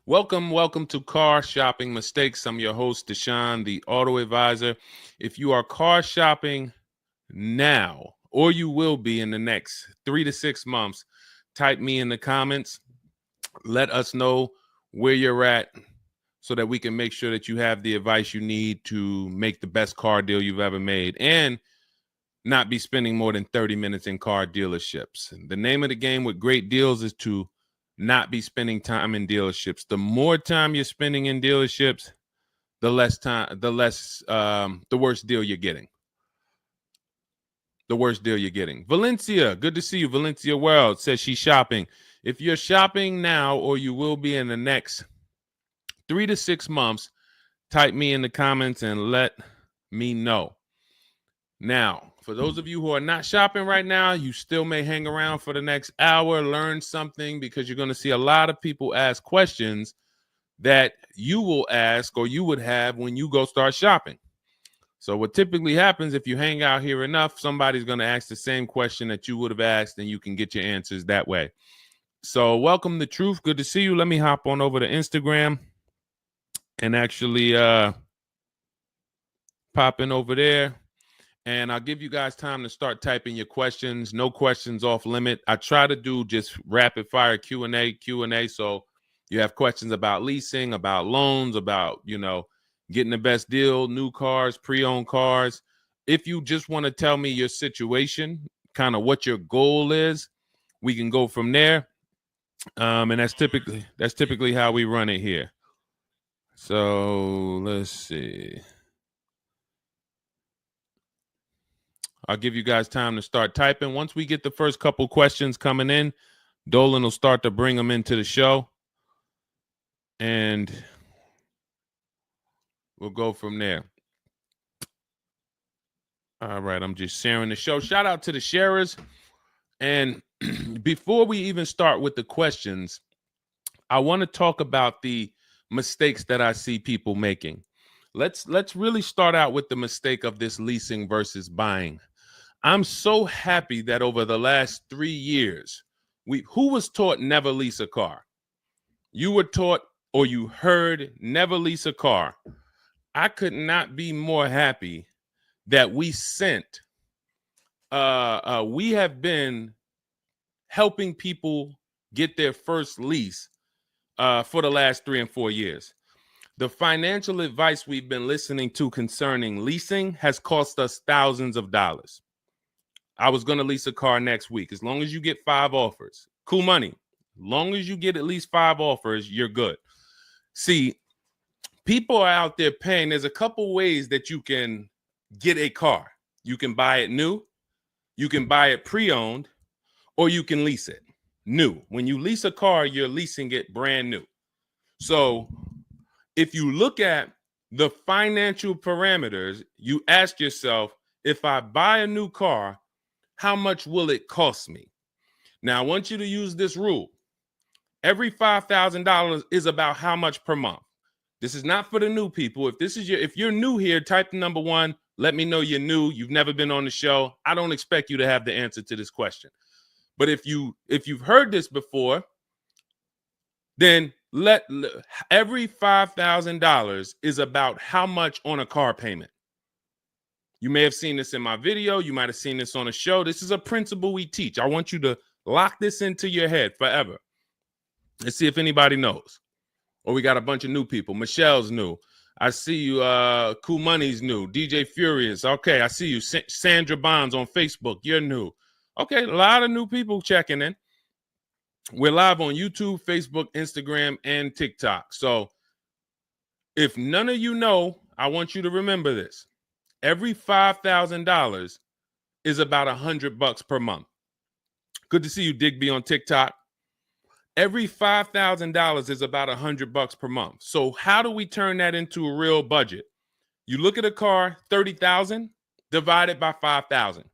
Welcome to Car Shopping Mistakes. I'm your host, Deshone the Auto Advisor. If you are car shopping now, or you will be in the next 3 to 6 months, type me in the comments. Let us know where you're at so that we can make sure that you have the advice you need to make the best car deal you've ever made and not be spending more than 30 minutes in car dealerships. The name of the game with great deals is to not be spending time in dealerships. The more time you're spending in dealerships, the worse deal you're getting. The worst deal you're getting. Valencia, good to see you. Valencia World says she's shopping. If you're shopping now or you will be in the next 3 to 6 months, type me in the comments and let me know. Now, for those of you who are not shopping right now, you still may hang around for the next hour, learn something, because you're going to see a lot of people ask questions that you will ask or you would have when you go start shopping. So what typically happens if you hang out here enough, somebody's going to ask the same question that you would have asked, and you can get your answers that way. So welcome to Truth. Good to see you. Let me hop on over to Instagram and actually pop in over there. And I'll give you guys time to start typing your questions. No questions off limit. I try to do just rapid fire Q&A. So you have questions about leasing, about loans, about, getting the best deal, new cars, pre-owned cars. If you just want to tell me your situation, kind of what your goal is, we can go from there. And that's typically how we run it here. So let's see. I'll give you guys time to start typing. Once we get the first couple questions coming in, Dolan will start to bring them into the show. And we'll go from there. All right, I'm just sharing the show. Shout out to the sharers. And before we even start with the questions, I want to talk about the mistakes that I see people making. Let's really start out with the mistake of this leasing versus buying. I'm so happy that over the last 3 years, who was taught never lease a car? You were taught or you heard never lease a car. I could not be more happy that we have been helping people get their first lease for the last 3 and 4 years. The financial advice we've been listening to concerning leasing has cost us thousands of dollars. I was going to lease a car next week. As long as you get 5 offers, cool money. As long as you get at least 5 offers, you're good. See, people are out there paying. There's a couple ways that you can get a car. You can buy it new, you can buy it pre-owned, or you can lease it new. When you lease a car, you're leasing it brand new. So if you look at the financial parameters, you ask yourself, if I buy a new car, how much will it cost me? Now, I want you to use this rule. Every $5,000 is about how much per month. This is not for the new people. If you're new here, type the number 1. Let me know you're new. You've never been on the show. I don't expect you to have the answer to this question. But if you've heard this before, then every $5,000 is about how much on a car payment. You may have seen this in my video. You might have seen this on a show. This is a principle we teach. I want you to lock this into your head forever. Let's see if anybody knows. Or we got a bunch of new people. Michelle's new. I see you. Cool Money's new. DJ Furious. Okay, I see you. Sandra Bonds on Facebook. You're new. Okay, a lot of new people checking in. We're live on YouTube, Facebook, Instagram, and TikTok. So if none of you know, I want you to remember this. Every $5,000 is about $100 per month. Good to see you, Digby, on TikTok. Every $5,000 is about $100 per month. So how do we turn that into a real budget? You look at a car, $30,000 divided by 5,000.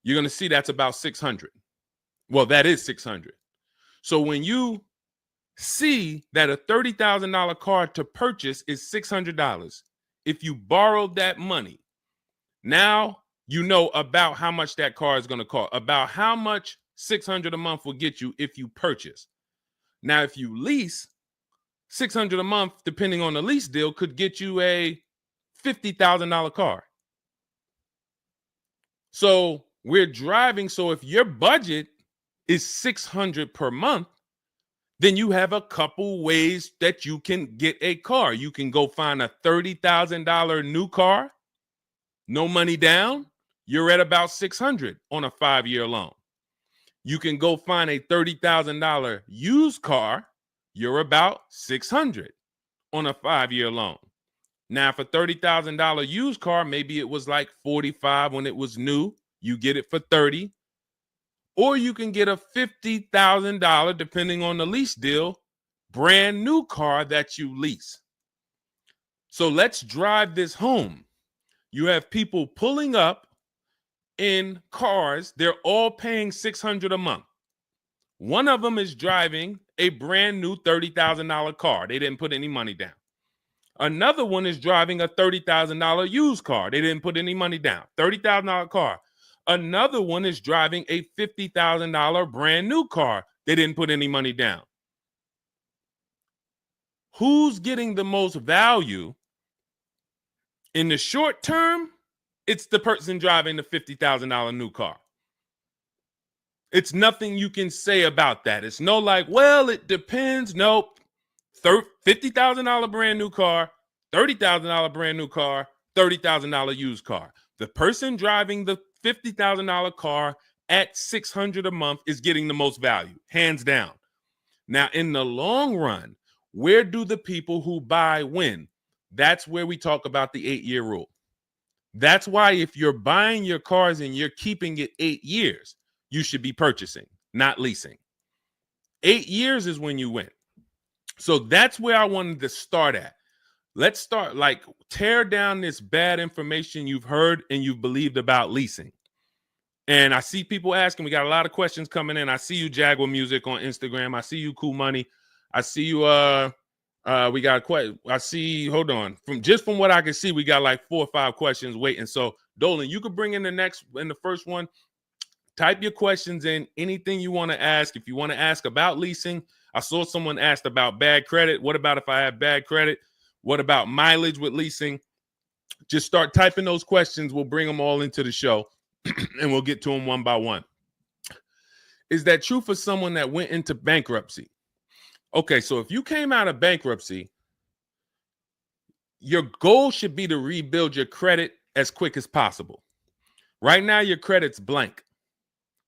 You're going to see that's about 600. Well, that is 600. So when you see that a $30,000 car to purchase is $600, if you borrowed that money, now you know about how much that car is going to cost, about how much $600 a month will get you if you purchase. Now, if you lease, $600 a month, depending on the lease deal, could get you a $50,000 car. So we're driving. So if your budget is $600 per month, then you have a couple ways that you can get a car. You can go find a $30,000 new car, no money down. You're at about $600 on a 5-year loan. You can go find a $30,000 used car. You're about $600 on a 5-year loan. Now, for $30,000 used car, maybe it was like $45 when it was new. You get it for $30. Or you can get a $50,000, depending on the lease deal, brand new car that you lease. So let's drive this home. You have people pulling up in cars. They're all paying $600 a month. One of them is driving a brand new $30,000 car. They didn't put any money down. Another one is driving a $30,000 used car. They didn't put any money down. $30,000 car. Another one is driving a $50,000 brand new car. They didn't put any money down. Who's getting the most value? In the short term, it's the person driving the $50,000 new car. It's nothing you can say about that. It's no like, well, it depends. Nope. $50,000 brand new car, $30,000 brand new car, $30,000 used car. The person driving the $50,000 car at $600 a month is getting the most value, hands down. Now, in the long run, where do the people who buy win? That's where we talk about the 8-year rule. That's why if you're buying your cars and you're keeping it 8 years, you should be purchasing, not leasing. 8 years is when you win. So that's where I wanted to start at. Let's start, like, tear down this bad information you've heard and you've believed about leasing. And I see people asking, we got a lot of questions coming in. I see you, Jaguar Music, on Instagram. I see you, Cool Money. I see you, we got quite, I see, hold on. From what I can see, we got like 4 or 5 questions waiting. So Dolan, you could bring in the first one. Type your questions in, anything you want to ask. If you want to ask about leasing, I saw someone asked about bad credit. What about if I have bad credit? What about mileage with leasing? Just start typing those questions. We'll bring them all into the show and we'll get to them one by one. Is that true for someone that went into bankruptcy? Okay, so if you came out of bankruptcy, your goal should be to rebuild your credit as quick as possible. Right now, your credit's blank.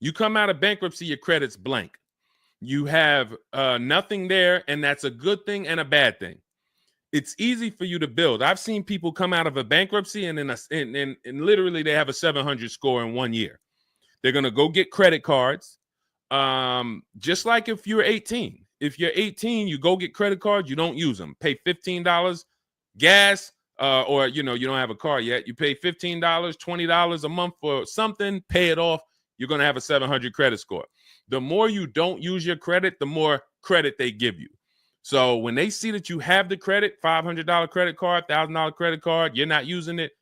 You come out of bankruptcy, your credit's blank. You have nothing there, and that's a good thing and a bad thing. It's easy for you to build. I've seen people come out of a bankruptcy and literally they have a 700 score in 1 year. They're going to go get credit cards. Just like if you're 18. If you're 18, you go get credit cards, you don't use them. Pay $15 gas, or you don't have a car yet. You pay $15, $20 a month for something, pay it off. You're going to have a 700 credit score. The more you don't use your credit, the more credit they give you. So when they see that you have the credit, $500 credit card, $1,000 credit card, you're not using it,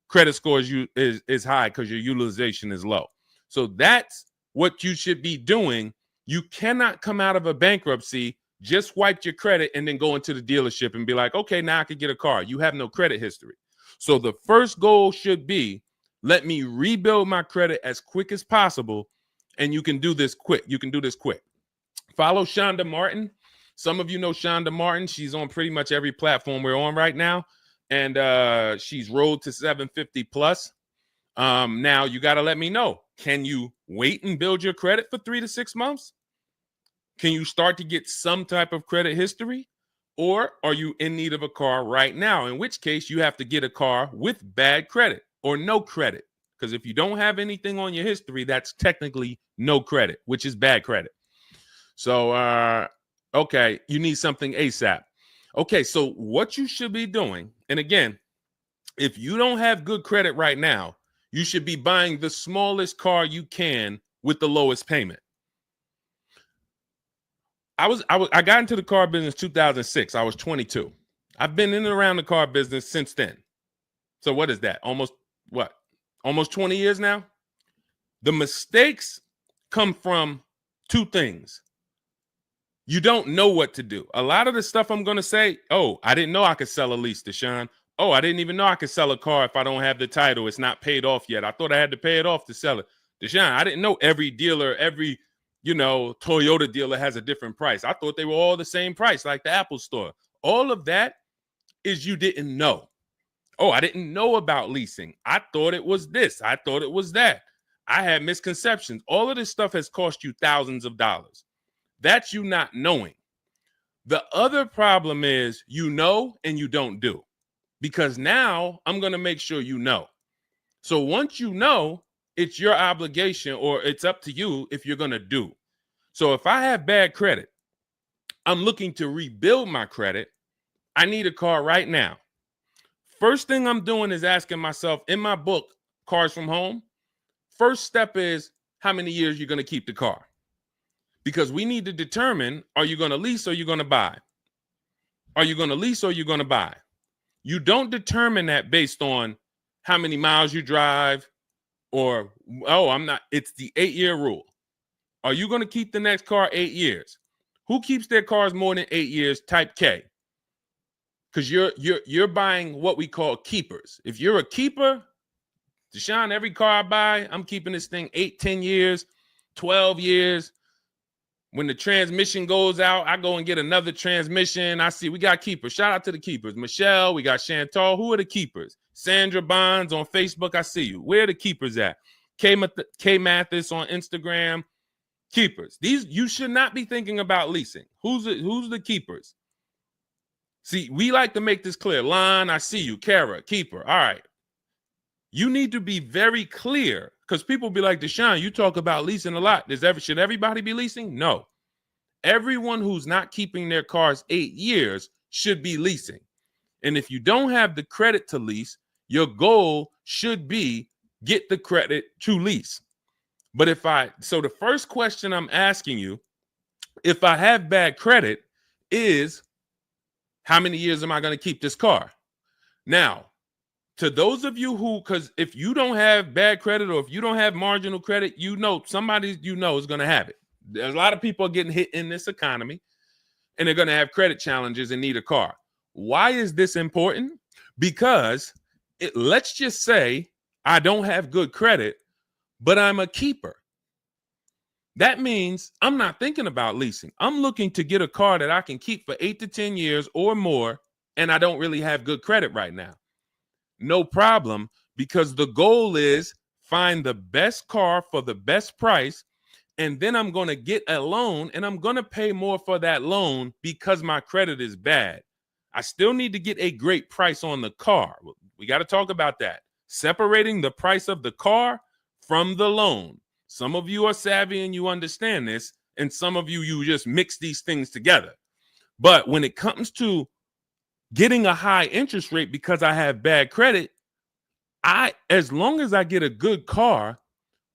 credit score is high because your utilization is low. So that's what you should be doing. You cannot come out of a bankruptcy, just wipe your credit, and then go into the dealership and be like, okay, now I can get a car. You have no credit history. So the first goal should be, let me rebuild my credit as quick as possible. And you can do this quick. You can do this quick. Follow Shonda Martin. Some of you know Shonda Martin. She's on pretty much every platform we're on right now. And she's road to 750 plus. Now you got to let me know. Can you wait and build your credit for 3 to 6 months? Can you start to get some type of credit history? Or are you in need of a car right now? In which case you have to get a car with bad credit or no credit. Because if you don't have anything on your history, that's technically no credit, which is bad credit. So, okay, you need something ASAP. Okay, so what you should be doing, and again, if you don't have good credit right now, you should be buying the smallest car you can with the lowest payment. I got into the car business 2006. I was 22. I've been in and around the car business since then. So what is that? Almost 20 years now? The mistakes come from 2 things. You don't know what to do. A lot of the stuff I'm going to say, oh, I didn't know I could sell a lease, Deshone. Oh, I didn't even know I could sell a car if I don't have the title. It's not paid off yet. I thought I had to pay it off to sell it. Deshone, I didn't know every dealer, every, Toyota dealer has a different price. I thought they were all the same price, like the Apple store. All of that is you didn't know. Oh, I didn't know about leasing. I thought it was this. I thought it was that. I had misconceptions. All of this stuff has cost you thousands of dollars. That's you not knowing. The other problem is you know and you don't do, because now I'm going to make sure you know. So once you know, it's your obligation, or it's up to you if you're going to do. So if I have bad credit, I'm looking to rebuild my credit. I need a car right now. First thing I'm doing is asking myself, in my book, Cars from Home, first step is how many years you're going to keep the car. Because we need to determine, are you going to lease or you're going to buy? Are you going to lease or you're going to buy? You don't determine that based on how many miles you drive or, it's the 8-year rule. Are you going to keep the next car 8 years? Who keeps their cars more than 8 years? Type K. Because you're buying what we call keepers. If you're a keeper, Deshone, every car I buy, I'm keeping this thing 8, 10 years, 12 years. When the transmission goes out, I go and get another transmission. I see we got keepers. Shout out to the keepers. Michelle, we got Chantal. Who are the keepers? Sandra Bonds on Facebook. I see you. Where are the keepers at? K Mathis on Instagram. Keepers. These, you should not be thinking about leasing. Who's the keepers? See, we like to make this clear. Lon, I see you. Kara, keeper. All right. You need to be very clear, because people be like, Deshone, you talk about leasing a lot. Should everybody be leasing? No. Everyone who's not keeping their cars 8 years should be leasing. And if you don't have the credit to lease, your goal should be get the credit to lease. But so the first question I'm asking you, if I have bad credit, is how many years am I going to keep this car? Now, to those of you because if you don't have bad credit, or if you don't have marginal credit, somebody is going to have it. There's a lot of people getting hit in this economy, and they're going to have credit challenges and need a car. Why is this important? Because let's just say I don't have good credit, but I'm a keeper. That means I'm not thinking about leasing. I'm looking to get a car that I can keep for 8 to 10 years or more, and I don't really have good credit right now. No problem, because the goal is find the best car for the best price, and then I'm going to get a loan, and I'm going to pay more for that loan because my credit is bad. I still need to get a great price on the car. We got to talk about that. Separating the price of the car from the loan. Some of you are savvy and you understand this, and some of you just mix these things together. But when it comes to getting a high interest rate because I have bad credit, as long as I get a good car,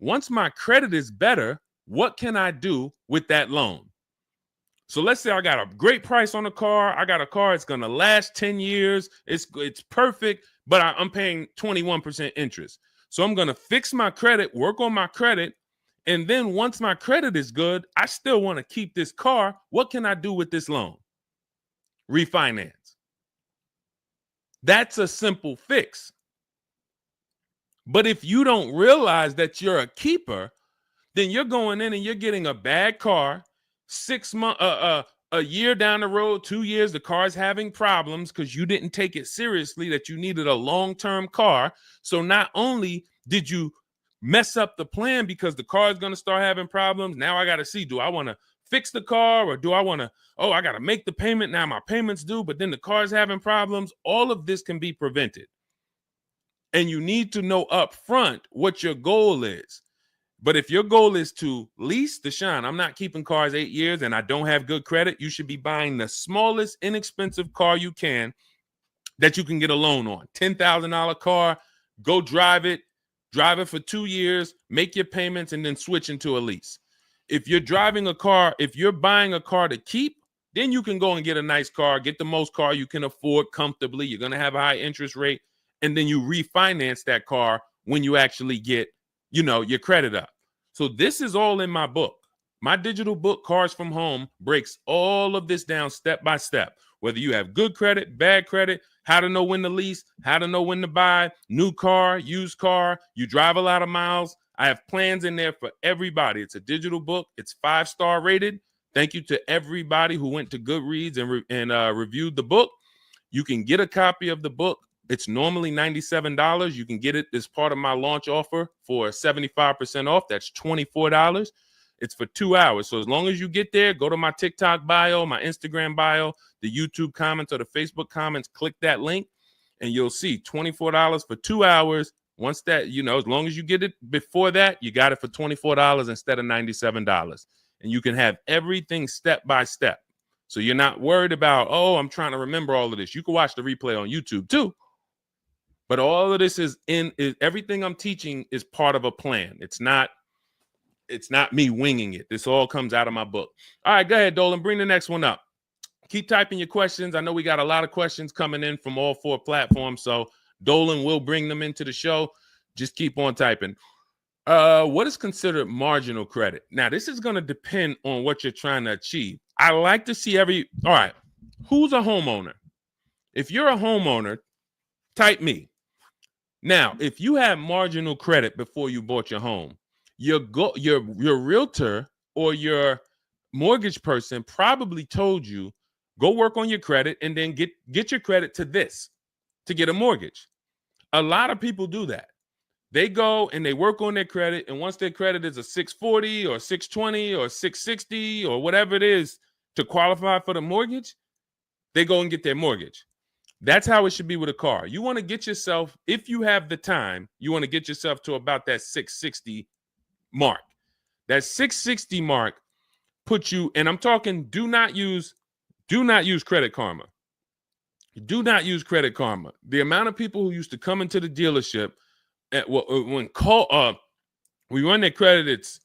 once my credit is better, what can I do with that loan? So let's say I got a great price on a car. I got a car, it's going to last 10 years. It's perfect, but I'm paying 21% interest. So I'm going to fix my credit, work on my credit. And then once my credit is good, I still want to keep this car. What can I do with this loan? Refinance. That's a simple fix. But if you don't realize that you're a keeper, then you're going in and you're getting a bad car, 6 months, a year down the road, 2 years, the car's having problems because you didn't take it seriously that you needed a long-term car. So not only did you mess up the plan because the car is going to start having problems, now I got to see, do I want to fix the car, or do I want to, I got to make the payment, now my payment's due, but then the car's having problems. All of this can be prevented. And you need to know up front what your goal is. But if your goal is to lease, Deshone, I'm not keeping cars 8 years and I don't have good credit, you should be buying the smallest inexpensive car you can that you can get a loan on. $10,000 car, go drive it for 2 years, make your payments, and then switch into a lease. If you're driving a car, if you're buying a car to keep, then you can go and get a nice car, get the most car you can afford comfortably. You're going to have a high interest rate, and then you refinance that car when you actually get, your credit up. So this is all in my book. My digital book, Cars from Home, breaks all of this down step by step. Whether you have good credit, bad credit, how to know when to lease, how to know when to buy, new car, used car, you drive a lot of miles. I have plans in there for everybody. It's a digital book. It's 5-star rated. Thank you to everybody who went to Goodreads and reviewed the book. You can get a copy of the book. It's normally $97. You can get it as part of my launch offer for 75% off. That's $24. It's for 2 hours. So as long as you get there, go to my TikTok bio, my Instagram bio, the YouTube comments or the Facebook comments, click that link, and you'll see $24 for 2 hours. Once that, as long as you get it before that, you got it for $24 instead of $97. And you can have everything step by step. So you're not worried about, I'm trying to remember all of this. You can watch the replay on YouTube too. But all of this is everything I'm teaching is part of a plan. It's not me winging it. This all comes out of my book. All right, go ahead, Dolan. Bring the next one up. Keep typing your questions. I know we got a lot of questions coming in from all 4 platforms, so Dolan will bring them into the show. Just keep on typing. What is considered marginal credit? Now, this is going to depend on what you're trying to achieve. I like to see all right, who's a homeowner? If you're a homeowner, type me. Now, if you have marginal credit before you bought your home, your realtor or your mortgage person probably told you, go work on your credit and then get your credit to this to get a mortgage. A lot of people do that. They go and they work on their credit, and once their credit is a 640 or 620 or 660 or whatever it is to qualify for the mortgage, they go and get their mortgage. That's how it should be with a car. You want to get yourself, if you have the time, you want to get yourself to about that 660 mark. That 660 mark puts you, and I'm talking, do not use Credit Karma. Do not use Credit Karma. The amount of people who used to come into the dealership we run their credit, it's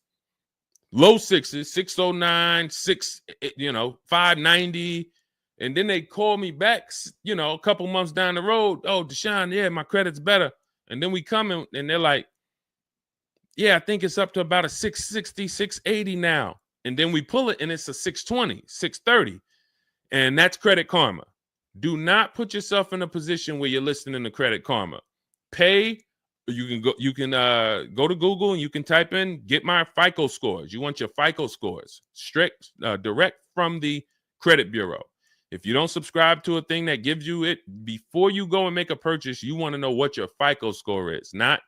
low 6s, 609, 590. And then they call me back, a couple months down the road. Oh, Deshone, yeah, my credit's better. And then we come in and they're like, yeah, I think it's up to about a 660, 680 now. And then we pull it and it's a 620, 630. And that's Credit Karma. Do not put yourself in a position where you're listening to Credit Karma. Pay. You can go to Google and you can type in, get my FICO scores. You want your FICO scores direct from the credit bureau. If you don't subscribe to a thing that gives you it before you go and make a purchase, you want to know what your FICO score is, not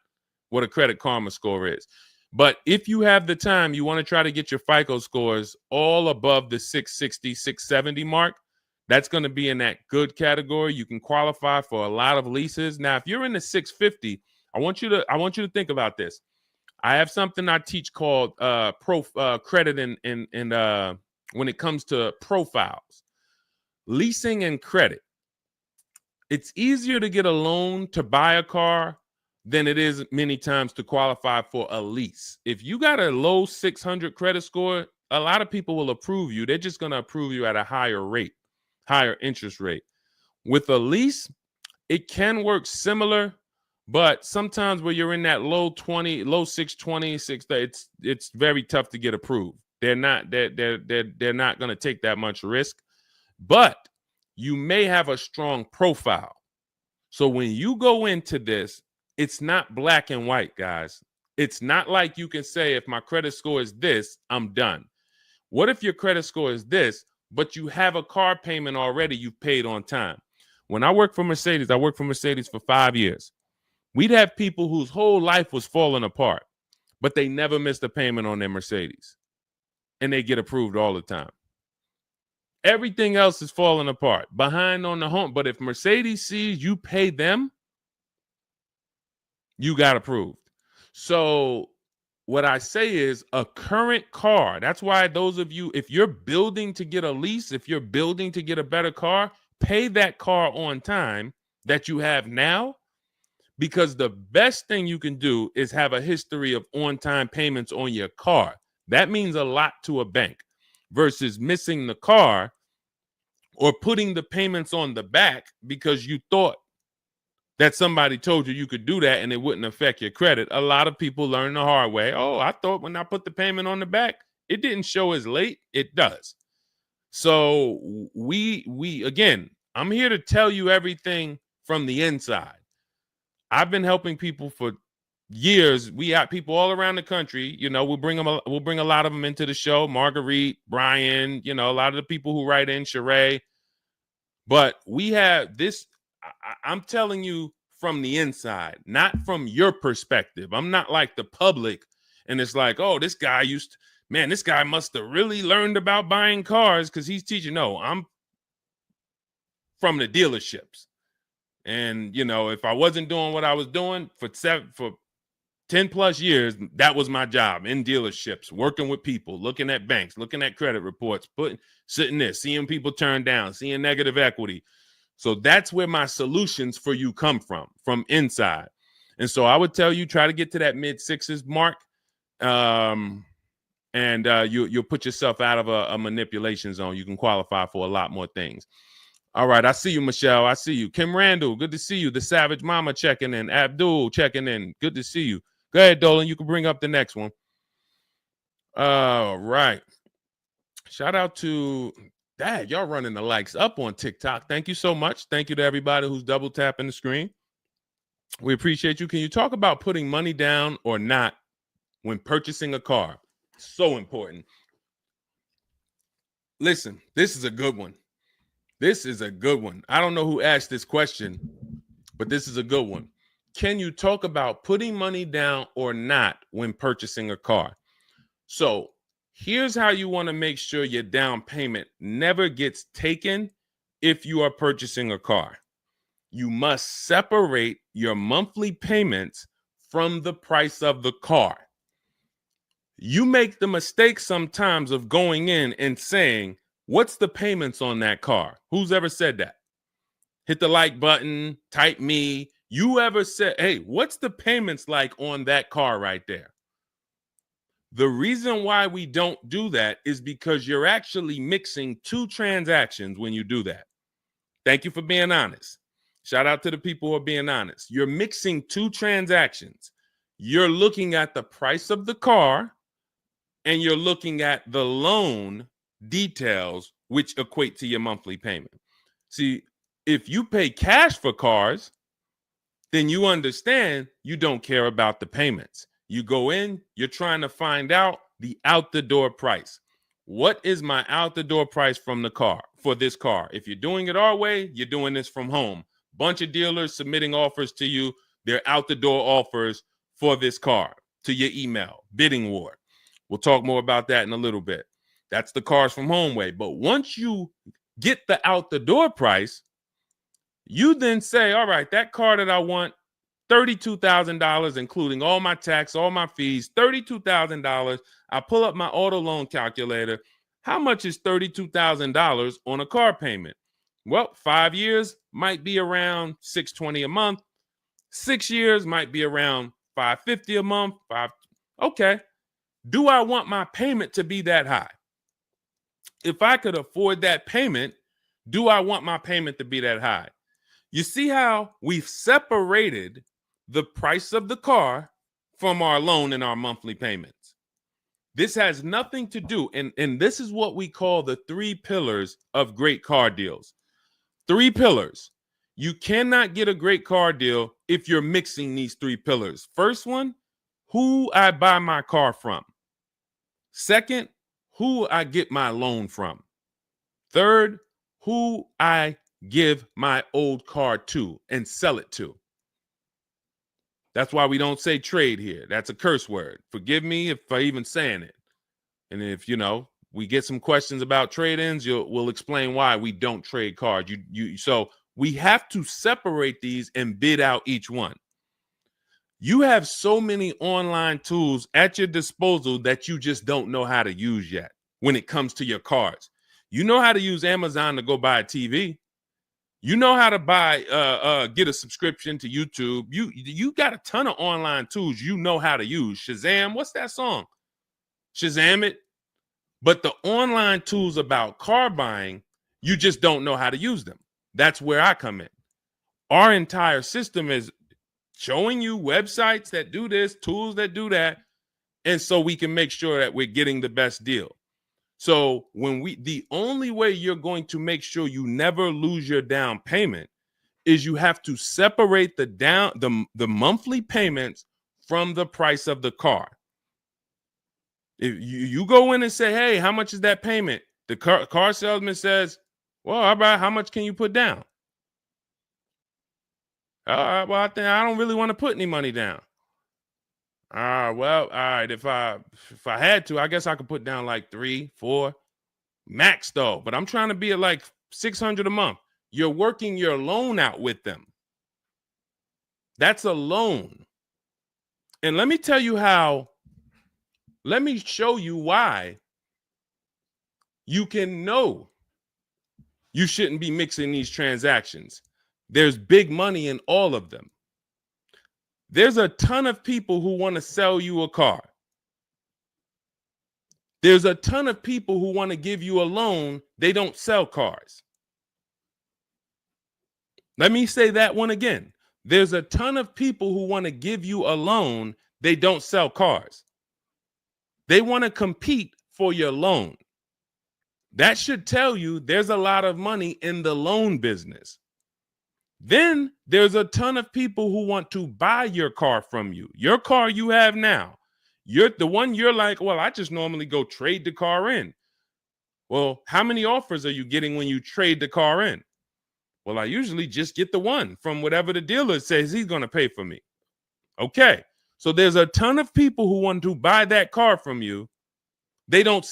what a Credit Karma score is. But if you have the time, you want to try to get your FICO scores all above the 660, 670 mark. That's going to be in that good category. You can qualify for a lot of leases. Now, if you're in the 650, I want you to think about this. I have something I teach called credit and when it comes to profiles, leasing and credit. It's easier to get a loan to buy a car than it is many times to qualify for a lease. If you got a low 600 credit score, a lot of people will approve you. They're just going to approve you at a higher rate, higher interest rate. With a lease, it can work similar. But sometimes where you're in that low 620, 630, it's very tough to get approved. They're not going to take that much risk, but you may have a strong profile. So when you go into this, it's not black and white, guys. It's not like you can say, if my credit score is this, I'm done. What if your credit score is this, but you have a car payment already you've paid on time? When I worked for Mercedes, I worked for Mercedes for 5 years. We'd have people whose whole life was falling apart, but they never missed a payment on their Mercedes. And they get approved all the time. Everything else is falling apart, behind on the home. But if Mercedes sees you pay them, you got approved. So what I say is a current car. That's why those of you, if you're building to get a lease, if you're building to get a better car, pay that car on time that you have now. Because the best thing you can do is have a history of on-time payments on your car. That means a lot to a bank versus missing the car or putting the payments on the back because you thought that somebody told you could do that and it wouldn't affect your credit. A lot of people learn the hard way. Oh, I thought when I put the payment on the back, it didn't show as late. It does. So we again, I'm here to tell you everything from the inside. I've been helping people for years. We have people all around the country. You know, we'll bring a lot of them into the show. Marguerite, Brian, you know, a lot of the people who write in, Sheree. But we have this. I'm telling you from the inside, not from your perspective. I'm not like the public, and it's like, oh, this guy this guy must have really learned about buying cars because he's teaching. No, I'm from the dealerships. And, you know, if I wasn't doing what I was doing for 10 plus years, that was my job in dealerships, working with people, looking at banks, looking at credit reports, sitting there, seeing people turn down, seeing negative equity. So that's where my solutions for you come from inside. And so I would tell you, try to get to that mid sixes mark. And you'll put yourself out of a manipulation zone. You can qualify for a lot more things. All right, I see you, Michelle. I see you. Kim Randall, good to see you. The Savage Mama checking in. Abdul checking in. Good to see you. Go ahead, Dolan. You can bring up the next one. All right. Shout out to Dad. Y'all running the likes up on TikTok. Thank you so much. Thank you to everybody who's double tapping the screen. We appreciate you. Can you talk about putting money down or not when purchasing a car? So important. Listen, this is a good one. This is a good one. I don't know who asked this question, but this is a good one. Can you talk about putting money down or not when purchasing a car? So here's how you want to make sure your down payment never gets taken if you are purchasing a car. You must separate your monthly payments from the price of the car. You make the mistake sometimes of going in and saying, what's the payments on that car? Who's ever said that? Hit the like button, type me. You ever said, hey, what's the payments like on that car right there? The reason why we don't do that is because you're actually mixing two transactions when you do that. Thank you for being honest. Shout out to the people who are being honest. You're mixing two transactions. You're looking at the price of the car and you're looking at the loan details, which equate to your monthly payment. See, if you pay cash for cars, then you understand you don't care about the payments. You go in, you're trying to find out the out the door price. What is my out the door price from the car for this car? If you're doing it our way, you're doing this from home. Bunch of dealers submitting offers to you. They're out the door offers for this car to your email, bidding war. We'll talk more about that in a little bit. That's the cars from home way. But once you get the out the door price, you then say, all right, that car that I want, $32,000, including all my tax, all my fees, $32,000. I pull up my auto loan calculator. How much is $32,000 on a car payment? Well, 5 years might be around $620 a month. 6 years might be around $550 a month. Okay. Do I want my payment to be that high? If I could afford that payment, do I want my payment to be that high? You see how we've separated the price of the car from our loan and our monthly payments. This has nothing to do, and this is what we call the 3 pillars of great car deals. 3 pillars. You cannot get a great car deal if you're mixing these 3 pillars. First one, who I buy my car from. Second, who I get my loan from. Third, who I give my old car to and sell it to. That's why we don't say trade here. That's a curse word. Forgive me if I even saying it. And if, we get some questions about trade-ins, we'll explain why we don't trade cars. So we have to separate these and bid out each one. You have so many online tools at your disposal that you just don't know how to use yet when it comes to your cars. You know how to use Amazon to go buy a TV. You know how to get a subscription to YouTube. You got a ton of online tools you know how to use. Shazam, what's that song? Shazam it. But the online tools about car buying, you just don't know how to use them. That's where I come in. Our entire system is showing you websites that do this, tools that do that, And so we can make sure that we're getting the best deal. So the only way you're going to make sure you never lose your down payment is you have to separate the monthly payments from the price of the car. If you go in and say, hey, how much is that payment? The car salesman says, well, how much can you put down? Well, I don't really want to put any money down. Well, all right. If I had to, I guess I could put down like 3, 4 max though. But I'm trying to be at like $600 a month. You're working your loan out with them. That's a loan. And let me tell you how. Let me show you why you can know you shouldn't be mixing these transactions. There's big money in all of them. There's a ton of people who want to sell you a car. There's a ton of people who want to give you a loan. They don't sell cars. Let me say that one again. There's a ton of people who want to give you a loan. They don't sell cars. They want to compete for your loan. That should tell you there's a lot of money in the loan business. Then there's a ton of people who want to buy your car from you. Your car you have now. You're the one you're like, well, I just normally go trade the car in. Well, how many offers are you getting when you trade the car in? Well, I usually just get the one from whatever the dealer says he's going to pay for me. Okay. So there's a ton of people who want to buy that car from you. They don't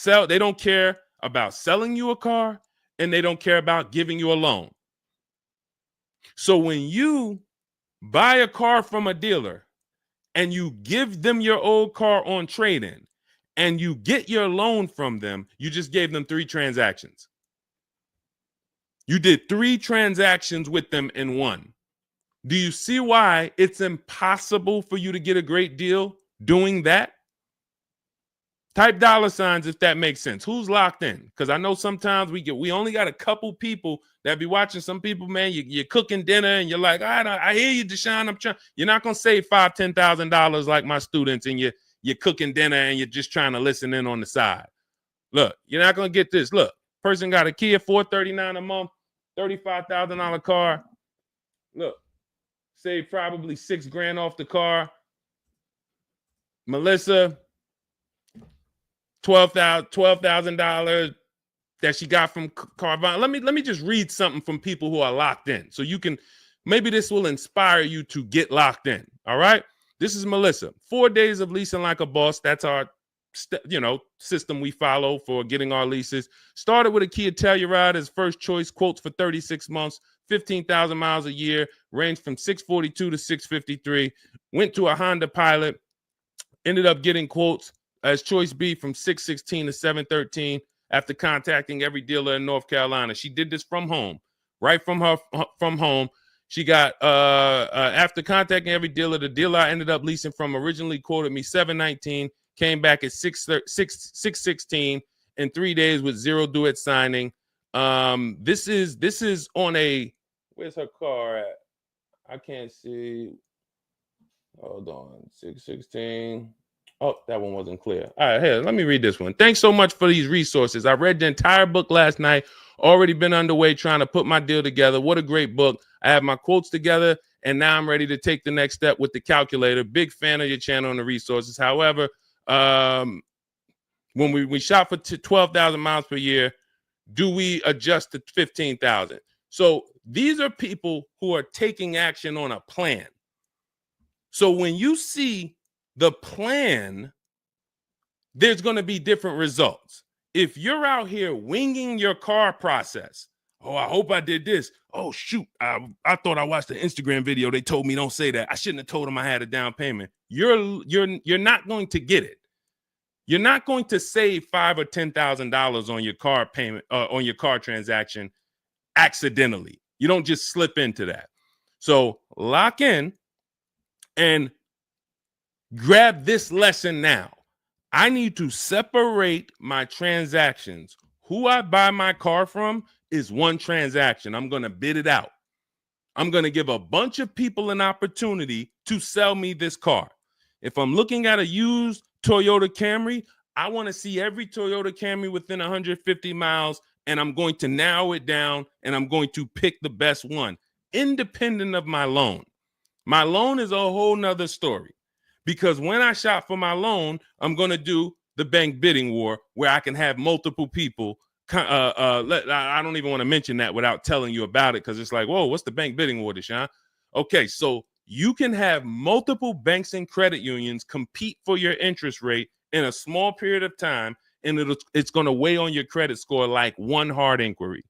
care about selling you a car, and they don't care about giving you a loan. So when you buy a car from a dealer and you give them your old car on trade-in and you get your loan from them, you just gave them 3 transactions. You did 3 transactions with them in one. Do you see why it's impossible for you to get a great deal doing that? Type $signs if that makes sense. Who's locked in? Because I know sometimes we only got a couple people that be watching. Some people, man, you're cooking dinner and you're like, I hear you, Deshone. You're not gonna save $5,000, $10,000 like my students, and you're cooking dinner and you're just trying to listen in on the side. Look, you're not gonna get this. Look, person got a Kia $439 a month, $35,000 car. Look, save probably $6,000 off the car. Melissa, $12,000 that she got from Carvana. Let me just read something from people who are locked in, so you can, maybe this will inspire you to get locked in. All right, this is Melissa. 4 days of leasing like a boss. That's our system we follow for getting our leases. Started with a Kia Telluride as first choice. Quotes for 36 months, 15,000 miles a year. Ranged from 642 to 653. Went to a Honda Pilot. Ended up getting quotes as choice B from 616 to 713 after contacting every dealer in North Carolina. She did this from home, right from home. She got after contacting every dealer, the dealer I ended up leasing from originally quoted me 719, came back at 616 in 3 days with 0 due at signing. This is on a, where's her car at? I can't see. Hold on, 616. Oh, that one wasn't clear. All right, here, let me read this one. Thanks so much for these resources. I read the entire book last night. Already been underway trying to put my deal together. What a great book. I have my quotes together, and now I'm ready to take the next step with the calculator. Big fan of your channel and the resources. However, when we shop for 12,000 miles per year, do we adjust to 15,000? So these are people who are taking action on a plan. So when you see the plan, there's going to be different results. If you're out here winging your car process, oh, I hope I did this. Oh, shoot, I thought I watched the Instagram video. They told me don't say that. I shouldn't have told them I had a down payment. You're not going to get it. You're not going to save $5,000 or $10,000 on your car payment, on your car transaction accidentally. You don't just slip into that. So lock in and grab this lesson now. I need to separate my transactions. Who I buy my car from is one transaction. I'm going to bid it out. I'm going to give a bunch of people an opportunity to sell me this car. If I'm looking at a used Toyota Camry, I want to see every Toyota Camry within 150 miles, and I'm going to narrow it down, and I'm going to pick the best one, independent of my loan. My loan is a whole nother story, because when I shop for my loan, I'm going to do the bank bidding war where I can have multiple people. I don't even want to mention that without telling you about it, because it's like, whoa, what's the bank bidding war, Deshone? Okay, so you can have multiple banks and credit unions compete for your interest rate in a small period of time, and it's going to weigh on your credit score like one hard inquiry.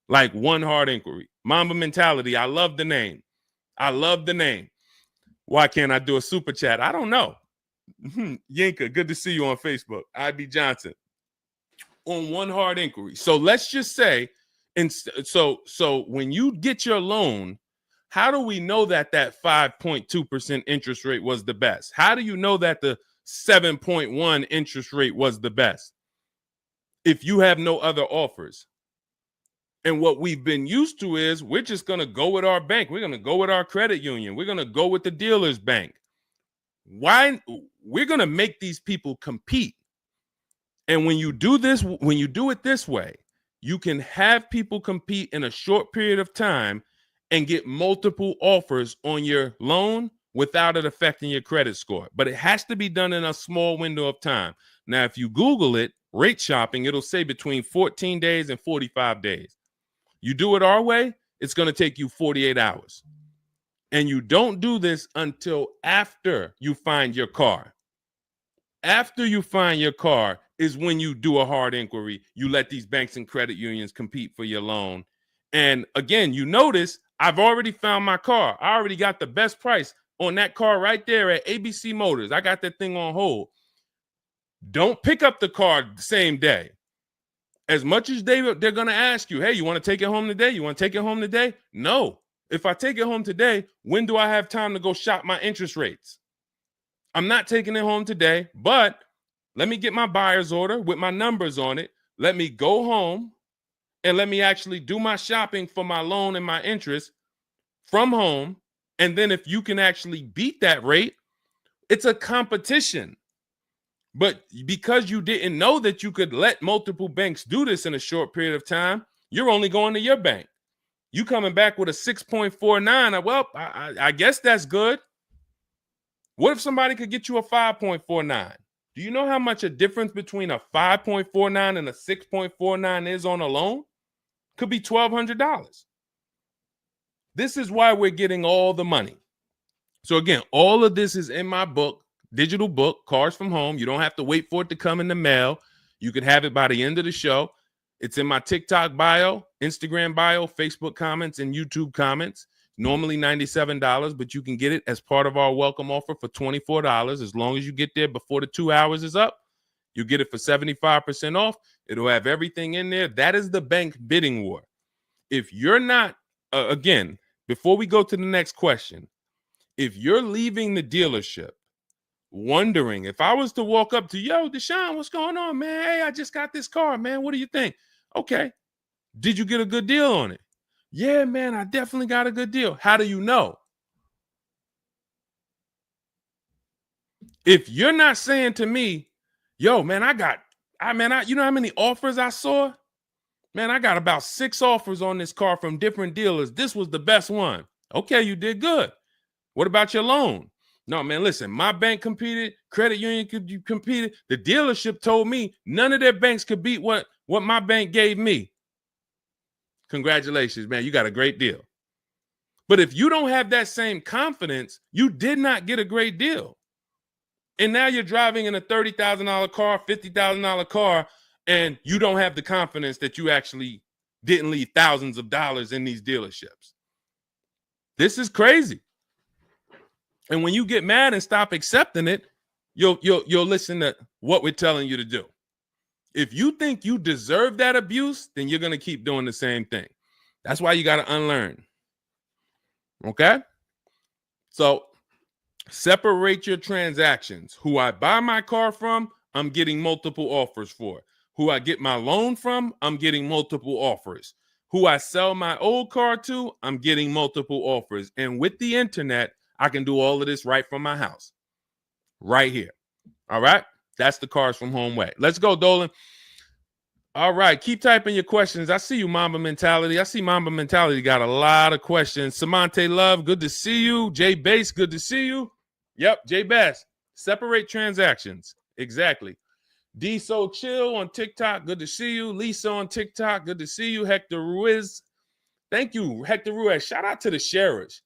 Like one hard inquiry. Mamba Mentality, I love the name. I love the name. Why can't I do a super chat? I don't know. Yinka, good to see you on Facebook. IB Johnson. On one hard inquiry. So let's just say, and so when you get your loan, how do we know that 5.2% interest rate was the best? How do you know that the 7.1 interest rate was the best if you have no other offers? And what we've been used to is we're just going to go with our bank. We're going to go with our credit union. We're going to go with the dealer's bank. Why? We're going to make these people compete. And when you do this, when you do it this way, you can have people compete in a short period of time and get multiple offers on your loan without it affecting your credit score. But it has to be done in a small window of time. Now, if you Google it, rate shopping, it'll say between 14 days and 45 days. You do it our way, it's going to take you 48 hours. And you don't do this until after you find your car. After you find your car is when you do a hard inquiry. You let these banks and credit unions compete for your loan. And again, you notice I've already found my car. I already got the best price on that car right there at ABC Motors. I got that thing on hold. Don't pick up the car the same day. As much as they're going to ask you, hey, you want to take it home today? You want to take it home today? No. If I take it home today, when do I have time to go shop my interest rates? I'm not taking it home today, but let me get my buyer's order with my numbers on it. Let me go home and let me actually do my shopping for my loan and my interest from home. And then if you can actually beat that rate, it's a competition. But because you didn't know that you could let multiple banks do this in a short period of time, you're only going to your bank. You coming back with a 6.49. Well, I guess that's good. What if somebody could get you a 5.49? Do you know how much a difference between a 5.49 and a 6.49 is on a loan? Could be $1,200. This is why we're getting all the money. So again, all of this is in my book, digital book, Cars from Home. You don't have to wait for it to come in the mail. You can have it by the end of the show. It's in my TikTok bio, Instagram bio, Facebook comments, and YouTube comments. Normally $97, but you can get it as part of our welcome offer for $24. As long as you get there before the 2 hours is up, you get it for 75% off. It'll have everything in there. That is the bank bidding war. If you're not, again, before we go to the next question, if you're leaving the dealership wondering, if I was to walk up to, yo, Deshone, what's going on, man? Hey, I just got this car, man. What do you think? Okay. Did you get a good deal on it? Yeah, man, I definitely got a good deal. How do you know? If you're not saying to me, yo, man, you know how many offers I saw? Man, I got about 6 offers on this car from different dealers. This was the best one. Okay, you did good. What about your loan? No, man, listen, my bank competed, credit union competed. The dealership told me none of their banks could beat what my bank gave me. Congratulations, man, you got a great deal. But if you don't have that same confidence, you did not get a great deal. And now you're driving in a $30,000 car, $50,000 car, and you don't have the confidence that you actually didn't leave thousands of dollars in these dealerships. This is crazy. And when you get mad and stop accepting it, you'll listen to what we're telling you to do. If you think you deserve that abuse, then you're going to keep doing the same thing. That's why you got to unlearn. Okay? So separate your transactions. Who I buy my car from, I'm getting multiple offers for. Who I get my loan from, I'm getting multiple offers. Who I sell my old car to, I'm getting multiple offers. And with the internet, I can do all of this right from my house, right here. All right. That's the Cars from Home way. Let's go, Dolan. All right. Keep typing your questions. I see you, Mamba Mentality. I see Mamba Mentality got a lot of questions. Samante Love, good to see you. Jay Bass, good to see you. Yep, Jay Bass. Separate transactions. Exactly. D So Chill on TikTok, good to see you. Lisa on TikTok, good to see you. Hector Ruiz, thank you, Hector Ruiz. Shout out to the sharers.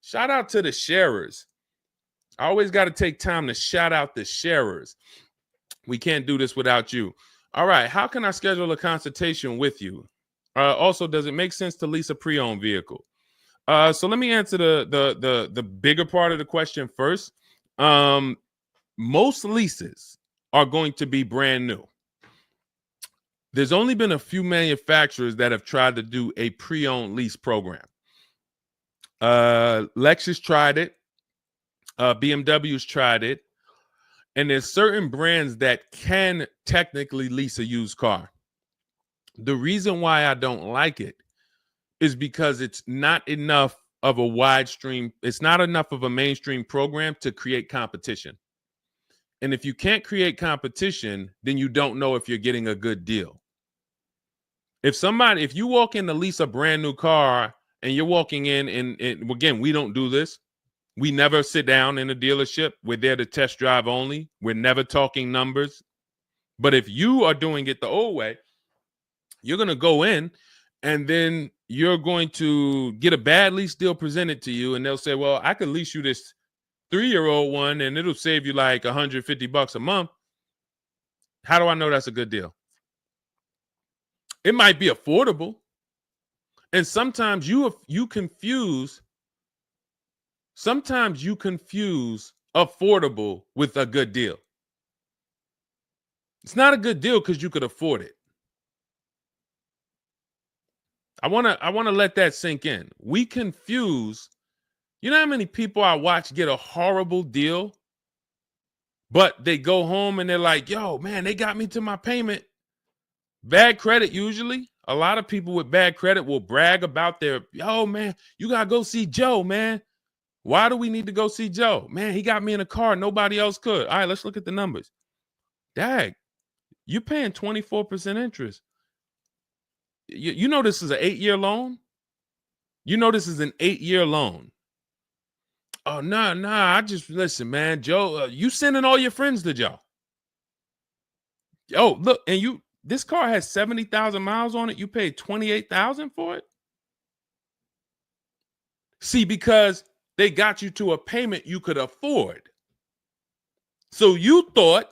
Shout out to the sharers. I always got to take time to shout out the sharers. We can't do this without you. All right, how can I schedule a consultation with you? Also, does it make sense to lease a pre-owned vehicle? So let me answer the bigger part of the question first. Most leases are going to be brand new. There's only been a few manufacturers that have tried to do a pre-owned lease program. Lexus tried it. BMW's tried it. And there's certain brands that can technically lease a used car. The reason why I don't like it is because it's not enough of a wide stream. It's not enough of a mainstream program to create competition. And if you can't create competition, then you don't know if you're getting a good deal. If you walk in to lease a brand new car and you're walking in and again, we don't do this. We never sit down in a dealership. We're there to test drive only. We're never talking numbers. But if you are doing it the old way, you're going to go in and then you're going to get a bad lease deal presented to you. And they'll say, well, I could lease you this 3-year-old one and it'll save you like $150 a month. How do I know that's a good deal? It might be affordable. And sometimes you confuse affordable with a good deal. It's not a good deal because you could afford it. I want to let that sink in. We confuse, you know how many people I watch get a horrible deal, but they go home and they're like, yo, man, they got me to my payment. Bad credit usually. A lot of people with bad credit will brag about yo, man, you got to go see Joe, man. Why do we need to go see Joe? Man, he got me in a car. Nobody else could. All right, let's look at the numbers. Dag, you're paying 24% interest. You know this is an 8-year loan? You know this is an 8-year loan. Oh, nah. I just, listen, man, Joe, you sending all your friends to Joe. Oh, look, and this car has 70,000 miles on it. You paid 28,000 for it? See, because they got you to a payment you could afford. So you thought,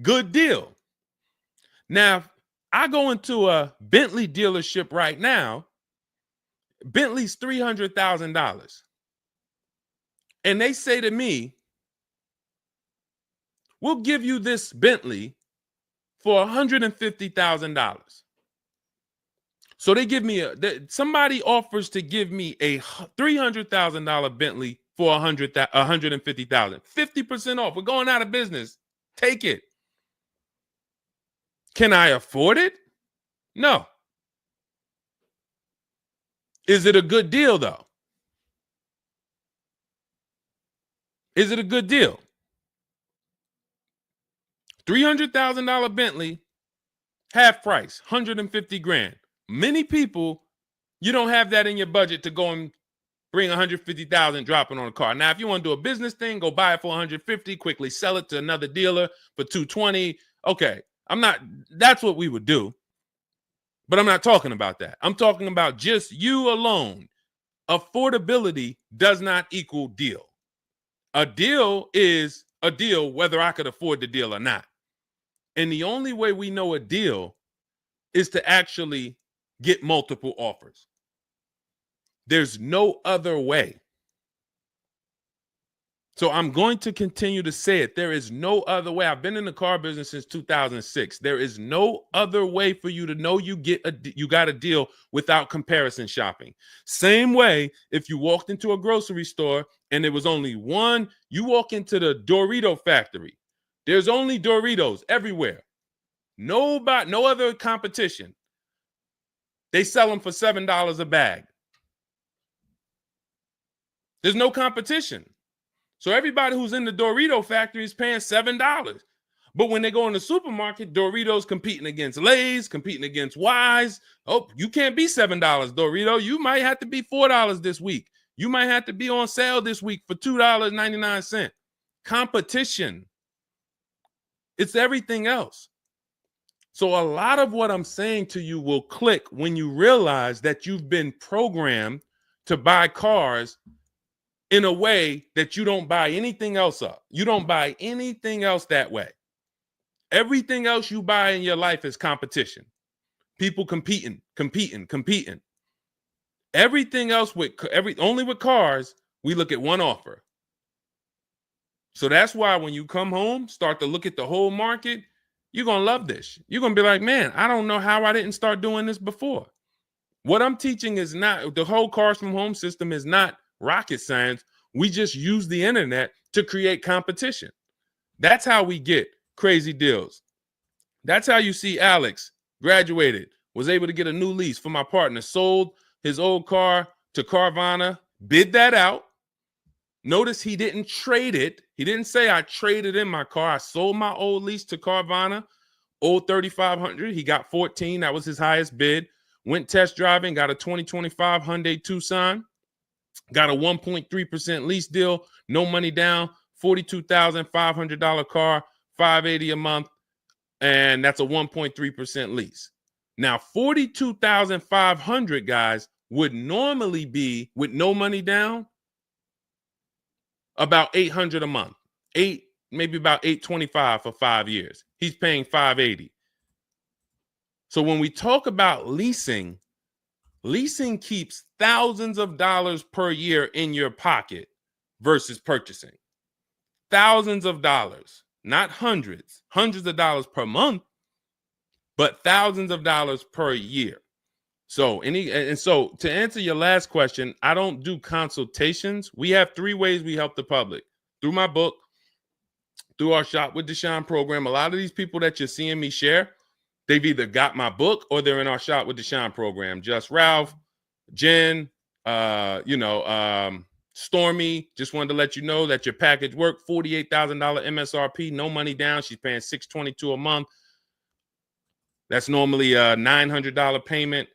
good deal. Now, I go into a Bentley dealership right now. Bentley's $300,000. And they say to me, we'll give you this Bentley for $150,000. So they give me somebody offers to give me a $300,000 Bentley for $150,000. 50% off. We're going out of business. Take it. Can I afford it? No. Is it a good deal, though? Is it a good deal? $300,000 Bentley, half price, $150,000. Many people, you don't have that in your budget to go and bring $150,000 dropping on a car. Now, if you want to do a business thing, go buy it for $150,000, quickly sell it to another dealer for $220,000. Okay, that's what we would do. But I'm not talking about that. I'm talking about just you alone. Affordability does not equal deal. A deal is a deal whether I could afford the deal or not. And the only way we know a deal is to actually get multiple offers. There's no other way. So I'm going to continue to say it. There is no other way. I've been in the car business since 2006. There is no other way for you to know you got a deal without comparison shopping. Same way if you walked into a grocery store and there was only one, you walk into the Dorito factory. There's only Doritos everywhere. No other competition. They sell them for $7 a bag. There's no competition. So everybody who's in the Dorito factory is paying $7. But when they go in the supermarket, Doritos competing against Lay's, competing against Wise. Oh, you can't be $7, Dorito. You might have to be $4 this week. You might have to be on sale this week for $2.99. Competition. It's everything else. So a lot of what I'm saying to you will click when you realize that you've been programmed to buy cars in a way that you don't buy anything else up. You don't buy anything else that way. Everything else you buy in your life is competition. People competing. Everything else only with cars, we look at one offer. So that's why when you come home, start to look at the whole market, you're going to love this. You're going to be like, man, I don't know how I didn't start doing this before. What I'm teaching is not, the whole Cars from Home system is not rocket science. We just use the internet to create competition. That's how we get crazy deals. That's how you see Alex graduated, was able to get a new lease for my partner, sold his old car to Carvana, bid that out. Notice he didn't trade it. He didn't say I traded in my car. I sold my old lease to Carvana, old 3,500. He got 14. That was his highest bid. Went test driving, got a 2025 Hyundai Tucson, got a 1.3% lease deal, no money down, $42,500 car, $580 a month, and that's a 1.3% lease. Now, $42,500, guys, would normally be, with no money down, about $800 a month. Maybe about $825 for 5 years. He's paying $580. So when we talk about leasing keeps thousands of dollars per year in your pocket versus purchasing. Thousands of dollars, not hundreds of dollars per month, but thousands of dollars per year. So so to answer your last question, I don't do consultations. We have 3 ways we help the public: through my book, through our Shop with Deshone program. A lot of these people that you're seeing me share, they've either got my book or they're in our Shop with Deshone program. Just Ralph, Jen, Stormy. Just wanted to let you know that your package worked. $48,000 MSRP, no money down. She's paying $622 a month. That's normally a $900 payment.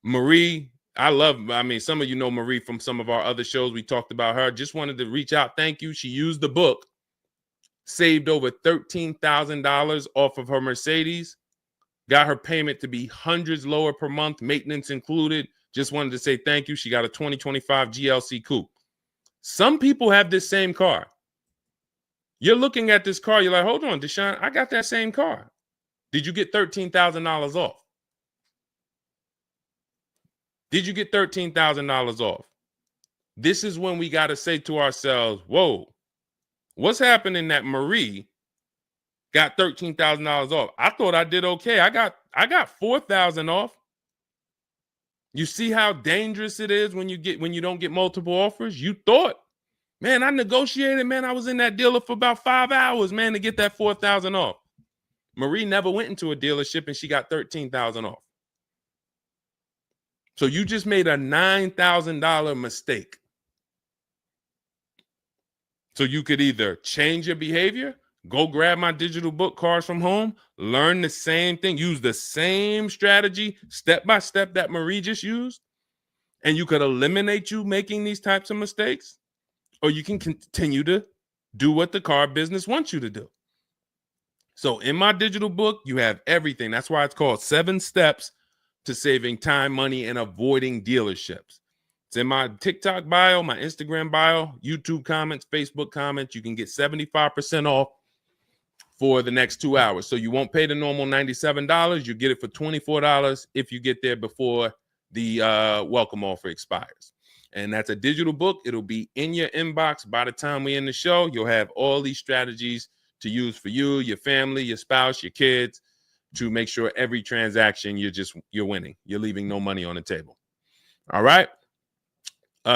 Marie, some of you know Marie from some of our other shows. We talked about her. Just wanted to reach out. Thank you. She used the book, saved over $13,000 off of her Mercedes, got her payment to be hundreds lower per month, maintenance included. Just wanted to say thank you. She got a 2025 GLC Coupe. Some people have this same car. You're looking at this car. You're like, hold on, Deshone, I got that same car. Did you get $13,000 off? Did you get $13,000 off? This is when we got to say to ourselves, whoa, what's happening that Marie got $13,000 off? I thought I did okay. I got $4,000 off. You see how dangerous it is when you don't get multiple offers? You thought, man, I negotiated, man. I was in that dealer for about 5 hours, man, to get that $4,000 off. Marie never went into a dealership and she got $13,000 off. So you just made a $9,000 mistake. So you could either change your behavior, go grab my digital book, Cars from Home, learn the same thing, use the same strategy step by step that Marie just used, and you could eliminate you making these types of mistakes, or you can continue to do what the car business wants you to do. So in my digital book, you have everything. That's why it's called 7 Steps to Saving Time, Money, and Avoiding Dealerships. It's in my TikTok bio, my Instagram bio, YouTube comments, Facebook comments. You can get 75% off for the next 2 hours. So you won't pay the normal $97. You get it for $24 if you get there before the welcome offer expires. And that's a digital book. It'll be in your inbox by the time we end the show. You'll have all these strategies to use for you, your family, your spouse, your kids, to make sure every transaction you're winning. You're leaving no money on the table. All right.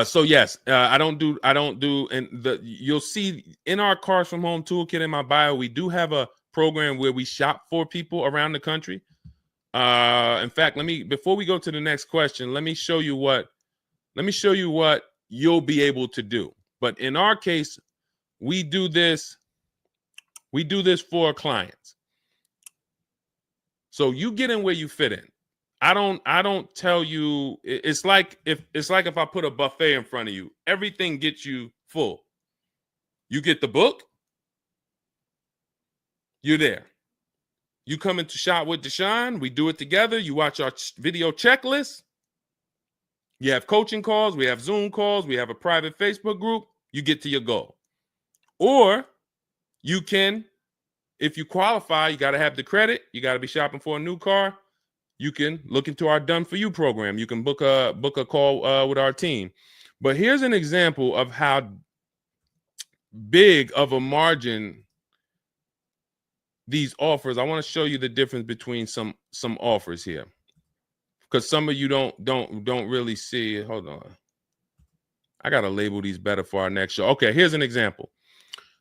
So yes, I don't do, and you'll see in our Cars from Home toolkit in my bio, we do have a program where we shop for people around the country. In fact, before we go to the next question, let me show you what you'll be able to do. But in our case, we do this for our clients. So you get in where you fit in. I don't tell you, it's like if I put a buffet in front of you, everything gets you full. You get the book, you're there. You come into Shop with Deshone, we do it together. You watch our video checklist. You have coaching calls, we have Zoom calls, we have a private Facebook group. You get to your goal. Or you can, if you qualify, you got to have the credit. You got to be shopping for a new car. You can look into our Done For You program. You can book a call with our team. But here's an example of how big of a margin these offers. I want to show you the difference between some offers here, because some of you don't really see it. Hold on. I got to label these better for our next show. Okay, here's an example.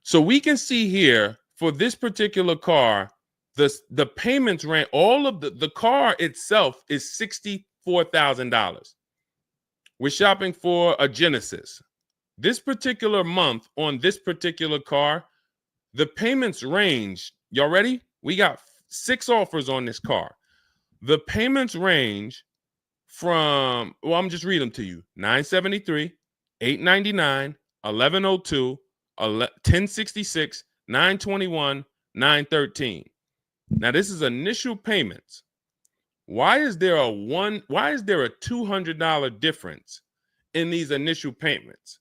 So we can see here for this particular car, the payments ran, all of the car itself is $64,000. We're shopping for a Genesis. This particular month on this particular car, the payments range. Y'all ready? We got 6 offers on this car. The payments range from, well, I'm just reading them to you. $973, $899, $1,102, $1,066, $921, $913. Now this is initial payments. Why is there a $200 difference in these initial payments?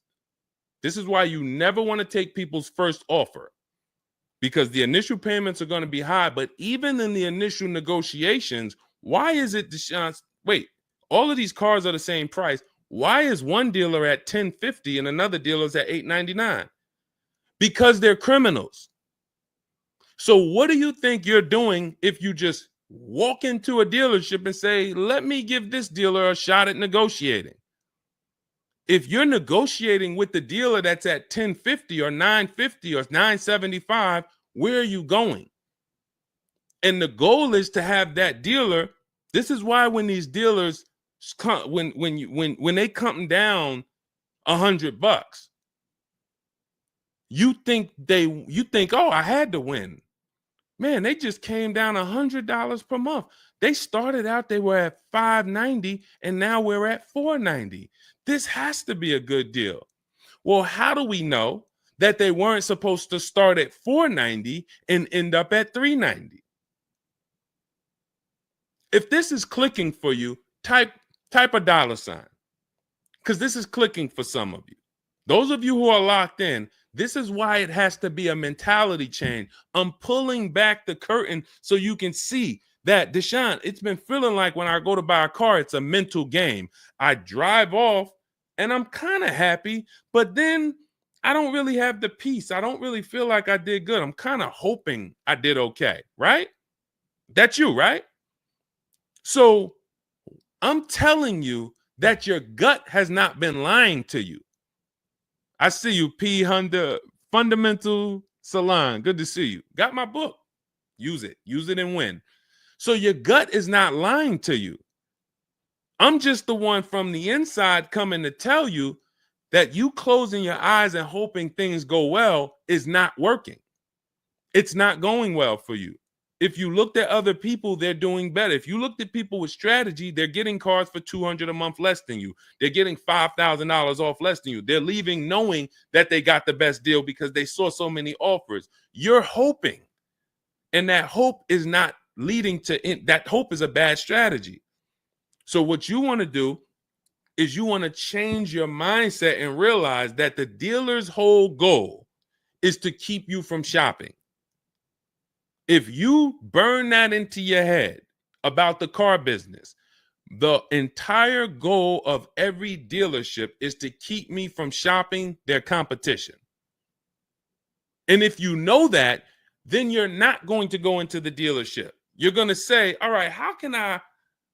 This is why you never want to take people's first offer, because the initial payments are going to be high. But even in the initial negotiations, why is it, Deshone? Wait, all of these cars are the same price. Why is one dealer at $1,050 and another dealer is at $899? Because they're criminals. So what do you think you're doing if you just walk into a dealership and say, let me give this dealer a shot at negotiating? If you're negotiating with the dealer that's at $1,050 or $950 or $975, where are you going? And the goal is to have that dealer. This is why when these dealers come, when they come down $100, you think, oh, I had to win. Man, they just came down $100 per month. They started out, they were at $590, and now we're at $490. This has to be a good deal. Well, how do we know that they weren't supposed to start at $490 and end up at $390? If this is clicking for you, type a $, because this is clicking for some of you. Those of you who are locked in, this is why it has to be a mentality change. I'm pulling back the curtain so you can see that, Deshone, it's been feeling like when I go to buy a car, it's a mental game. I drive off and I'm kind of happy, but then I don't really have the peace. I don't really feel like I did good. I'm kind of hoping I did okay, right? That's you, right? So I'm telling you that your gut has not been lying to you. I see you, P. Honda Fundamental Salon. Good to see you. Got my book. Use it. Use it and win. So your gut is not lying to you. I'm just the one from the inside coming to tell you that you closing your eyes and hoping things go well is not working. It's not going well for you. If you looked at other people, they're doing better. If you looked at people with strategy, they're getting cars for $200 a month less than you. They're getting $5,000 off less than you. They're leaving knowing that they got the best deal because they saw so many offers. You're hoping, and that hope is not leading to that hope is a bad strategy. So what you want to do is you want to change your mindset and realize that the dealer's whole goal is to keep you from shopping. If you burn that into your head about the car business, the entire goal of every dealership is to keep me from shopping their competition. And if you know that, then you're not going to go into the dealership. You're going to say, all right, how can I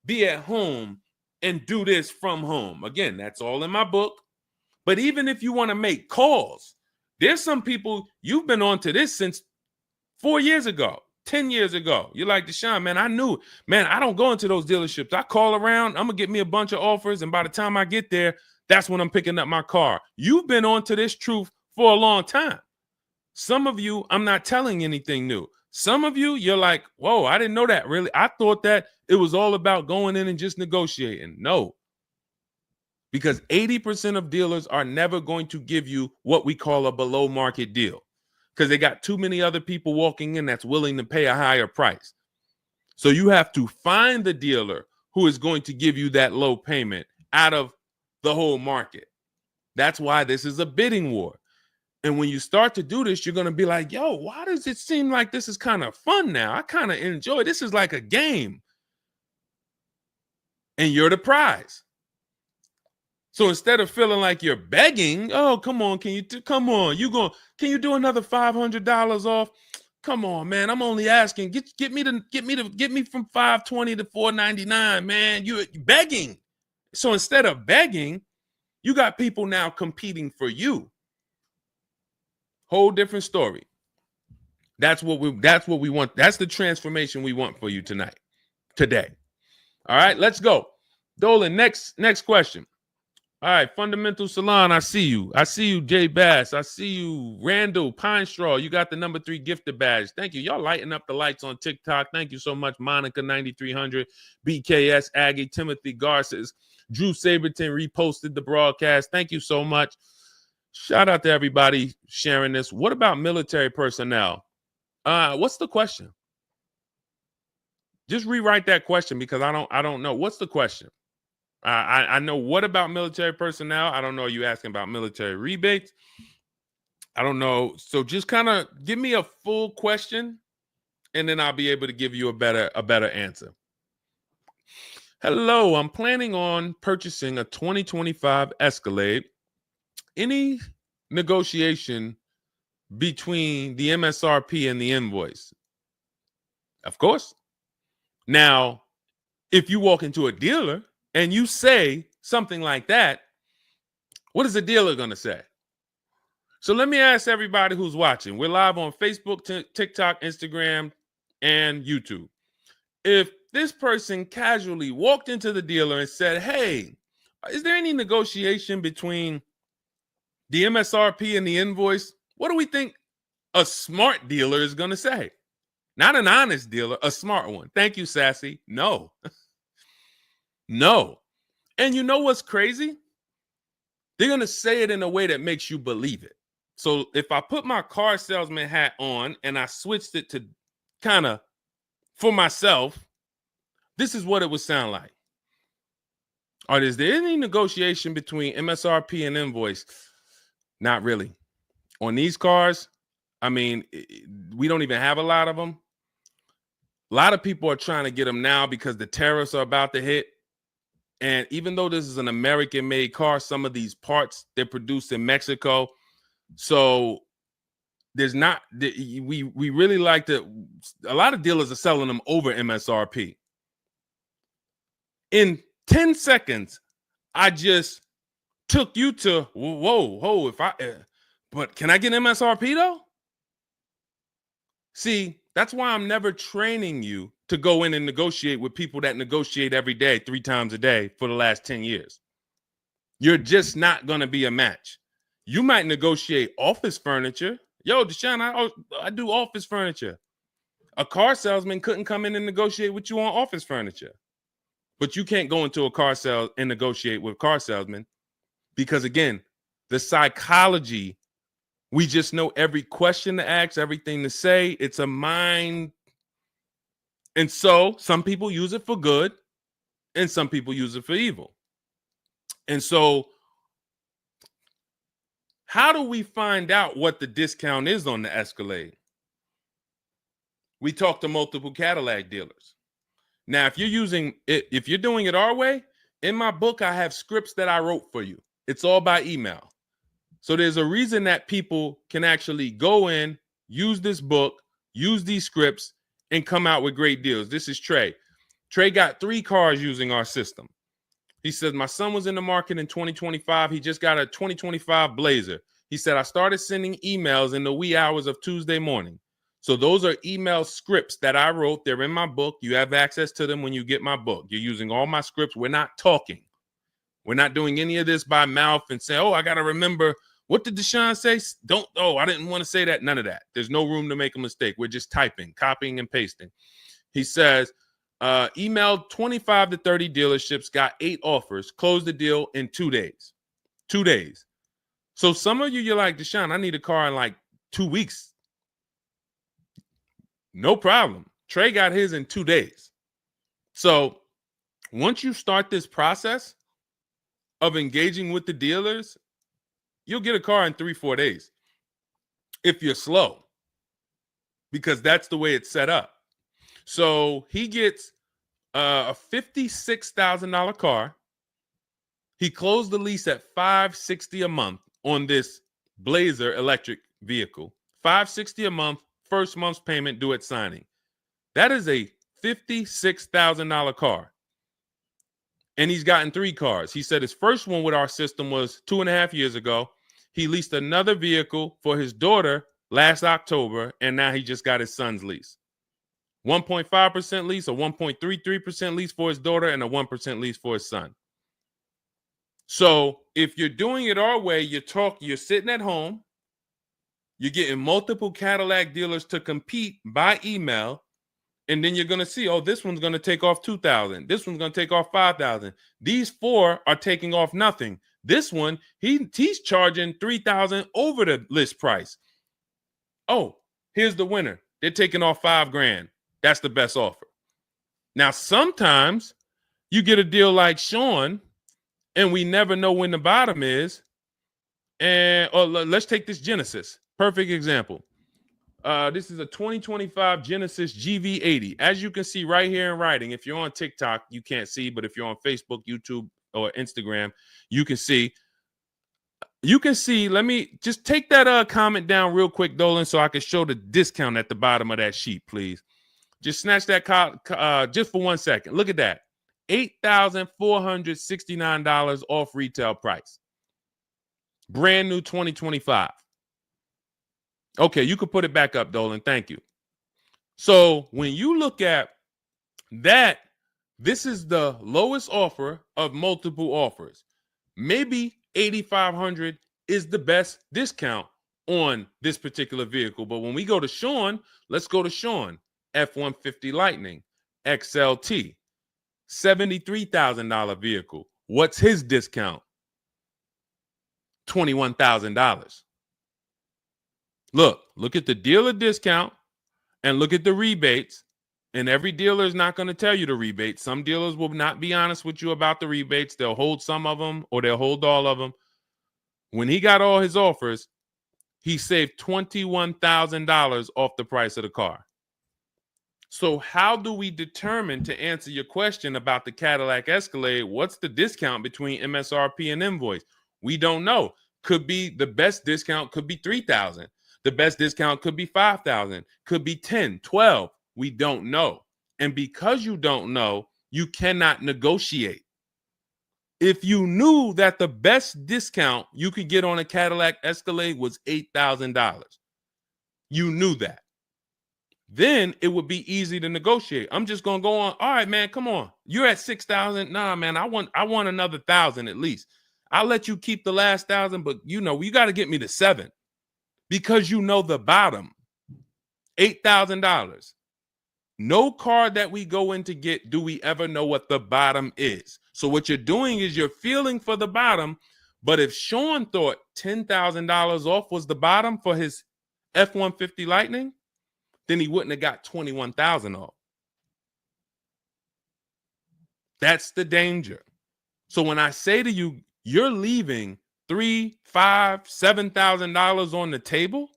be at home and do this from home? Again, that's all in my book. But even if you want to make calls, there's some people, you've been on to this since 4 years ago. 10 years ago. You're like, Deshone, man, I knew, man, I don't go into those dealerships. I call around, I'm going to get me a bunch of offers. And by the time I get there, that's when I'm picking up my car. You've been on to this truth for a long time. Some of you, I'm not telling anything new. Some of you, you're like, whoa, I didn't know that really. I thought that it was all about going in and just negotiating. No, because 80% of dealers are never going to give you what we call a below market deal because they got too many other people walking in that's willing to pay a higher price. So you have to find the dealer who is going to give you that low payment out of the whole market. That's why this is a bidding war. And when you start to do this, you're going to be like, yo, why does it seem like this is kind of fun now? I kind of enjoy this. Is like a game. And you're the prize. So instead of feeling like you're begging, oh, come on, can you do another $500 off? Come on, man. I'm only asking. Get me from 520 to 499, man. You're begging. So instead of begging, you got people now competing for you. Whole different story. That's what we want. That's the transformation we want for you today. All right, let's go. Dolan, next question. All right, Fundamental Salon, I see you. I see you, Jay Bass. I see you, Randall Pine Straw. You got the number 3 gifted badge. Thank you. Y'all lighting up the lights on TikTok. Thank you so much, Monica 9300, BKS Aggie, Timothy Garces, Drew Saberton reposted the broadcast. Thank you so much. Shout out to everybody sharing this. What about military personnel? What's the question? Just rewrite that question because I don't know. What's the question? I know what about military personnel. I don't know. Are you asking about military rebates? I don't know. So just kind of give me a full question, and then I'll be able to give you a better answer. Hello, I'm planning on purchasing a 2025 Escalade. Any negotiation between the MSRP and the invoice? Of course. Now, if you walk into a dealer and you say something like that, what is the dealer going to say? So let me ask everybody who's watching. We're live on Facebook, TikTok, Instagram, and YouTube. If this person casually walked into the dealer and said, hey, is there any negotiation between the MSRP and the invoice? What do we think a smart dealer is going to say? Not an honest dealer, a smart one. Thank you, Sassy. No. No. And you know what's crazy? They're going to say it in a way that makes you believe it. So if I put my car salesman hat on and I switched it to kind of for myself, this is what it would sound like. Or is there any negotiation between MSRP and invoice? Not really. On these cars, I mean, we don't even have a lot of them. A lot of people are trying to get them now because the tariffs are about to hit. And even though this is an American-made car, some of these parts, they're produced in Mexico. So there's not, we really like to, a lot of dealers are selling them over MSRP. In 10 seconds, I just took you to, whoa, but can I get MSRP though? See, that's why I'm never training you to go in and negotiate with people that negotiate every day, 3 times a day for the last 10 years. You're just not going to be a match. You might negotiate office furniture. Yo, Deshone, I do office furniture. A car salesman couldn't come in and negotiate with you on office furniture. But you can't go into a car sale and negotiate with car salesmen because, again, the psychology, we just know every question to ask, everything to say. It's a mind. And so some people use it for good and some people use it for evil. And so how do we find out what the discount is on the Escalade? We talk to multiple Cadillac dealers. Now, if you're doing it our way, in my book, I have scripts that I wrote for you. It's all by email. So there's a reason that people can actually go in, use this book, use these scripts, and come out with great deals. This is Trey. Trey got 3 cars using our system. He says, my son was in the market in 2025. He just got a 2025 Blazer. He said, I started sending emails in the wee hours of Tuesday morning. So those are email scripts that I wrote. They're in my book. You have access to them when you get my book. You're using all my scripts. We're not talking. We're not doing any of this by mouth and saying, oh, I got to remember What did Deshone say? Don't, oh, I didn't want to say that. None of that. There's no room to make a mistake. We're just typing, copying, and pasting. He says, emailed 25 to 30 dealerships, got 8 offers, closed the deal in 2 days. 2 days. So some of you, you're like, Deshone, I need a car in like 2 weeks. No problem. Trey got his in 2 days. So once you start this process of engaging with the dealers, you'll get a car in 3-4 days if you're slow, because that's the way it's set up. So he gets a $56,000 car. He closed the lease at $560 a month on this Blazer electric vehicle. $560 a month, first month's payment due at signing. That is a $56,000 car. And he's gotten 3 cars. He said his first one with our system was 2.5 years ago. He leased another vehicle for his daughter last October, and now he just got his son's lease. 1.5% lease, a 1.33% lease for his daughter, and a 1% lease for his son. So if you're doing it our way, you're sitting at home, you're getting multiple Cadillac dealers to compete by email, and then you're going to see, oh, this one's going to take off $2,000. This one's going to take off $5,000. These 4 are taking off nothing. This one, he's charging $3,000 over the list price. Oh, here's the winner. They're taking off $5,000. That's the best offer. Now, sometimes you get a deal like Sean, and we never know when the bottom is. And let's take this Genesis. Perfect example. This is a 2025 Genesis GV80. As you can see right here in writing, if you're on TikTok, you can't see, but if you're on Facebook, YouTube, or Instagram, you can see. You can see, let me just take that comment down real quick, Dolan, so I can show the discount at the bottom of that sheet, please. Just snatch that just for 1 second. Look at that. $8,469 off retail price. Brand new 2025. Okay, you could put it back up, Dolan. Thank you. So when you look at that, this is the lowest offer of multiple offers. Maybe $8,500 is the best discount on this particular vehicle. But when we go to Sean, let's go to Sean. F-150 Lightning, XLT, $73,000 vehicle. What's his discount? $21,000. Look at the dealer discount and look at the rebates. And every dealer is not going to tell you the rebates. Some dealers will not be honest with you about the rebates. They'll hold some of them or they'll hold all of them. When he got all his offers, he saved $21,000 off the price of the car. So how do we determine, to answer your question about the Cadillac Escalade, what's the discount between MSRP and invoice? We don't know. Could be the best discount could be $3,000. The best discount could be $5,000, could be $10,000, $12,000. We don't know. And because you don't know, you cannot negotiate. If you knew that the best discount you could get on a Cadillac Escalade was $8,000, you knew that, then it would be easy to negotiate. I'm just going to go on. All right, man, come on. You're at $6,000. Nah, man, I want another $1,000 at least. I'll let you keep the last $1,000, but you got to get me to $7,000 because you know the bottom, $8,000. No car that we go in to get do we ever know what the bottom is. So what you're doing is you're feeling for the bottom. But if Sean thought $10,000 off was the bottom for his F-150 Lightning, then he wouldn't have got $21,000 off. That's the danger. So when I say to you, you're leaving $3,000, $5,000, $7,000 on the table,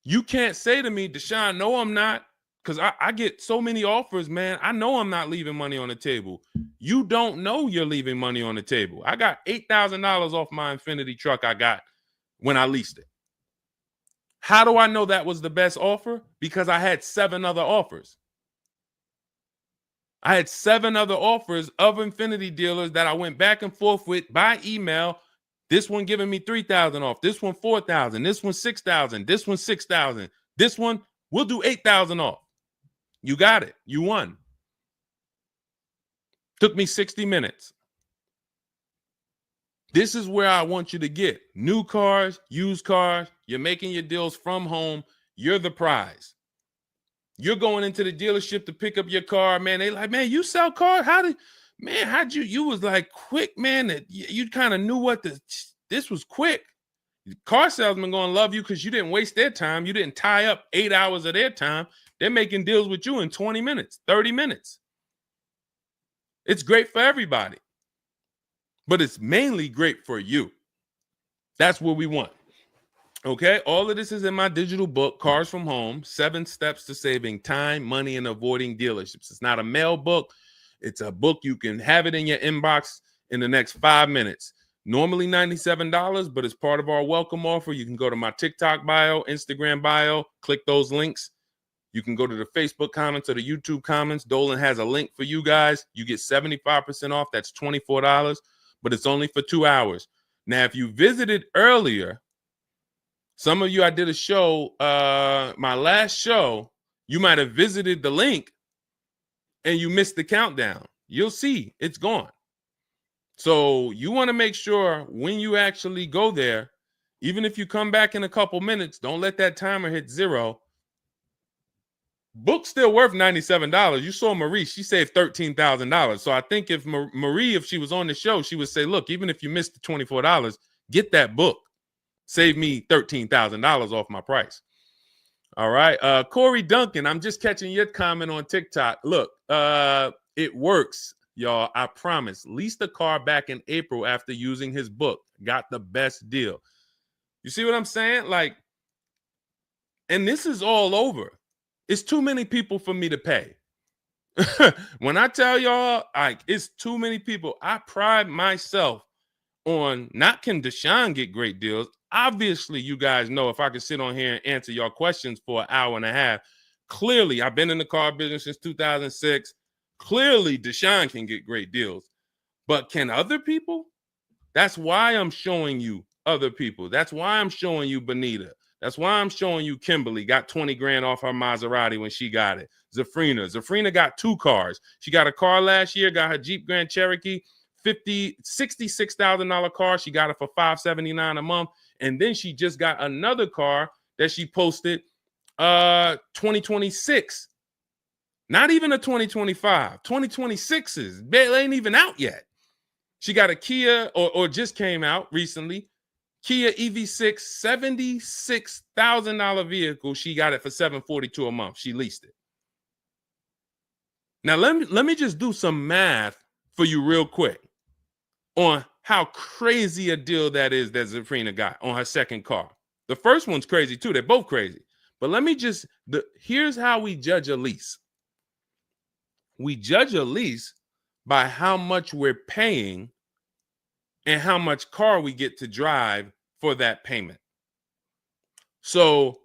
you can't say to me, Deshone, no, I'm not. Because I get so many offers, man. I know I'm not leaving money on the table. You don't know you're leaving money on the table. I got $8,000 off my Infiniti truck I got when I leased it. How do I know that was the best offer? Because I had 7 other offers. I had 7 other offers of Infiniti dealers that I went back and forth with by email. This one giving me $3,000 off. This one $4,000. This one $6,000. This one $6,000. This one we'll do $8,000 off. You got it. You won. Took me 60 minutes. This is where I want you to get new cars, used cars. You're making your deals from home. You're the prize. You're going into the dealership to pick up your car, man. They like, man, you sell cars? How'd you was like quick, man, that you kind of knew this was quick. Car salesmen going to love you because you didn't waste their time. You didn't tie up 8 hours of their time. They're making deals with you in 20 minutes, 30 minutes. It's great for everybody, but it's mainly great for you. That's what we want. Okay, all of this is in my digital book, Cars from Home, 7 Steps to Saving Time, Money, and Avoiding Dealerships. It's not a mail book. It's a book. You can have it in your inbox in the next 5 minutes. Normally $97, but it's part of our welcome offer. You can go to my TikTok bio, Instagram bio, click those links. You can go to the Facebook comments or the YouTube comments. Dolan has a link for you guys. You get 75% off. That's $24, but it's only for 2 hours. Now, if you visited earlier, some of you, I did a show, my last show, you might have visited the link and you missed the countdown. You'll see it's gone. So you want to make sure when you actually go there, even if you come back in a couple minutes, don't let that timer hit 0. Book's still worth $97. You saw Marie, she saved $13,000. So I think if Marie, if she was on the show, she would say, look, even if you missed the $24, get that book. Save me $13,000 off my price. All right. Corey Duncan, I'm just catching your comment on TikTok. Look, it works, y'all. I promise. Leased a car back in April after using his book. Got the best deal. You see what I'm saying? Like, and this is all over. It's too many people for me to pay. When I tell y'all, like, it's too many people. I pride myself on not can Deshone get great deals. Obviously, you guys know if I could sit on here and answer your questions for an hour and a half, clearly I've been in the car business since 2006. Clearly, Deshone can get great deals. But can other people? That's why I'm showing you other people. That's why I'm showing you Benita. That's why I'm showing you Kimberly got 20 grand off her Maserati when she got it. Zafrina got 2 cars. She got a car last year, got her Jeep Grand Cherokee, $66,000 car. She got it for $579 a month. And then she just got another car that she posted 2026. Not even a 2025. 2026s. It ain't even out yet. She got a Kia or just came out recently. Kia EV6, $76,000 vehicle. She got it for $742 a month. She leased it. Now let me just do some math for you real quick on how crazy a deal that is that Zafrina got on her second car. The first one's crazy too. They're both crazy. But let me just, here's how we judge a lease. We judge a lease by how much we're paying and how much car we get to drive for that payment. So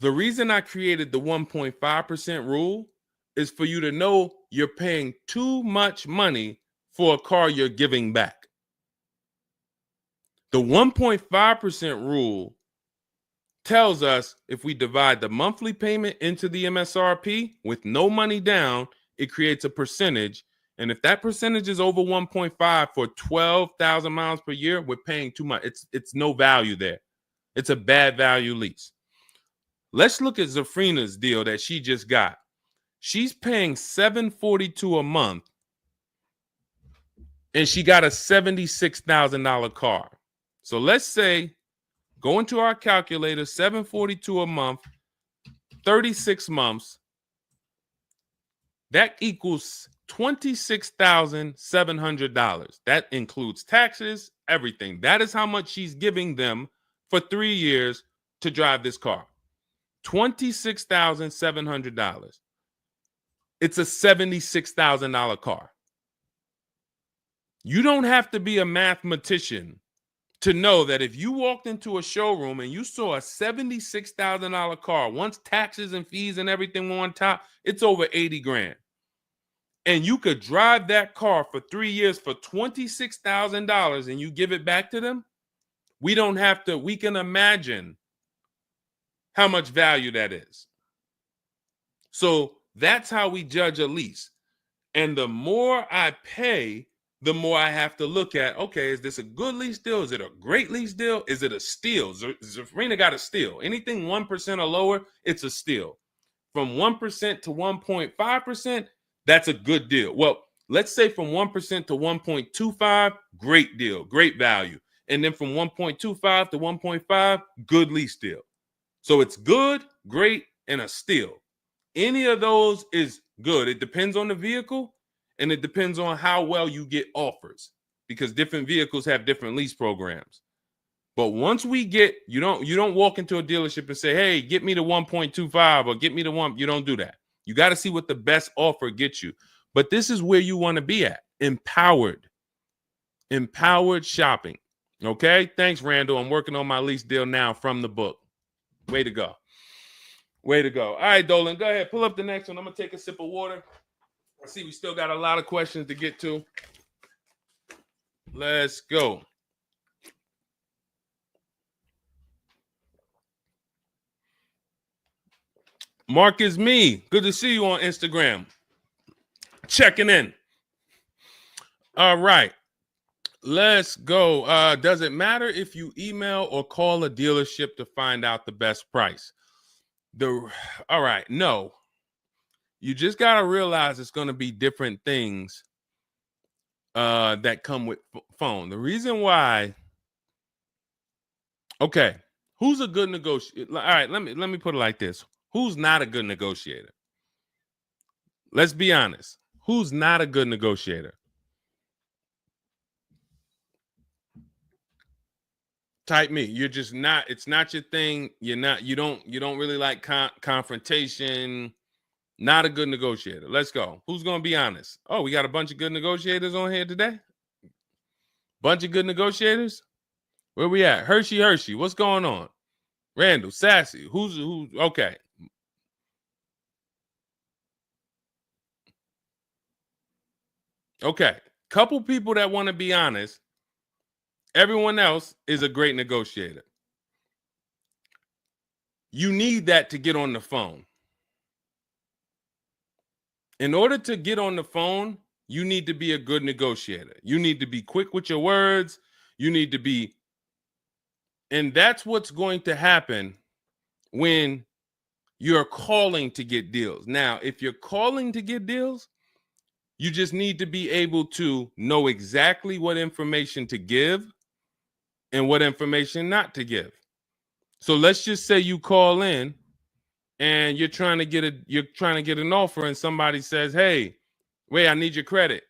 the reason I created the 1.5% rule is for you to know you're paying too much money for a car you're giving back. The 1.5% rule tells us if we divide the monthly payment into the MSRP with no money down, it creates a percentage. And if that percentage is over 1.5 for 12,000 miles per year, we're paying too much. It's no value there. It's a bad value lease. Let's look at Zafrina's deal that she just got. She's paying $742 a month, and she got a $76,000 car. So let's say, go into our calculator, $742 a month, 36 months. That equals $26,700. That includes taxes, everything. That is how much she's giving them for 3 years to drive this car. $26,700. It's a $76,000 car. You don't have to be a mathematician to know that if you walked into a showroom and you saw a $76,000 car, once taxes and fees and everything were on top, it's over 80 grand. And you could drive that car for 3 years for $26,000 and you give it back to them, we can imagine how much value that is. So that's how we judge a lease. And the more I pay, the more I have to look at, okay, is this a good lease deal? Is it a great lease deal? Is it a steal? Zafrina got a steal. Anything 1% or lower, it's a steal. From 1% to 1.5%, that's a good deal. Well, let's say from 1% to 1.25, great deal, great value. And then from 1.25 to 1.5, good lease deal. So it's good, great, and a steal. Any of those is good. It depends on the vehicle, and it depends on how well you get offers, because different vehicles have different lease programs. But once we get, you don't walk into a dealership and say, hey, get me the 1.25 or get me the one. You don't do that. You got to see what the best offer gets you. But this is where you want to be at. Empowered shopping. Okay. Thanks, Randall. I'm working on my lease deal now from the book. Way to go. Way to go. All right, Dolan, go ahead. Pull up the next one. I'm going to take a sip of water. I see we still got a lot of questions to get to. Let's go. Mark is me. Good to see you on Instagram. Checking in. All right. Let's go. Does it matter if you email or call a dealership to find out the best price? All right. No. You just got to realize it's going to be different things that come with phone. The reason why. Okay. Who's a good negotiator? All right. Let me put it like this. Who's not a good negotiator? Let's be honest. Who's not a good negotiator? Type me. You're just not. It's not your thing. You don't really like confrontation. Not a good negotiator. Let's go. Who's going to be honest? Oh, we got a bunch of good negotiators on here today. Bunch of good negotiators. Where we at? Hershey. What's going on? Randall, Sassy. Who's okay. Okay. Couple people that want to be honest. Everyone else is a great negotiator. You need that to get on the phone. In order to get on the phone, you need to be a good negotiator. You need to be quick with your words. You need to be, and that's what's going to happen when you're calling to get deals. Now, if you're calling to get deals, you just need to be able to know exactly what information to give and what information not to give. So let's just say you call in and you're trying to get an offer, and somebody says, "Hey, wait, I need your credit."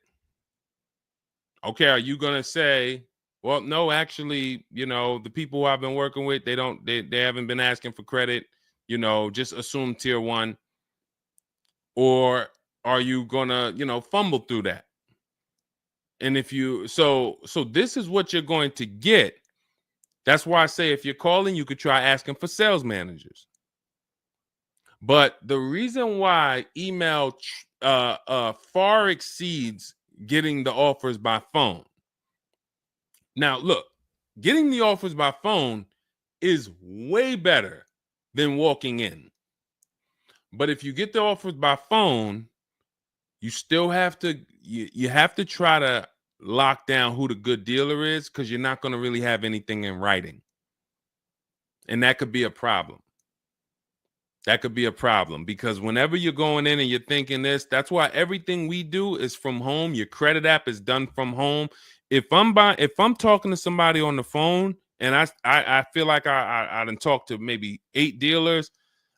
Okay, are you gonna say, "Well, no, actually, the people who I've been working with, they haven't been asking for credit. Just assume tier 1," or are you gonna, fumble through that? And if you so this is what you're going to get. That's why I say if you're calling, you could try asking for sales managers. But the reason why email far exceeds getting the offers by phone. Now, look, getting the offers by phone is way better than walking in. But if you get the offers by phone, you still have to you have to try to lock down who the good dealer is, because you're not going to really have anything in writing. And that could be a problem. That could be a problem, because whenever you're going in and you're thinking this, that's why everything we do is from home. Your credit app is done from home. If I'm talking to somebody on the phone and I feel like I done talked to maybe 8 dealers,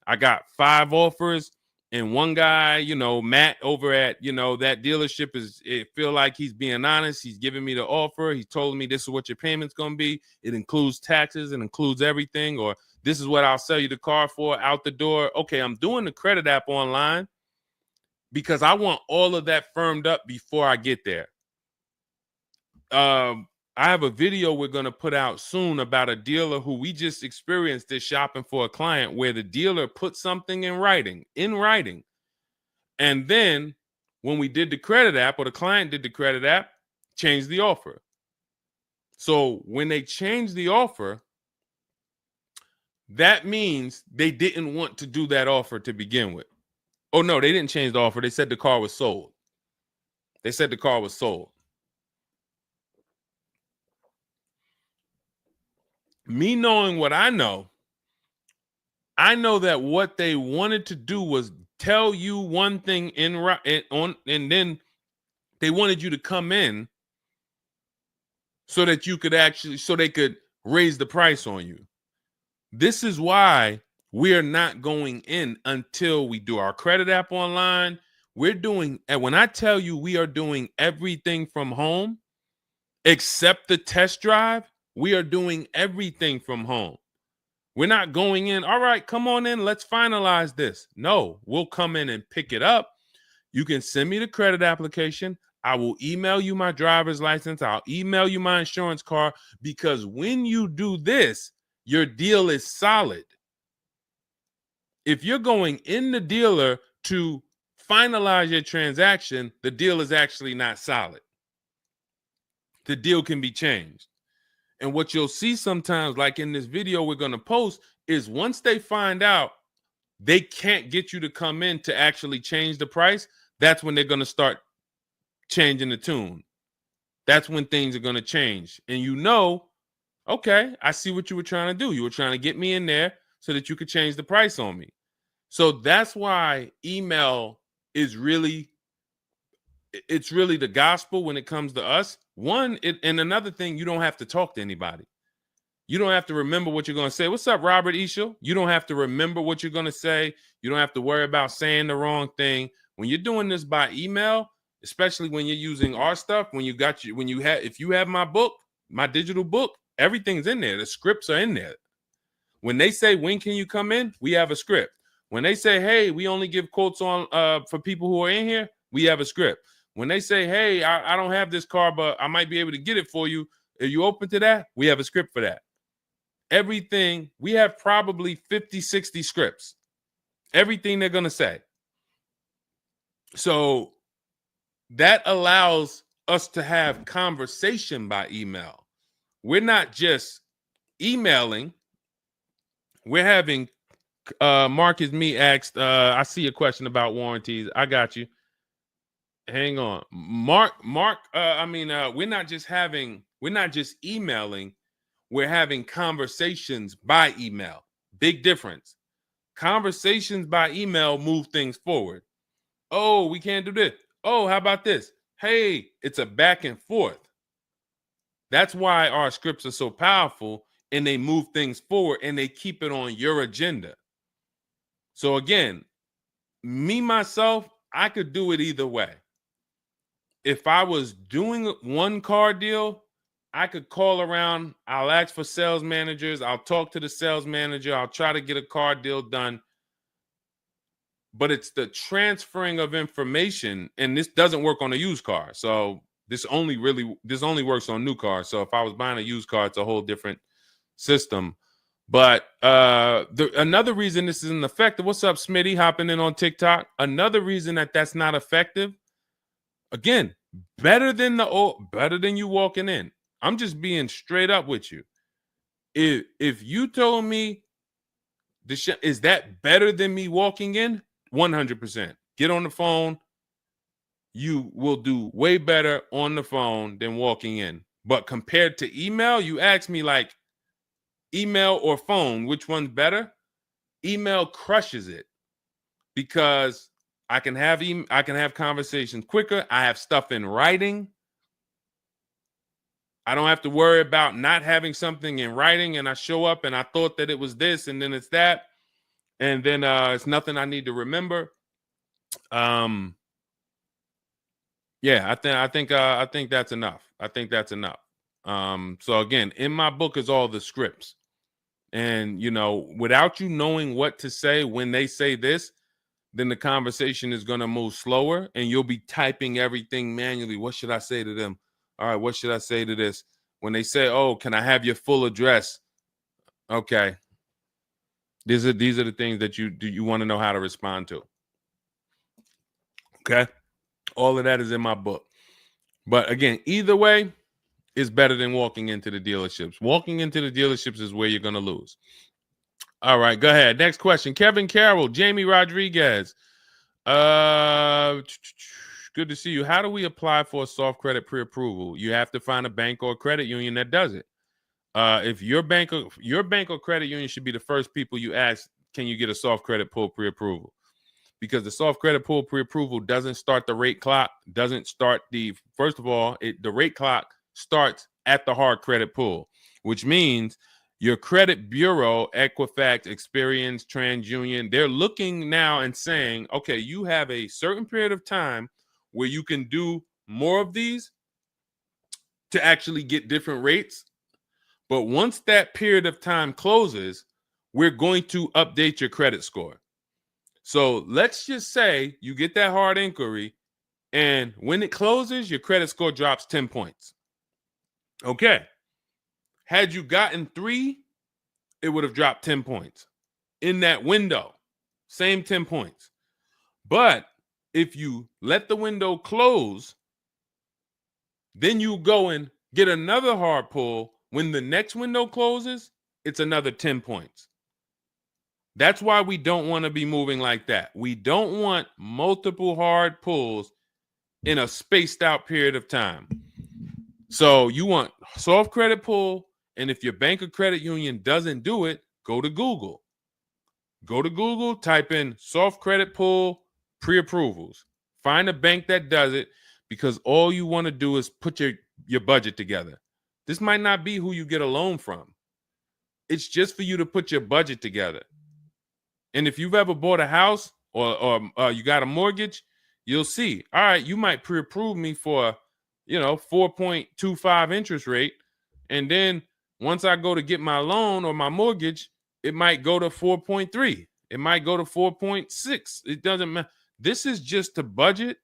I got 5 offers, and one guy, Matt over at, that dealership it feel like he's being honest. He's giving me the offer. He told me this is what your payment's going to be. It includes taxes. It includes everything. Or this is what I'll sell you the car for out the door. Okay, I'm doing the credit app online because I want all of that firmed up before I get there. I have a video we're going to put out soon about a dealer who we just experienced this shopping for a client, where the dealer put something in writing. And then when we did the credit app, or the client did the credit app, changed the offer. So when they changed the offer, that means they didn't want to do that offer to begin with. Oh, no, they didn't change the offer. They said the car was sold. Me knowing what I know that what they wanted to do was tell you one thing and then they wanted you to come in so that you could so they could raise the price on you. This is why we are not going in until we do our credit app online. And when I tell you we are doing everything from home, except the test drive, we are doing everything from home. We're not going in, all right, come on in, let's finalize this. No, we'll come in and pick it up. You can send me the credit application. I will email you my driver's license. I'll email you my insurance card, because when you do this, your deal is solid. If you're going in the dealer to finalize your transaction, the deal is actually not solid. The deal can be changed. And what you'll see sometimes, like in this video we're going to post, is once they find out they can't get you to come in to actually change the price, that's when they're going to start changing the tune. That's when things are going to change. And okay, I see what you were trying to do. You were trying to get me in there so that you could change the price on me. So that's why email is really the gospel when it comes to us. And another thing, you don't have to talk to anybody. You don't have to remember what you're going to say. What's up, Robert Ishel? You don't have to remember what you're going to say. You don't have to worry about saying the wrong thing. When you're doing this by email, especially when you're using our stuff, if you have my book, my digital book, everything's in there. The scripts are in there. When they say, when can you come in? We have a script. When they say, hey, we only give quotes on for people who are in here, we have a script. When they say, hey, I don't have this car, but I might be able to get it for you. Are you open to that? We have a script for that. Everything, we have probably 50, 60 scripts. Everything they're going to say. So that allows us to have conversation by email. We're not just emailing. We're having, Marcus Me asked, I see a question about warranties. I got you. Hang on. Mark, we're not just emailing, we're having conversations by email. Big difference. Conversations by email move things forward. Oh, we can't do this. Oh, how about this? Hey, it's a back and forth. That's why our scripts are so powerful, and they move things forward and they keep it on your agenda. So again, me, myself, I could do it either way. If I was doing one car deal, I could call around. I'll ask for sales managers. I'll talk to the sales manager. I'll try to get a car deal done. But it's the transferring of information, and this doesn't work on a used car. So this only works on new cars. So if I was buying a used car, it's a whole different system. But another reason this isn't effective. What's up, Smitty? Hopping in on TikTok. Another reason that's not effective. Again, better than you walking in. I'm just being straight up with you. If you told me is that better than me walking in? 100%. Get on the phone. You will do way better on the phone than walking in. But compared to email, you ask me like email or phone, which one's better? Email crushes it because I can have conversations quicker. I have stuff in writing. I don't have to worry about not having something in writing, and I show up and I thought that it was this and then it's that, and then it's nothing I need to remember. Yeah, I think that's enough. I think that's enough. So again, in my book is all the scripts. And without you knowing what to say when they say this, then the conversation is going to move slower and you'll be typing everything manually. What should I say to them? All right, what should I say to this? When they say, oh, can I have your full address? Okay. These are the things that you want to know how to respond to. Okay. All of that is in my book. But again, either way is better than walking into the dealerships. Walking into the dealerships is where you're going to lose. All right, go ahead. Next question. Kevin Carroll, Jamie Rodriguez. Good to see you. How do we apply for a soft credit pre-approval? You have to find a bank or a credit union that does it. If your bank or credit union should be the first people you ask, can you get a soft credit pull pre-approval? Because the soft credit pull pre-approval doesn't start the rate clock, doesn't start first of all, the rate clock starts at the hard credit pull, which means your credit bureau, Equifax, Experian, TransUnion, they're looking now and saying, okay, you have a certain period of time where you can do more of these to actually get different rates. But once that period of time closes, we're going to update your credit score. So let's just say you get that hard inquiry, and when it closes, your credit score drops 10 points. Okay. Had you gotten 3, it would have dropped 10 points. In that window, same 10 points. But if you let the window close, then you go and get another hard pull. When the next window closes, it's another 10 points. That's why we don't want to be moving like that. We don't want multiple hard pulls in a spaced out period of time. So you want soft credit pull, and if your bank or credit union doesn't do it, go to Google. Go to Google, type in soft credit pull pre-approvals. Find a bank that does it, because all you want to do is put your budget together. This might not be who you get a loan from. It's just for you to put your budget together. And if you've ever bought a house or you got a mortgage, you'll see, all right, you might pre-approve me for, 4.25 interest rate. And then once I go to get my loan or my mortgage, it might go to 4.3. It might go to 4.6. It doesn't matter. This is just to budget.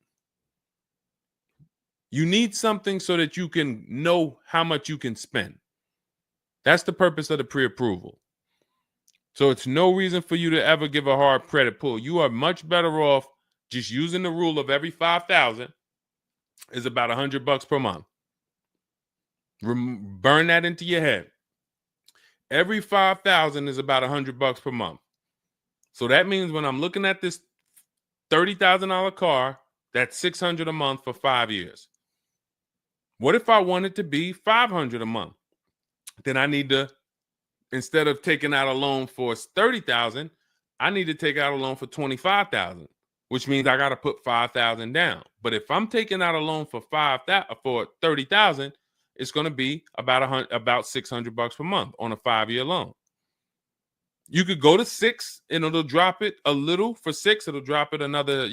You need something so that you can know how much you can spend. That's the purpose of the pre-approval. So it's no reason for you to ever give a hard credit pull. You are much better off just using the rule of every 5,000 is about $100 per month. Burn that into your head. Every 5,000 is about $100 per month. So that means when I'm looking at this $30,000 car, that's $600 a month for 5 years. What if I want it to be $500 a month? Then I need to, instead of taking out a loan for $30,000, I need to take out a loan for $25,000, which means I got to put $5,000 down. But if I'm taking out a loan for $30,000, it's going to be about $600 per month on a 5-year loan. You could go to 6 and it'll drop it a little. For 6, it'll drop it another,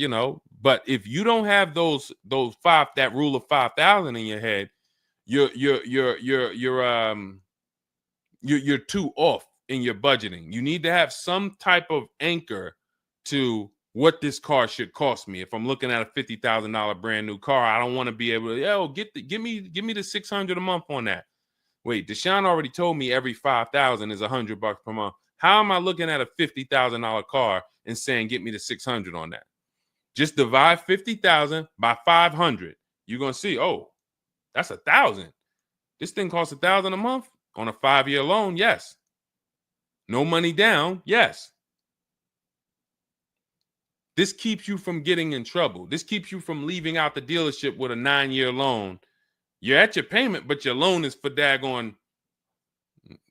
But if you don't have that rule of 5,000 in your head, you're too off in your budgeting. You need to have some type of anchor to what this car should cost me. If I'm looking at a $50,000 brand new car, I don't want to be able to, give me the $600 a month on that. Wait, Deshone already told me every 5,000 is $100 per month. How am I looking at a $50,000 car and saying get me the 600 on that? Just divide 50,000 by 500. You're gonna see, oh, that's 1,000. This thing costs 1,000 a month on a 5-year loan. Yes. No money down. Yes. This keeps you from getting in trouble. This keeps you from leaving out the dealership with a 9-year loan. You're at your payment, but your loan is for daggone.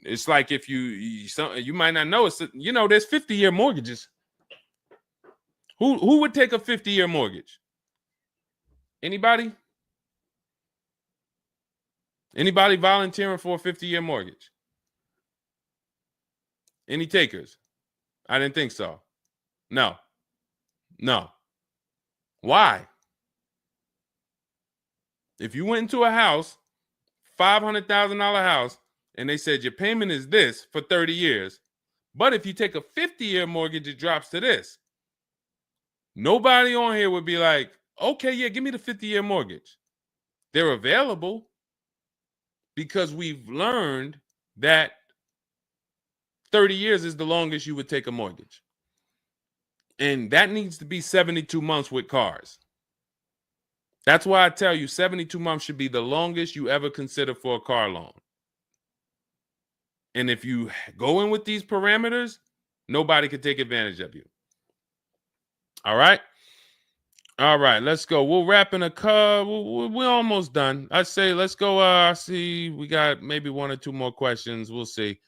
It's like if you might not know, there's 50-year mortgages. Who would take a 50-year mortgage? Anybody? Anybody volunteering for a 50-year mortgage? Any takers? I didn't think so. No. Why? If you went into a house, $500,000 house, and they said your payment is this for 30 years, but if you take a 50-year mortgage, it drops to this. Nobody on here would be like, okay, yeah, give me the 50-year mortgage. They're available because we've learned that 30 years is the longest you would take a mortgage. And that needs to be 72 months with cars. That's why I tell you 72 months should be the longest you ever consider for a car loan. And if you go in with these parameters, nobody can take advantage of you. All right. All right, let's go. We'll wrap in a car. We're almost done. I say let's go. I see we got maybe one or two more questions. We'll see.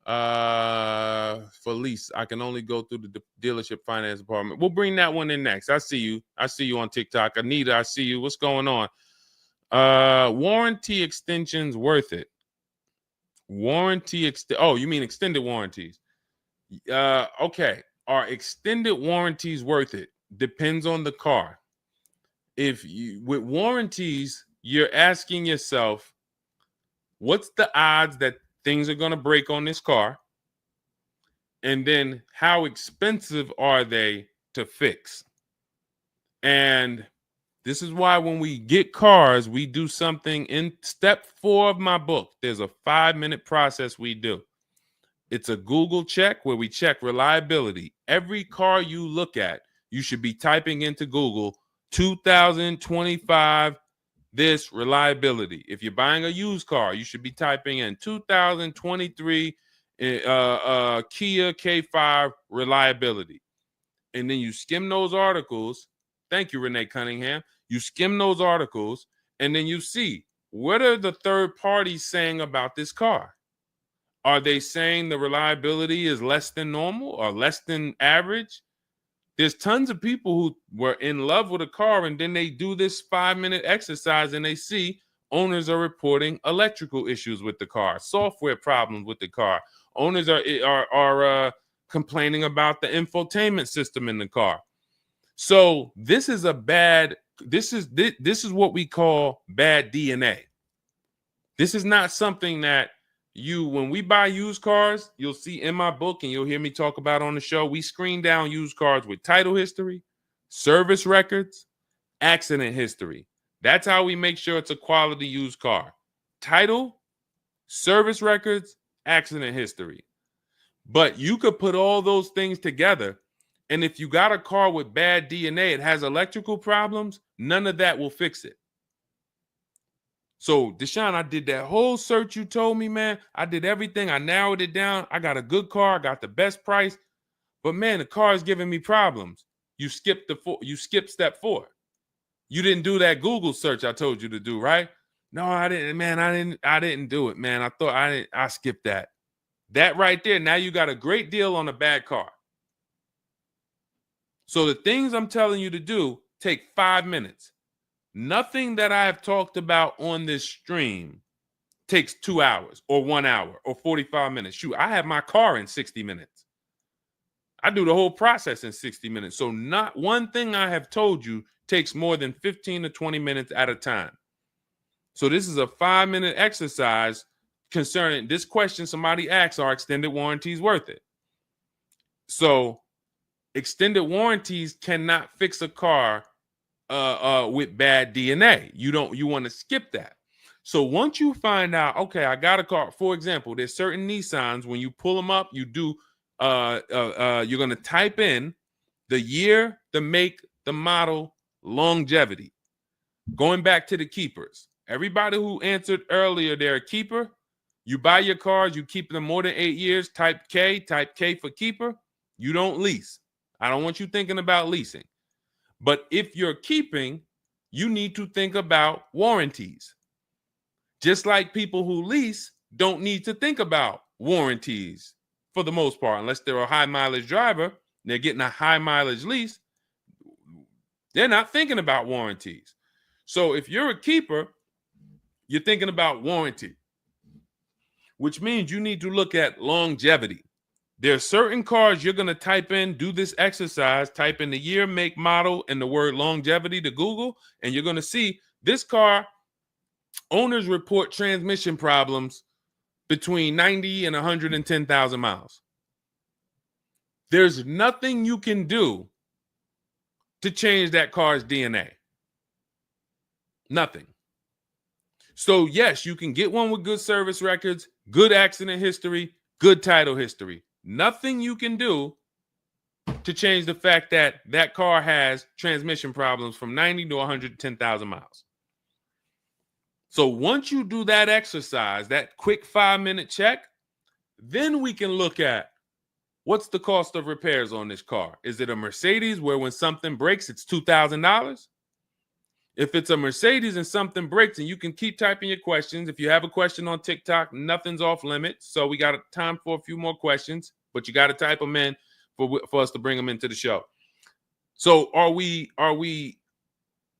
For lease, I can only go through the dealership finance department. We'll bring that one in next. I see you. I see you on TikTok. Anita, I see you. What's going on? Warranty extensions worth it? Oh, you mean extended warranties? Okay. Are extended warranties worth it? Depends on the car. If you with warranties, you're asking yourself, what's the odds that things are going to break on this car? And then how expensive are they to fix? And this is why when we get cars, we do something in step 4 of my book. There's a 5-minute process we do. It's a Google check where we check reliability. Every car you look at, you should be typing into Google 2025 this reliability. If you're buying a used car, you should be typing in 2023 Kia K5 reliability. And then you skim those articles. Thank you, Renee Cunningham. You skim those articles, and then you see, what are the third parties saying about this car? Are they saying the reliability is less than normal or less than average? There's tons of people who were in love with a car, and then they do this 5-minute exercise and they see owners are reporting electrical issues with the car, software problems with the car. Owners are complaining about the infotainment system in the car. So this is this is what we call bad DNA. This is not something that when we buy used cars, you'll see in my book and you'll hear me talk about on the show. We screen down used cars with title history, service records, accident history. That's how we make sure it's a quality used car. Title, service records, accident history. But you could put all those things together, and if you got a car with bad DNA, it has electrical problems, none of that will fix it. So, Deshone, I did that whole search you told me, man. I did everything. I narrowed it down. I got a good car. I got the best price. But, man, the car is giving me problems. You skipped step 4. You didn't do that Google search I told you to do, right? No, I didn't, man. I didn't do it, man. I skipped that. That right there, now you got a great deal on a bad car. So the things I'm telling you to do take 5 minutes. Nothing that I have talked about on this stream takes 2 hours or 1 hour or 45 minutes. Shoot, I have my car in 60 minutes. I do the whole process in 60 minutes. So not one thing I have told you takes more than 15 to 20 minutes at a time. So this is a 5-minute exercise concerning this question somebody asks, are extended warranties worth it? So extended warranties cannot fix a car with bad DNA. You want to skip that. So once you find out, okay, I got a car. For example, there's certain Nissans, when you pull them up, you do you're going to type in the year, the make, the model, longevity. Going back to the keepers. Everybody who answered earlier, they're a keeper. You buy your cars, you keep them more than 8 years, type K for keeper. You don't lease. I don't want you thinking about leasing. But if you're keeping, you need to think about warranties. Just like people who lease don't need to think about warranties for the most part, unless they're a high mileage driver, they're getting a high mileage lease, they're not thinking about warranties. So if you're a keeper, you're thinking about warranty, which means you need to look at longevity. There are certain cars you're going to type in, do this exercise, type in the year, make, model, and the word longevity to Google, and you're going to see this car, owners report transmission problems between 90 and 110,000 miles. There's nothing you can do to change that car's DNA. Nothing. So yes, you can get one with good service records, good accident history, good title history. Nothing you can do to change the fact that that car has transmission problems from 90 to 110,000 miles. So once you do that exercise, that quick 5-minute check, then we can look at what's the cost of repairs on this car? Is it a Mercedes where when something breaks, it's $2,000? If it's a Mercedes and something breaks, and you can keep typing your questions. If you have a question on TikTok, nothing's off limits. So we got time for a few more questions, but you got to type them in for us to bring them into the show. So are we,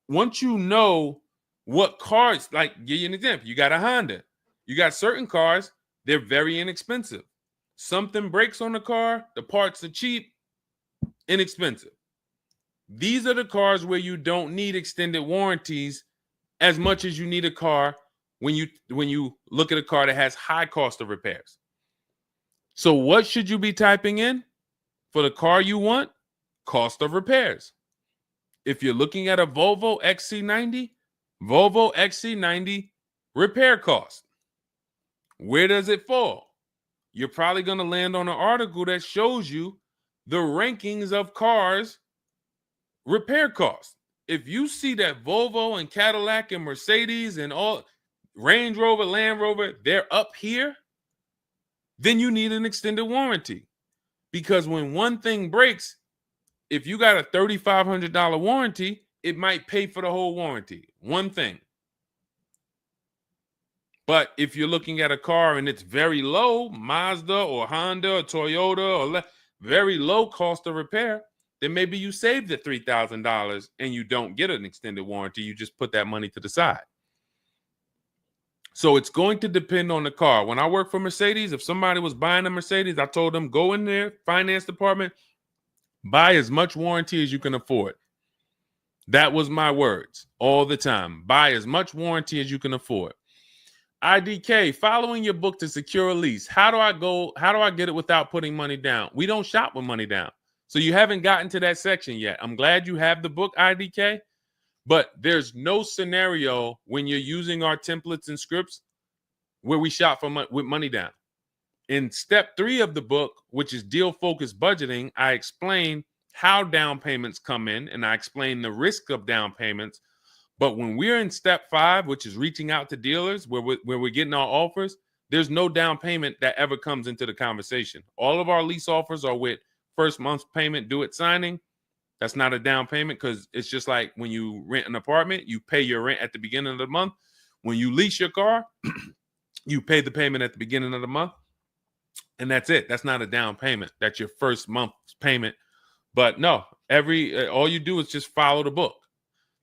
once you know what cars, like give you an example, you got a Honda, you got certain cars, they're very inexpensive. Something breaks on the car, the parts are cheap, inexpensive. These are the cars where you don't need extended warranties as much as you need a car when you look at a car that has high cost of repairs. So what should you be typing in for the car you want? Cost of repairs. If you're looking at a Volvo XC90, Volvo XC90 repair cost. Where does it fall? You're probably going to land on an article that shows you the rankings of cars repair costs. If you see that Volvo and Cadillac and Mercedes and all Range Rover, Land Rover, they're up here, then you need an extended warranty. Because when one thing breaks, if you got a $3,500 warranty, it might pay for the whole warranty. One thing. But if you're looking at a car and it's very low, Mazda or Honda or Toyota or very low cost of repair, then maybe you save the $3,000 and you don't get an extended warranty. You just put that money to the side. So it's going to depend on the car. When I worked for Mercedes, if somebody was buying a Mercedes, I told them, go in there, finance department, buy as much warranty as you can afford. That was my words all the time. Buy as much warranty as you can afford. IDK, following your book to secure a lease. How do I get it without putting money down? We don't shop with money down. So you haven't gotten to that section yet. I'm glad you have the book, IDK, but there's no scenario when you're using our templates and scripts where we shop for with money down. In step 3 of the book, which is deal-focused budgeting, I explain how down payments come in, and I explain the risk of down payments. But when we're in step 5, which is reaching out to dealers, where we're getting our offers, there's no down payment that ever comes into the conversation. All of our lease offers are with first month's payment due at signing. That's not a down payment because it's just like when you rent an apartment, you pay your rent at the beginning of the month. When you lease your car, you pay the payment at the beginning of the month. And that's it. That's not a down payment. That's your first month's payment. But no, all you do is just follow the book.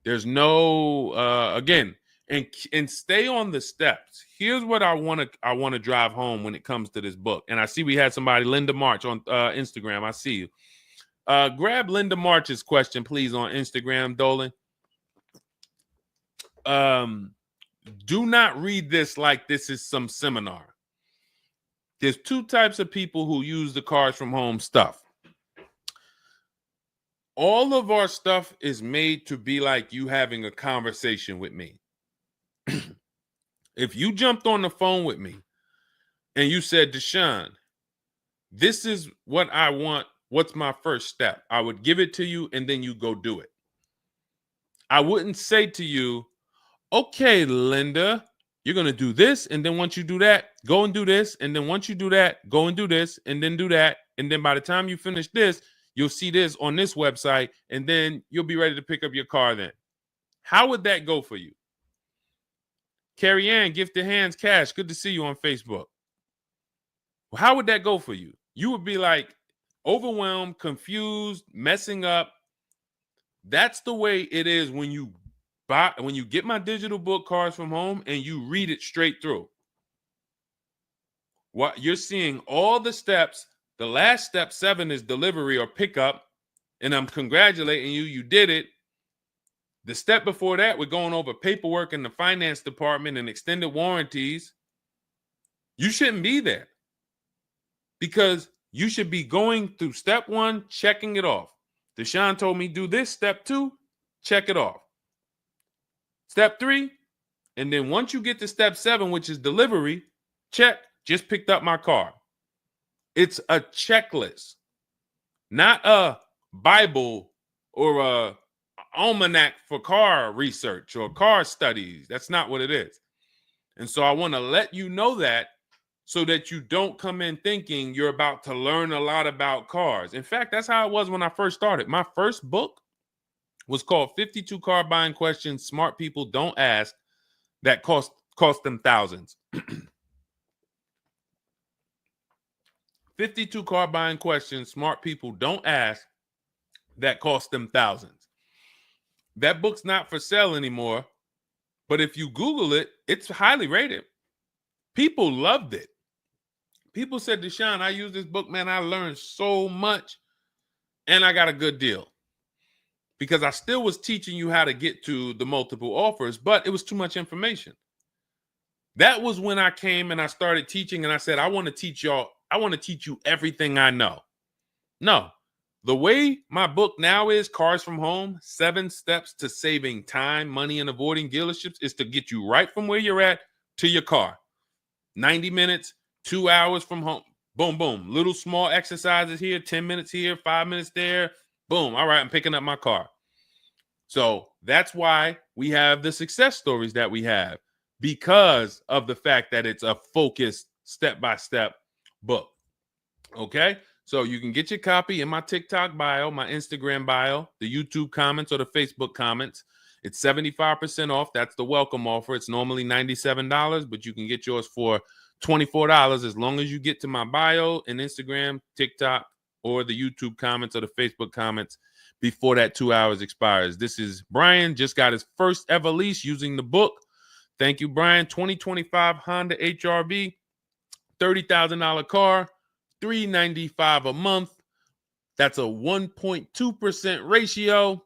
There's no again, and stay on the steps. Here's what I want to drive home when it comes to this book. And I see we had somebody, Linda March, on Instagram. I see you. Grab Linda March's question, please, on Instagram, Dolan. Do not read this like this is some seminar. There's 2 types of people who use the Cars from Home stuff. All of our stuff is made to be like you having a conversation with me. If you jumped on the phone with me and you said, Deshone, this is what I want. What's my first step? I would give it to you and then you go do it. I wouldn't say to you, okay, Linda, you're going to do this. And then once you do that, go and do this. And then once you do that, go and do this and then do that. And then by the time you finish this, you'll see this on this website, and then you'll be ready to pick up your car then. How would that go for you? Carrie Ann, Gifted Hands Cash, good to see you on Facebook. Well, how would that go for you? You would be like overwhelmed, confused, messing up. That's the way it is when you get my digital book, Cars from Home, and you read it straight through. What you're seeing all the steps. The last step 7 is delivery or pickup, and I'm congratulating you. You did it. The step before that, we're going over paperwork in the finance department and extended warranties. You shouldn't be there because you should be going through step 1, checking it off. Deshone told me do this. Step 2, check it off. Step 3, and then once you get to step 7, which is delivery, check, just picked up my car. It's a checklist, not a Bible or a almanac for car research or car studies. That's not what it is. And so I want to let you know that so that you don't come in thinking you're about to learn a lot about cars. In fact, that's how it was when I first started. My first book was called 52 Car Buying Questions Smart People Don't Ask that cost them thousands. 52 car buying questions smart people don't ask that cost them thousands. That book's not for sale anymore, but if you Google it, it's highly rated. People loved it. People said, Deshone, I use this book, man. I learned so much and I got a good deal. Because I still was teaching you how to get to the multiple offers, but it was too much information. That was when I came and I started teaching and I said, I want to teach you everything I know. No, the way my book now is, Cars from Home, 7 Steps to Saving Time, Money, and Avoiding Dealerships, is to get you right from where you're at to your car. 90 minutes, 2 hours from home. Boom, boom. Little small exercises here, 10 minutes here, 5 minutes there. Boom. All right, I'm picking up my car. So that's why we have the success stories that we have, because of the fact that it's a focused step-by-step book. Okay? So you can get your copy in my TikTok bio, my Instagram bio, the YouTube comments, or the Facebook comments. It's 75% off. That's the welcome offer. It's normally $97, but you can get yours for $24 as long as you get to my bio and Instagram, TikTok, or the YouTube comments or the Facebook comments before that 2 hours expires. This is Brian, just got his first ever lease using the book. Thank you, Brian. 2025 Honda HRV, $30,000 car, $395 a month. That's a 1.2% ratio.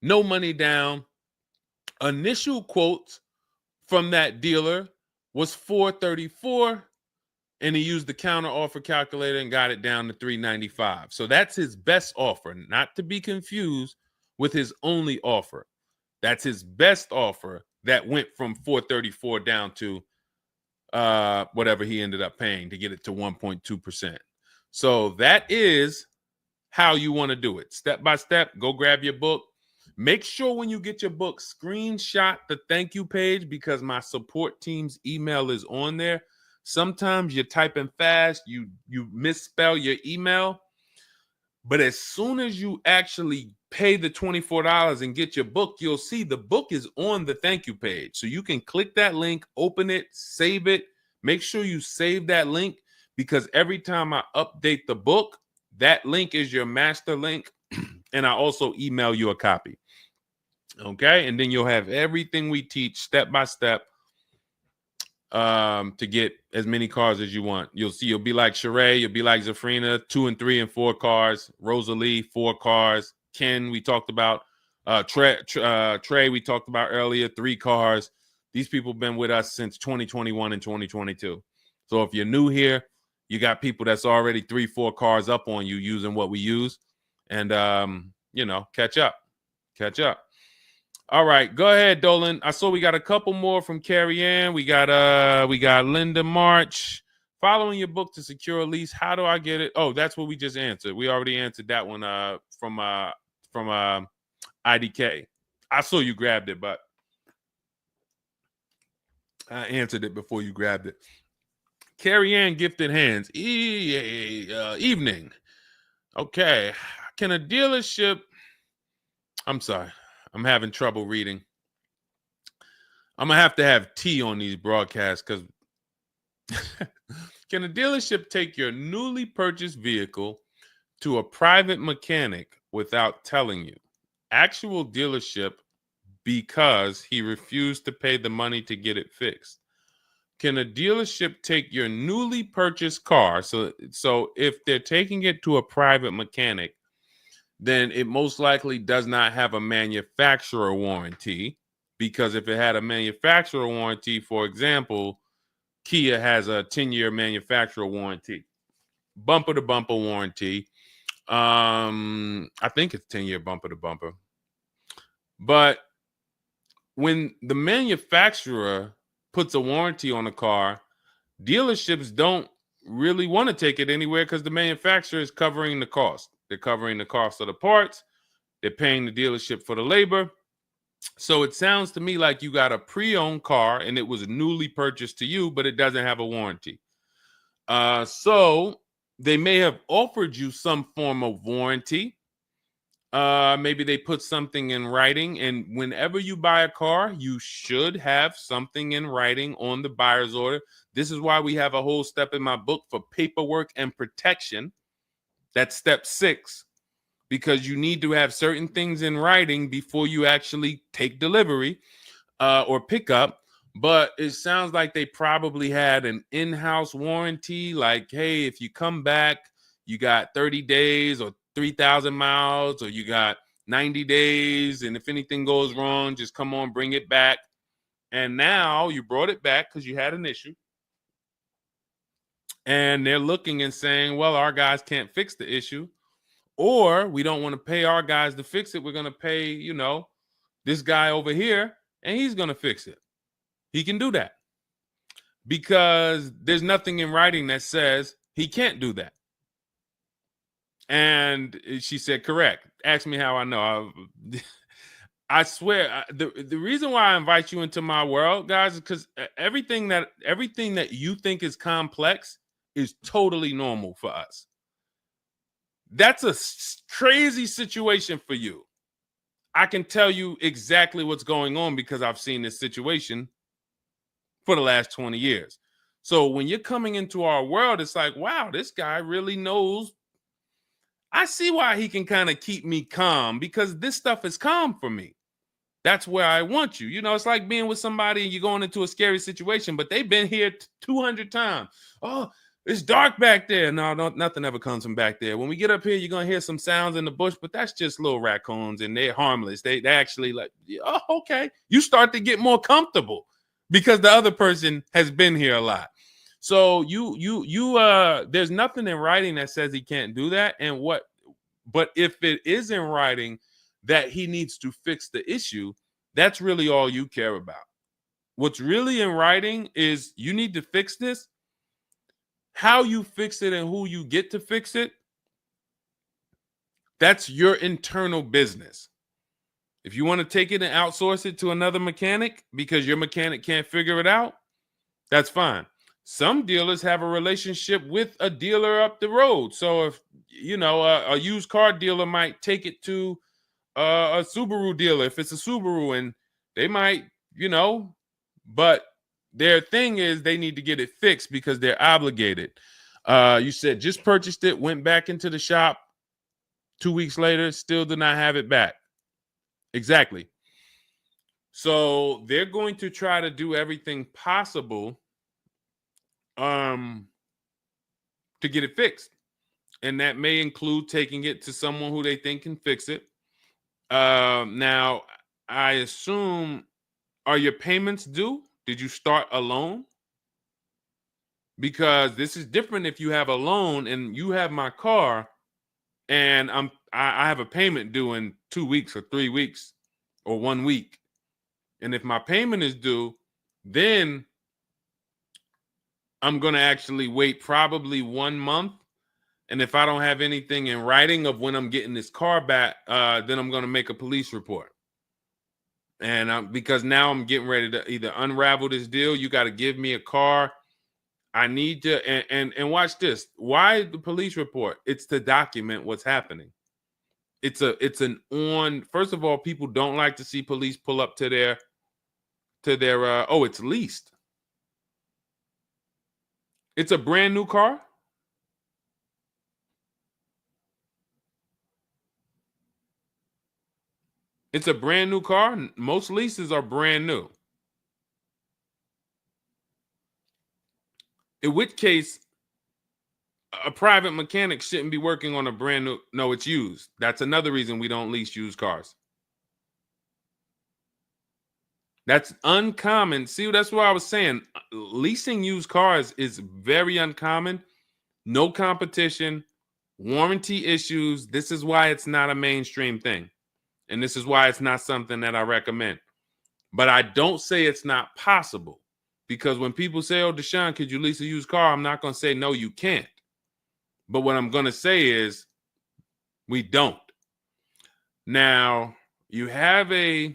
No money down. Initial quotes from that dealer was $434, and he used the counter offer calculator and got it down to $395. So that's his best offer, not to be confused with his only offer. That's his best offer that went from $434 down to whatever he ended up paying to get it to 1.2%. So that is how you want to do it. Step by step, go grab your book. Make sure when you get your book, screenshot the thank you page, because my support team's email is on there. Sometimes you're typing fast, you misspell your email, but as soon as you actually pay the $24 and get your book, you'll see the book is on the thank you page. So you can click that link, open it, save it. Make sure you save that link, because every time I update the book, that link is your master link, and I also email you a copy. Okay, and then you'll have everything we teach step by step to get as many cars as you want. You'll see, you'll be like Sheree, you'll be like Zafrina, 2 and 3 and 4 cars. Rosalie, 4 cars. Ken, we talked about. Trey, we talked about earlier, 3 cars. These people have been with us since 2021 and 2022. So if you're new here, you got people that's already 3, 4 cars up on you using what we use, and catch up. All right, go ahead, Dolan. I saw we got a couple more from Carrie Ann. We got Linda March. Following your book to secure a lease, how do I get it? Oh, that's what we just answered. We already answered that one from IDK. I saw you grabbed it, but I answered it before you grabbed it. Carrie Ann Gifted Hands. Evening. Okay. Can a dealership... I'm sorry. I'm having trouble reading. I'm going to have tea on these broadcasts, because can a dealership take your newly purchased vehicle to a private mechanic without telling you? Actual dealership, because he refused to pay the money to get it fixed. Can a dealership take your newly purchased car? So if they're taking it to a private mechanic, then it most likely does not have a manufacturer warranty, because if it had a manufacturer warranty, for example, Kia has a 10-year manufacturer warranty, bumper to bumper warranty. I think it's 10-year bumper to bumper. But when the manufacturer puts a warranty on a car, dealerships don't really want to take it anywhere, because the manufacturer is covering the cost. They're covering the cost of the parts. They're paying the dealership for the labor. So it sounds to me like you got a pre-owned car and it was newly purchased to you, but it doesn't have a warranty. So they may have offered you some form of warranty. Maybe they put something in writing, and whenever you buy a car, you should have something in writing on the buyer's order. This is why we have a whole step in my book for paperwork and protection. That's step 6, because you need to have certain things in writing before you actually take delivery or pick up. But it sounds like they probably had an in-house warranty, like, hey, if you come back, you got 30 days or 3,000 miles, or you got 90 days, and if anything goes wrong, just come on, bring it back. And now you brought it back because you had an issue, and they're looking and saying, well, our guys can't fix the issue, or we don't want to pay our guys to fix it. We're going to pay, this guy over here, and he's going to fix it. He can do that because there's nothing in writing that says he can't do that. And she said, correct. Ask me how I know. I swear, the reason why I invite you into my world, guys, is because everything that you think is complex is totally normal for us. That's a crazy situation for you. I can tell you exactly what's going on because I've seen this situation for the last 20 years. So when you're coming into our world, it's like, wow, this guy really knows. I see why he can kind of keep me calm, because this stuff is calm for me. That's where I want you. It's like being with somebody and you're going into a scary situation, but they've been here 200 times. Oh, it's dark back there. No, nothing ever comes from back there. When we get up here, you're going to hear some sounds in the bush, but that's just little raccoons and they're harmless. They actually like, oh, okay. You start to get more comfortable because the other person has been here a lot. So there's nothing in writing that says he can't do that. But if it is in writing that he needs to fix the issue, that's really all you care about. What's really in writing is you need to fix this. How you fix it and who you get to fix it, that's your internal business. If you want to take it and outsource it to another mechanic because your mechanic can't figure it out, that's fine. Some dealers have a relationship with a dealer up the road. So if, a used car dealer might take it to a Subaru dealer if it's a Subaru, and they might, but their thing is they need to get it fixed because they're obligated. You said just purchased it, went back into the shop 2 weeks later, still did not have it back. Exactly. So they're going to try to do everything possible to get it fixed. And that may include taking it to someone who they think can fix it. Now, I assume, are your payments due? Did you start a loan? Because this is different if you have a loan and you have my car and I have a payment due in 2 weeks or 3 weeks or 1 week. And if my payment is due, then I'm going to actually wait probably 1 month. And if I don't have anything in writing of when I'm getting this car back, then I'm going to make a police report. And because now I'm getting ready to either unravel this deal. You got to give me a car. I need to, and watch this. Why the police report? It's to document what's happening. First of all, people don't like to see police pull up to their, it's leased. It's a brand new car. It's a brand new car. Most leases are brand new. In which case, a private mechanic shouldn't be working on a brand new. No, it's used. That's another reason we don't lease used cars. That's uncommon. See, that's what I was saying. Leasing used cars is very uncommon. No competition, warranty issues. This is why it's not a mainstream thing. And this is why it's not something that I recommend. But I don't say it's not possible. Because when people say, oh, Deshone, could you lease a used car? I'm not going to say, no, you can't. But what I'm going to say is we don't. Now, you have is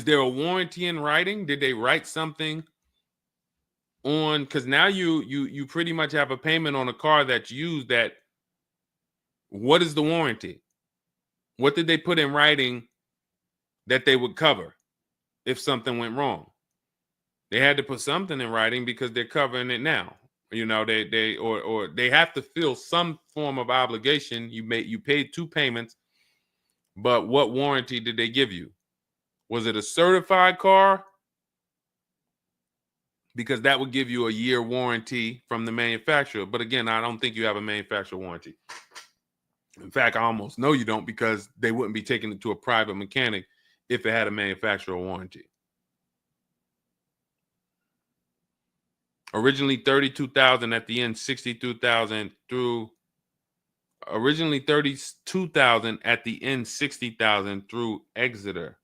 there a warranty in writing? Did they write something on, because now you pretty much have a payment on a car that's used. That what is the warranty? What did they put in writing that they would cover if something went wrong? They had to put something in writing because they're covering it now. You know, or they have to fill some form of obligation. You paid 2 payments, but what warranty did they give you? Was it a certified car? Because that would give you a year warranty from the manufacturer. But again, I don't think you have a manufacturer warranty. In fact, I almost know you don't, because they wouldn't be taking it to a private mechanic if it had a manufacturer warranty. Originally 32,000, at the end 62,000 through. Originally 32,000, at the end 60,000 through Exeter.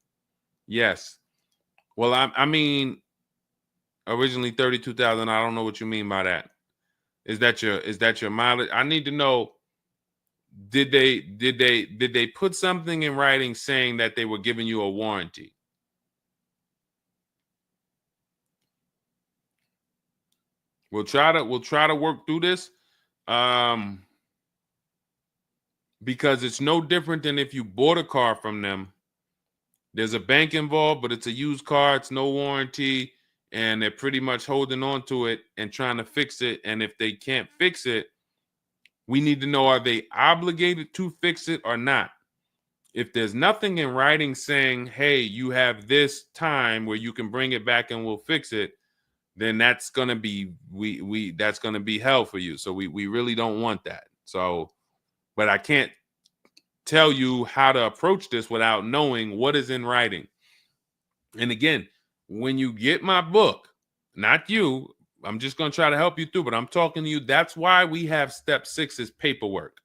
Yes. Well, I mean, originally 32,000. I don't know what you mean by that. Is that your mileage? I need to know. Did they put something in writing saying that they were giving you a warranty? We'll try to work through this, because it's no different than if you bought a car from them. There's a bank involved, but it's a used car. It's no warranty, and they're pretty much holding on to it and trying to fix it. And if they can't fix it, we need to know, are they obligated to fix it or not? If there's nothing in writing saying, hey, you have this time where you can bring it back and we'll fix it, then that's gonna be that's gonna be hell for you. So we really don't want that. So, but I can't tell you how to approach this without knowing what is in writing. And again, when you get my book, not you, I'm just gonna try to help you through, but I'm talking to you. That's why we have step 6 is paperwork.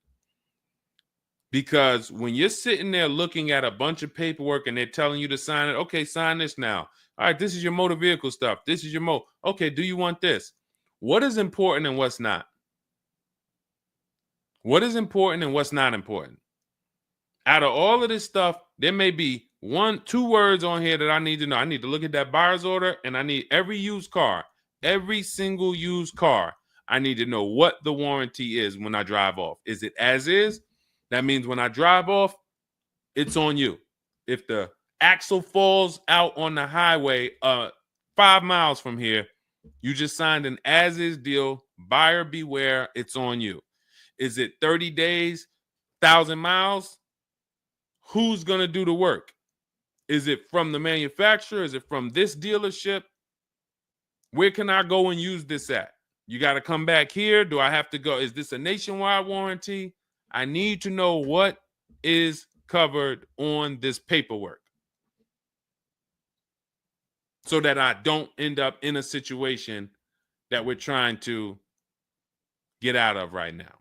Because when you're sitting there looking at a bunch of paperwork and they're telling you to sign it, okay, sign this now. All right, this is your motor vehicle stuff. This is your okay, do you want this? What is important and what's not? What is important and what's not important? Out of all of this stuff, there may be 1-2 words on here that I need to know. I need to look at that buyer's order, and I need every used car, every single used car. I need to know what the warranty is when I drive off. Is it as is? That means when I drive off, it's on you. If the axle falls out on the highway 5 miles from here, you just signed an as-is deal. Buyer beware, it's on you. Is it 30 days, 1,000 miles? Who's going to do the work? Is it from the manufacturer? Is it from this dealership? Where can I go and use this at? You got to come back here. Do I have to go? Is this a nationwide warranty? I need to know what is covered on this paperwork so that I don't end up in a situation that we're trying to get out of right now.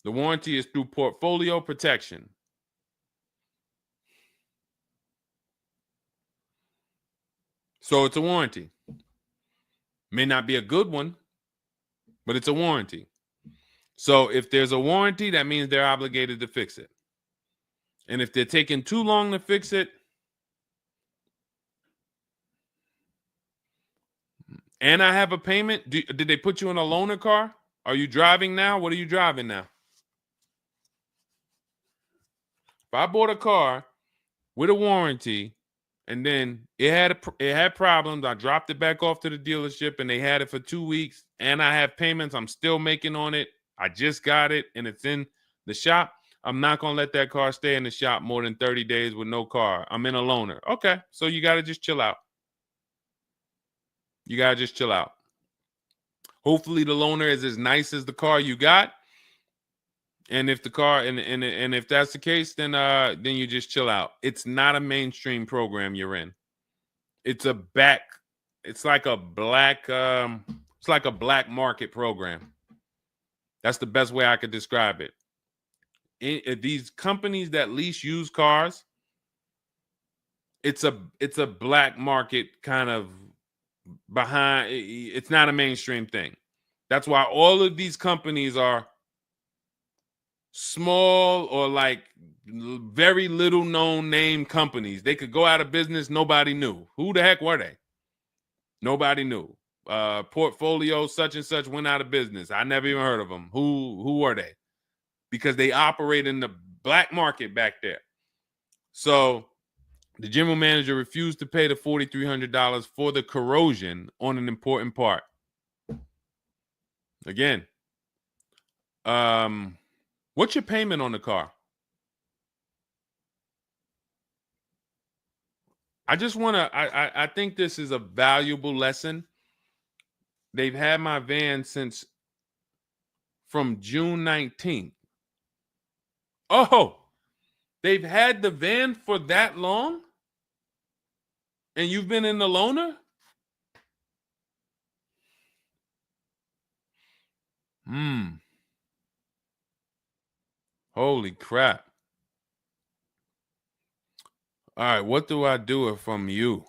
The warranty is through portfolio protection. So it's a warranty. May not be a good one, but it's a warranty. So if there's a warranty, that means they're obligated to fix it. And if they're taking too long to fix it, and I have a payment, did they put you in a loaner car? Are you driving now? What are you driving now? If I bought a car with a warranty and then it had problems, I dropped it back off to the dealership and they had it for 2 weeks, and I have payments I'm still making on it, I just got it and it's in the shop, I'm not going to let that car stay in the shop more than 30 days with no car. I'm in a loaner. Okay, so you got to just chill out. You got to just chill out. Hopefully the loaner is as nice as the car you got. And if the car and if that's the case, then you just chill out. It's not a mainstream program you're in. It's like a black market program. That's the best way I could describe it. These companies that lease used cars, it's a black market kind of behind. It's not a mainstream thing. That's why all of these companies are small or like very little known name companies. They could go out of business. Nobody knew. Who the heck were they? Nobody knew. portfolio such and such went out of business. I never even heard of them. Who are they? Because they operate in the black market back there. So the general manager refused to pay the $4,300 for the corrosion on an important part. Again, what's your payment on the car? I just want to, I think this is a valuable lesson. They've had my van since from June 19th. Oh, they've had the van for that long? And you've been in the loaner? Holy crap. All right, what do I do from you?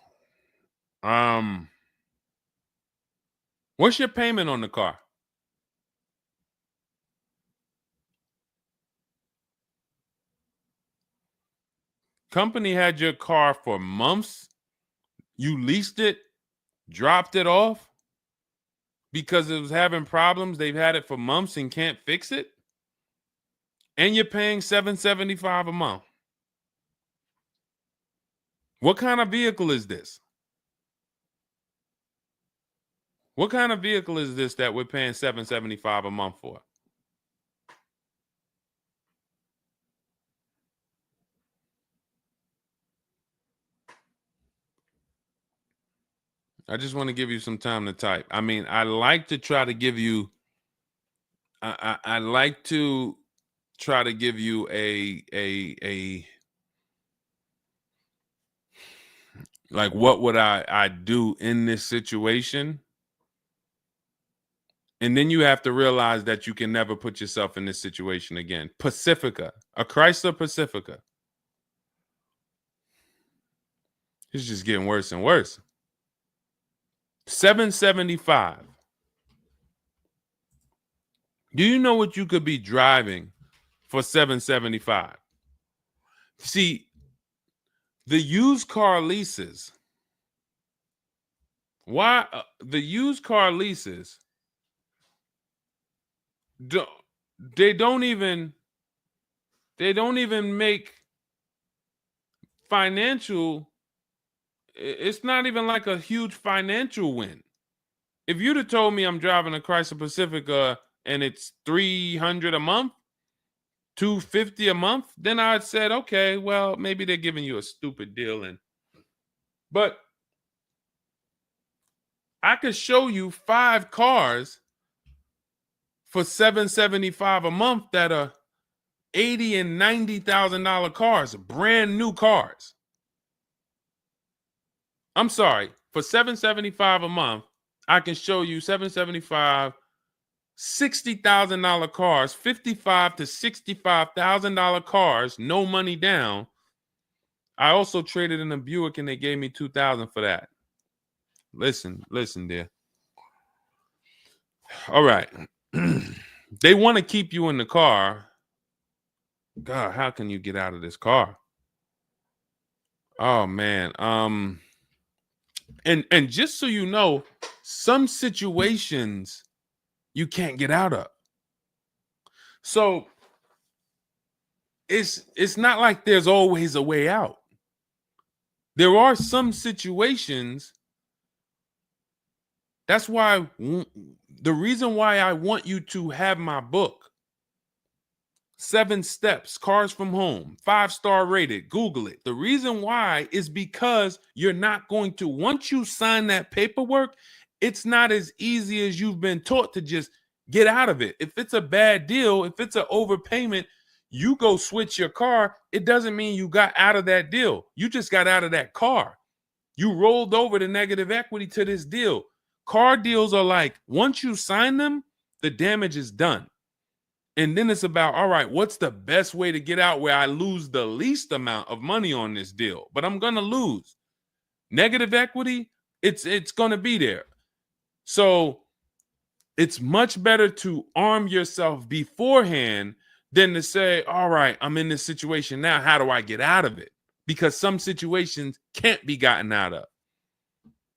What's your payment on the car? Company had your car for months. You leased it, dropped it off because it was having problems. They've had it for months and can't fix it. And you're paying $775 a month. What kind of vehicle is this? What kind of vehicle is this that we're paying $775 a month for? I just want to give you some time to type. I mean, I like to try to give you, I like to try to give you a like, what would I do in this situation? And then you have to realize that you can never put yourself in this situation again. Pacifica, a Chrysler Pacifica. It's just getting worse and worse. $775. Do you know what you could be driving for $775? See, the used car leases. Why the used car leases? They don't even make financial. It's not even like a huge financial win. If you'd have told me I'm driving a Chrysler Pacifica and it's $300 a month, $250 a month, then I'd said, okay, well, maybe they're giving you a stupid deal. But I could show you 5 cars for $775 a month that are $80,000 and $90,000 cars, brand new cars. I'm sorry, for $775 a month, I can show you $775, $60,000 cars, $55,000 to $65,000 cars, no money down. I also traded in a Buick and they gave me $2,000 for that. Listen, dear. All right. They want to keep you in the car. God, how can you get out of this car? Oh man. And just so you know, some situations you can't get out of. So it's not like there's always a way out. There are some situations. That's why the reason why I want you to have my book, 7 Steps, Cars from Home, 5-star rated, Google it. The reason why is because you're not going to, once you sign that paperwork, it's not as easy as you've been taught to just get out of it. If it's a bad deal, if it's an overpayment, you go switch your car, it doesn't mean you got out of that deal. You just got out of that car. You rolled over the negative equity to this deal. Car deals are like, once you sign them, the damage is done. And then it's about, all right, what's the best way to get out where I lose the least amount of money on this deal? But I'm going to lose. Negative equity, it's going to be there. So it's much better to arm yourself beforehand than to say, all right, I'm in this situation now. How do I get out of it? Because some situations can't be gotten out of.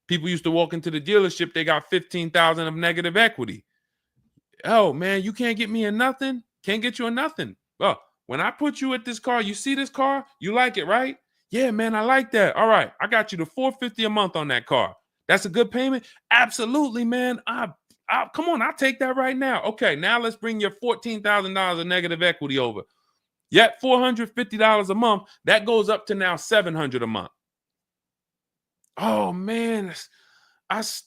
People used to walk into the dealership, they got 15,000 of negative equity. Oh man, you can't get me in nothing. Can't get you in nothing. Well, when I put you at this car, you see this car, you like it, right? Yeah, man, I like that. All right, I got you the $450 a month on that car. That's a good payment. Absolutely, man. Come on, I'll take that right now. Okay, now let's bring your $14,000 of negative equity over. Yet $450 a month. That goes up to now $700 a month. Oh man,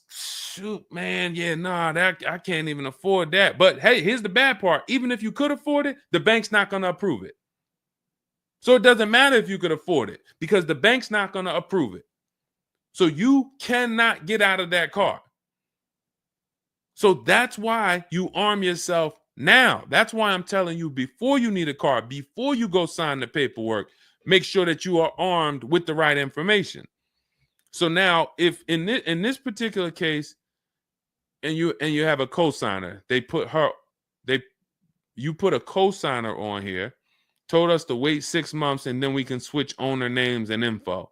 shoot, man, yeah, nah, that I can't even afford that. But hey, here's the bad part. Even if you could afford it, the bank's not going to approve it. So it doesn't matter if you could afford it because the bank's not going to approve it. So you cannot get out of that car. So that's why you arm yourself now. That's why I'm telling you, before you need a car, before you go sign the paperwork, make sure that you are armed with the right information. So now, if in this particular case, and you have a cosigner, you put a cosigner on here, told us to wait 6 months, and then we can switch owner names and info.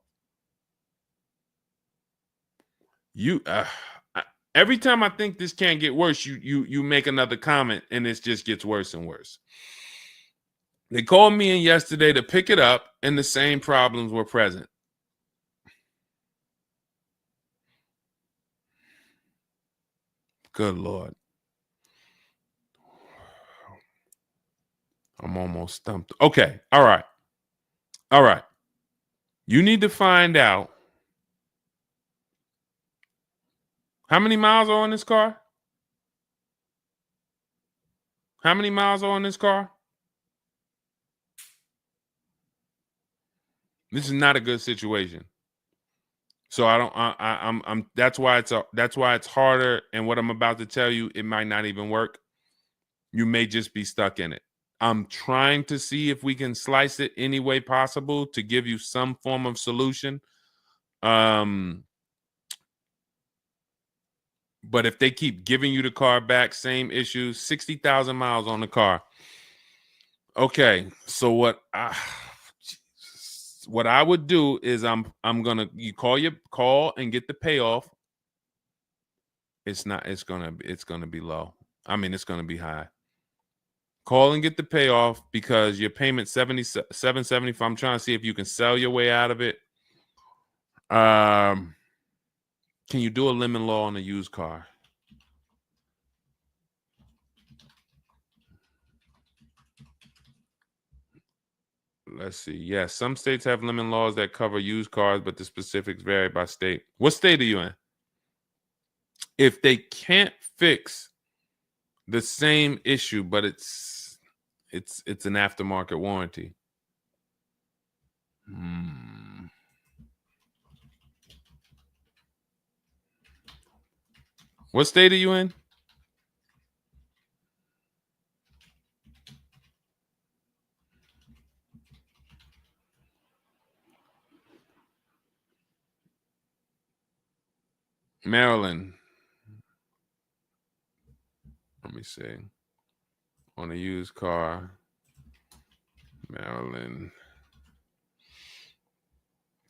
Every time I think this can't get worse, you make another comment, and it just gets worse and worse. They called me in yesterday to pick it up, and the same problems were present. Good Lord. I'm almost stumped. Okay. All right. All right. You need to find out how many miles are on this car? How many miles are on this car? This is not a good situation. So that's why it's harder. And what I'm about to tell you, it might not even work. You may just be stuck in it. I'm trying to see if we can slice it any way possible to give you some form of solution. But if they keep giving you the car back, same issues, 60,000 miles on the car. Okay, so what I would do is you call and get the payoff. It's gonna be low. I mean, it's gonna be high. Call and get the payoff because your payment $775. I'm trying to see if you can sell your way out of it. Can you do a lemon law on a used car? Let's see. Yes, some states have lemon laws that cover used cars, but the specifics vary by state. What state are you in? If they can't fix the same issue, but it's an aftermarket warranty. What state are you in? Maryland. Let me see. On a used car, Maryland.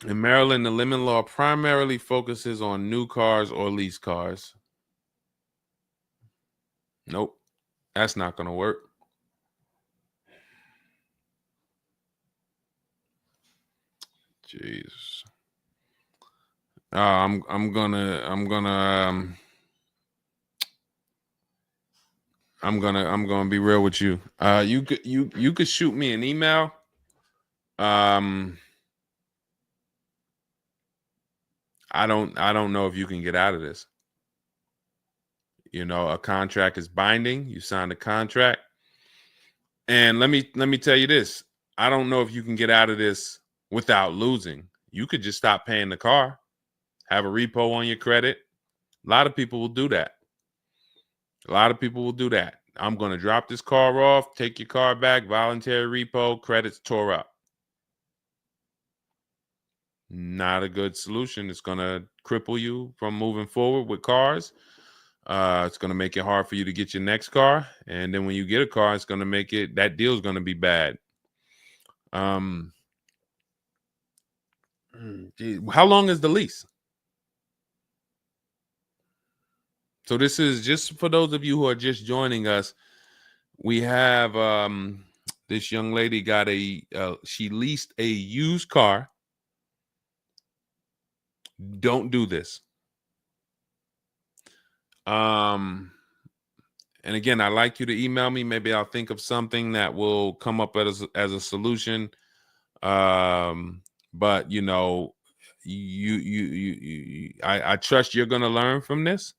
In Maryland, the lemon law primarily focuses on new cars or lease cars. Nope, that's not going to work. Jeez. I'm gonna be real with you. You could shoot me an email. I don't know if you can get out of this. You know, a contract is binding. You signed a contract. And let me tell you this. I don't know if you can get out of this without losing. You could just stop paying the car, have a repo on your credit. A lot of people will do that. I'm going to drop this car off, take your car back, voluntary repo, credits tore up. Not a good solution. It's going to cripple you from moving forward with cars. It's going to make it hard for you to get your next car. And then when you get a car, it's going to make that deal is going to be bad. Geez, how long is the lease? So this is just for those of you who are just joining us. We have this young lady got she leased a used car. Don't do this. And again, I'd like you to email me. Maybe I'll think of something that will come up as a solution. But you know, I trust you're gonna learn from this.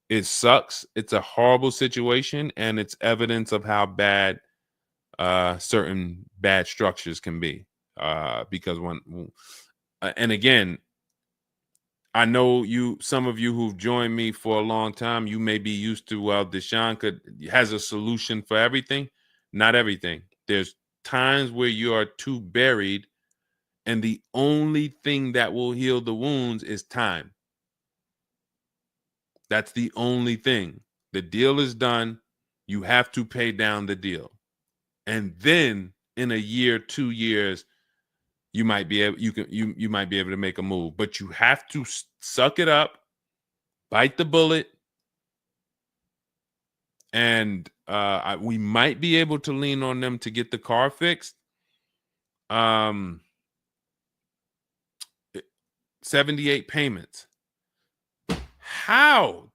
It sucks. It's a horrible situation, and it's evidence of how bad certain bad structures can be. Because and again, I know some of you who've joined me for a long time, you may be used to, well, Deshone has a solution for everything. Not everything. There's times where you are too buried, and the only thing that will heal the wounds is time. That's the only thing. The deal is done. You have to pay down the deal. And then in a year, 2 years, you might be able you might be able to make a move, but you have to suck it up, bite the bullet, and we might be able to lean on them to get the car fixed. 78 payments. How?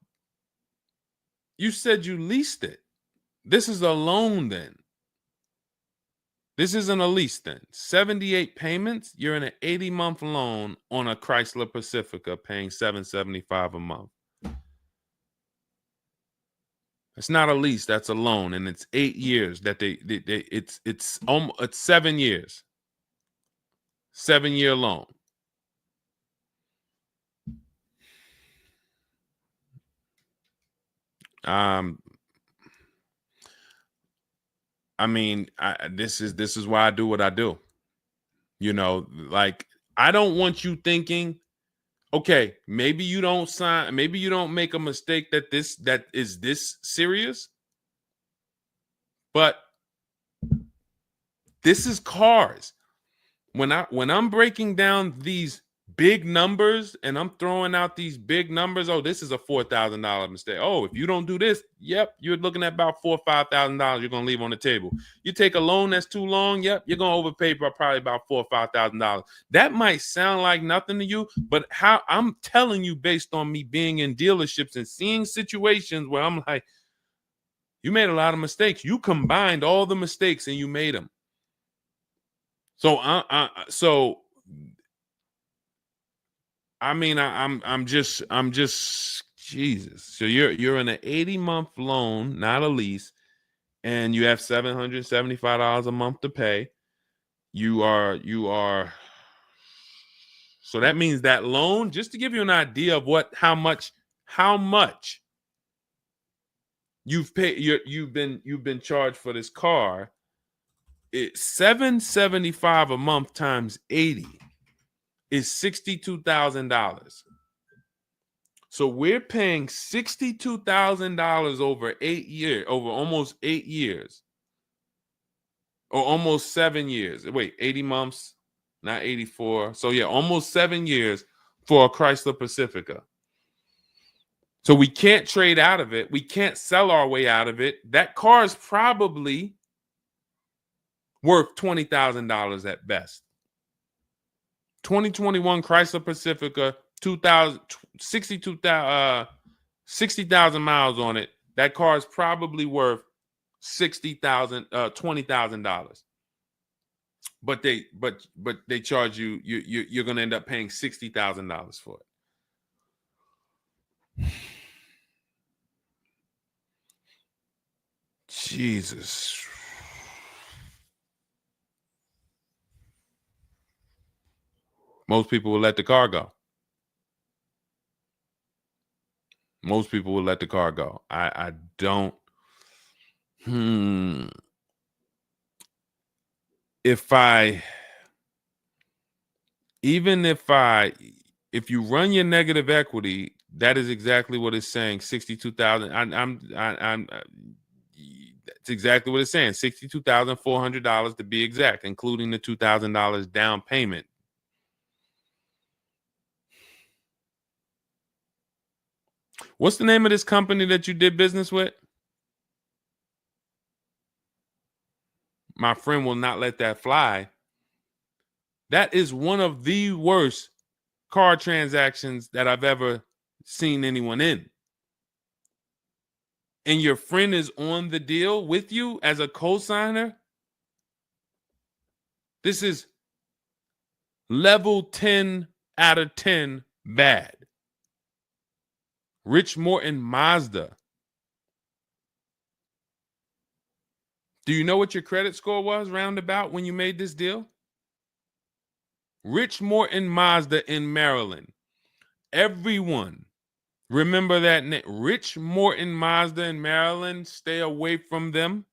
You said you leased it. This is a loan then. This isn't a lease then. 78 payments. You're in an 80-month loan on a Chrysler Pacifica paying $775 a month. It's not a lease, that's a loan, and it's 8 years that it's 7 years. 7-year loan. I mean, this is why I do what I do. You know, like, I don't want you thinking, okay, maybe you don't sign, maybe you don't make a mistake that is this serious, but this is cars. When I'm breaking down these big numbers and I'm throwing out these big numbers, oh, this is a $4,000 mistake. Oh, if you don't do this, yep, you're looking at about $4,000 or $5,000 you're gonna leave on the table. You take a loan that's too long, yep, you're gonna overpay by probably about $4,000 or $5,000. That might sound like nothing to you, but how I'm telling you based on me being in dealerships and seeing situations where I'm like, you made a lot of mistakes. You combined all the mistakes and you made them. So I'm just Jesus. So you're in an 80-month loan, not a lease, and you have $775 a month to pay. You are. So that means that loan, just to give you an idea of how much you've paid, you've been charged for this car. It's $775 a month times 80 is $62,000. So we're paying $62,000 over 8 years, over almost 8 years, or almost 7 years. Wait, 80 months, not 84. So yeah, almost 7 years for a Chrysler Pacifica. So we can't trade out of it. We can't sell our way out of it. That car is probably worth $20,000 at best. 2021 Chrysler Pacifica, 60,000 miles on it. That car is probably worth $20,000. But they charge you're gonna end up paying $60,000 for it. Jesus. Most people will let the car go. Most people will let the car go. I don't. If you run your negative equity, that is exactly what it's saying. 62,000. It's exactly what it's saying. $62,400 to be exact, including the $2,000 down payment. What's the name of this company that you did business with? My friend will not let that fly. That is one of the worst car transactions that I've ever seen anyone in. And your friend is on the deal with you as a co-signer. This is level 10 out of 10 bad. Rich Morton Mazda. Do you know what your credit score was roundabout when you made this deal? Rich Morton Mazda in Maryland. Everyone remember that name. Rich Morton Mazda in Maryland. Stay away from them.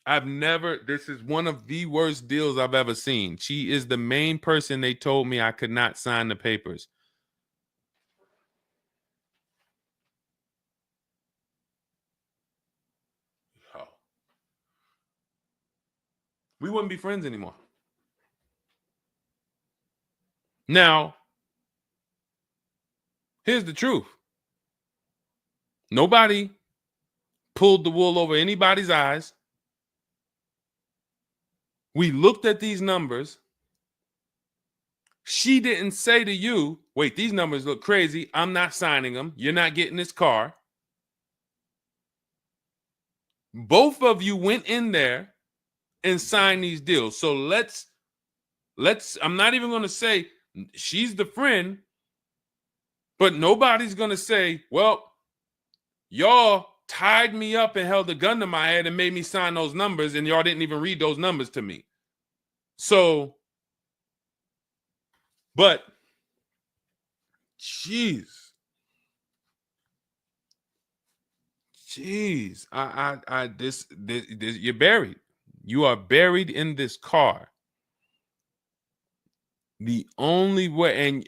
This is one of the worst deals I've ever seen. She is the main person they told me I could not sign the papers. Oh. We wouldn't be friends anymore. Now, here's the truth. Nobody pulled the wool over anybody's eyes. We looked at these numbers. She didn't say to you, wait, these numbers look crazy. I'm not signing them. You're not getting this car. Both of you went in there and signed these deals. So let's I'm not even going to say she's the friend, but nobody's going to say, well, y'all tied me up and held a gun to my head and made me sign those numbers, and y'all didn't even read those numbers to me. So, but, jeez, this, you're buried. You are buried in this car. The only way,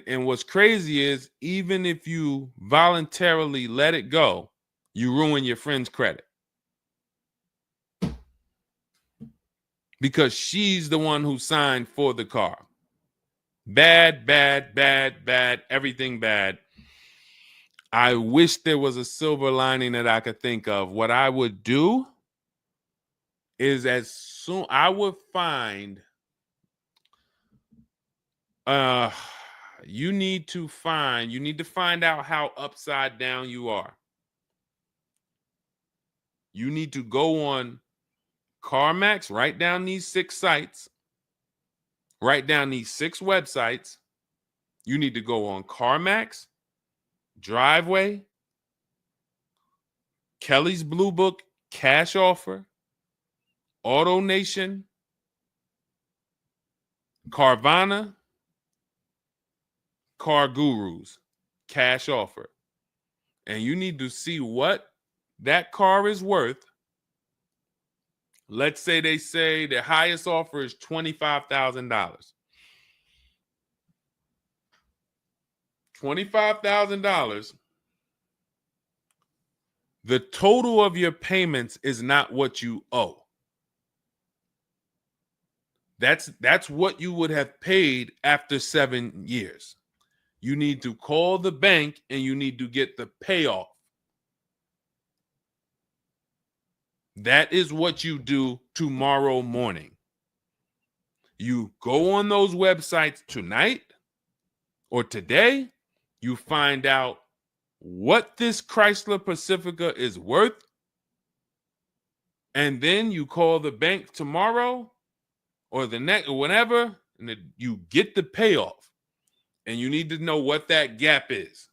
and what's crazy is, even if you voluntarily let it go, you ruin your friend's credit. Because she's the one who signed for the car. Bad, everything bad. I wish there was a silver lining that I could think of. What I would do is I would find, you need to find out how upside down you are. You need to go on CarMax, write down these 6 sites, write down these 6 websites. You need to go on CarMax, Driveway, Kelly's Blue Book, Cash Offer, Auto Nation, Carvana, Car Gurus, Cash Offer. And you need to see what that car is worth. Let's say they say the highest offer is $25,000. $25,000. The total of your payments is not what you owe. That's what you would have paid after 7 years. You need to call the bank and you need to get the payoff. That is what you do tomorrow morning. You go on those websites tonight or today. You find out what this Chrysler Pacifica is worth. And then you call the bank tomorrow or the next or whenever, and you get the payoff. And you need to know what that gap is.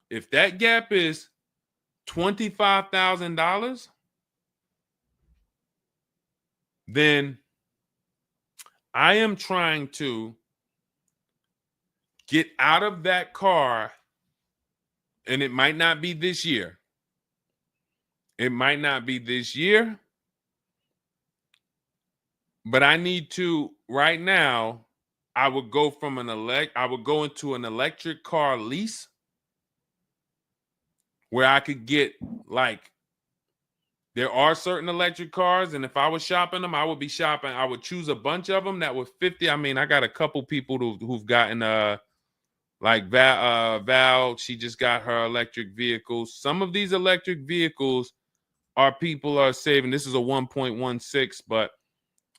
If that gap is $25,000, then I am trying to get out of that car, and it might not be this year. It might not be this year, but I need to right now. I would go into an electric car lease where I could get, like, there are certain electric cars, and if I was shopping them, I would choose a bunch of them that were 50. I mean, I got a couple people who've gotten Like Val, she just got her electric vehicle. Some of these electric vehicles people are saving. This is a 1.16, but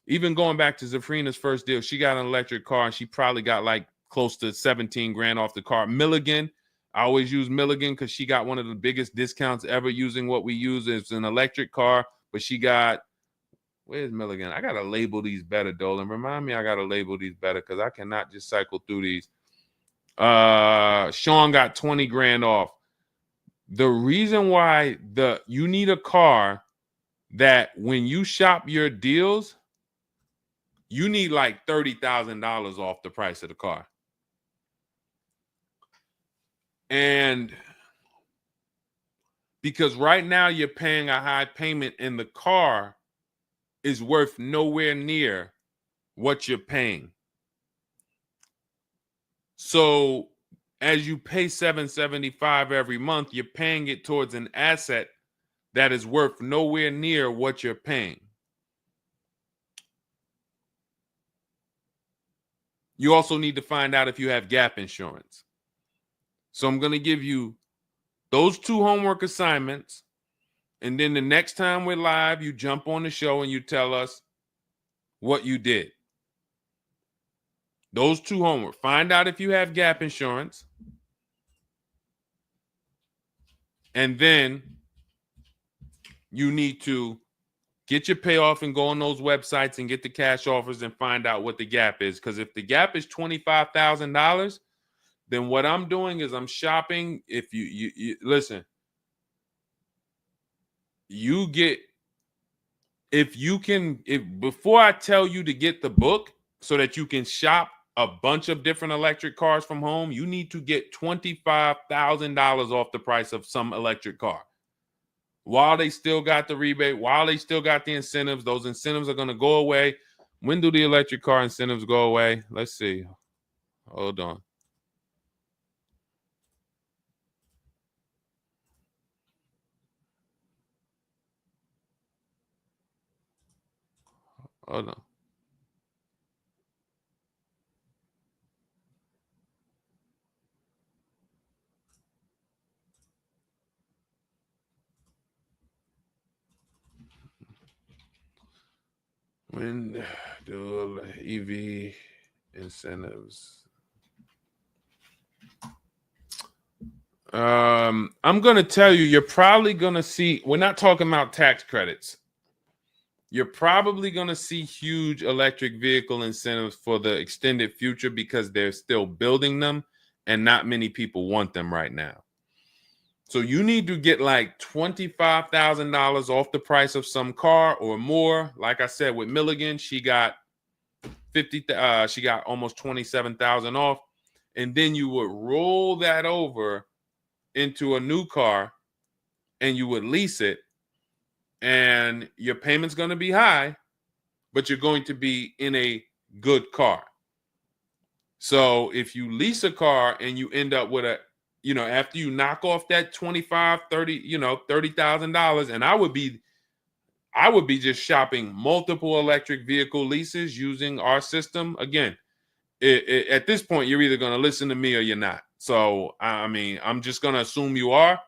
even going back to Zafrina's first deal, she got an electric car and she probably got like close to 17 grand off the car. Milligan, I always use Milligan because she got one of the biggest discounts ever using what we use. It's an electric car, but she got, where's Milligan? I got to label these better, Dolan. Remind me I got to label these better because I cannot just cycle through these. Sean got 20 grand off. The reason why you need a car that when you shop your deals, you need like $30,000 off the price of the car. And because right now you're paying a high payment and the car is worth nowhere near what you're paying. So as you pay $775 every month, you're paying it towards an asset that is worth nowhere near what you're paying. You also need to find out if you have gap insurance. So I'm going to give you those 2 homework assignments. And then the next time we're live, you jump on the show and you tell us what you did. Those 2 homework. Find out if you have gap insurance. And then you need to get your payoff and go on those websites and get the cash offers and find out what the gap is. Because if the gap is $25,000, then what I'm doing is I'm shopping. If you listen, you get, if before I tell you to get the book so that you can shop a bunch of different electric cars from home, you need to get $25,000 off the price of some electric car. While they still got the rebate, while they still got the incentives, those incentives are going to go away. When do the electric car incentives go away? Let's see. Hold on. Hold on. When do EV incentives? I'm going to tell you, you're probably going to see, we're not talking about tax credits. You're probably going to see huge electric vehicle incentives for the extended future because they're still building them and not many people want them right now. So you need to get like $25,000 off the price of some car or more. Like I said, with Milligan, she got she got almost 27,000 off. And then you would roll that over into a new car and you would lease it. And your payment's going to be high, but you're going to be in a good car. So if you lease a car and you end up with after you knock off that 25, 30, $30,000, and I would be just shopping multiple electric vehicle leases using our system. Again, at this point, you're either going to listen to me or you're not. So, I mean, I'm just going to assume you are.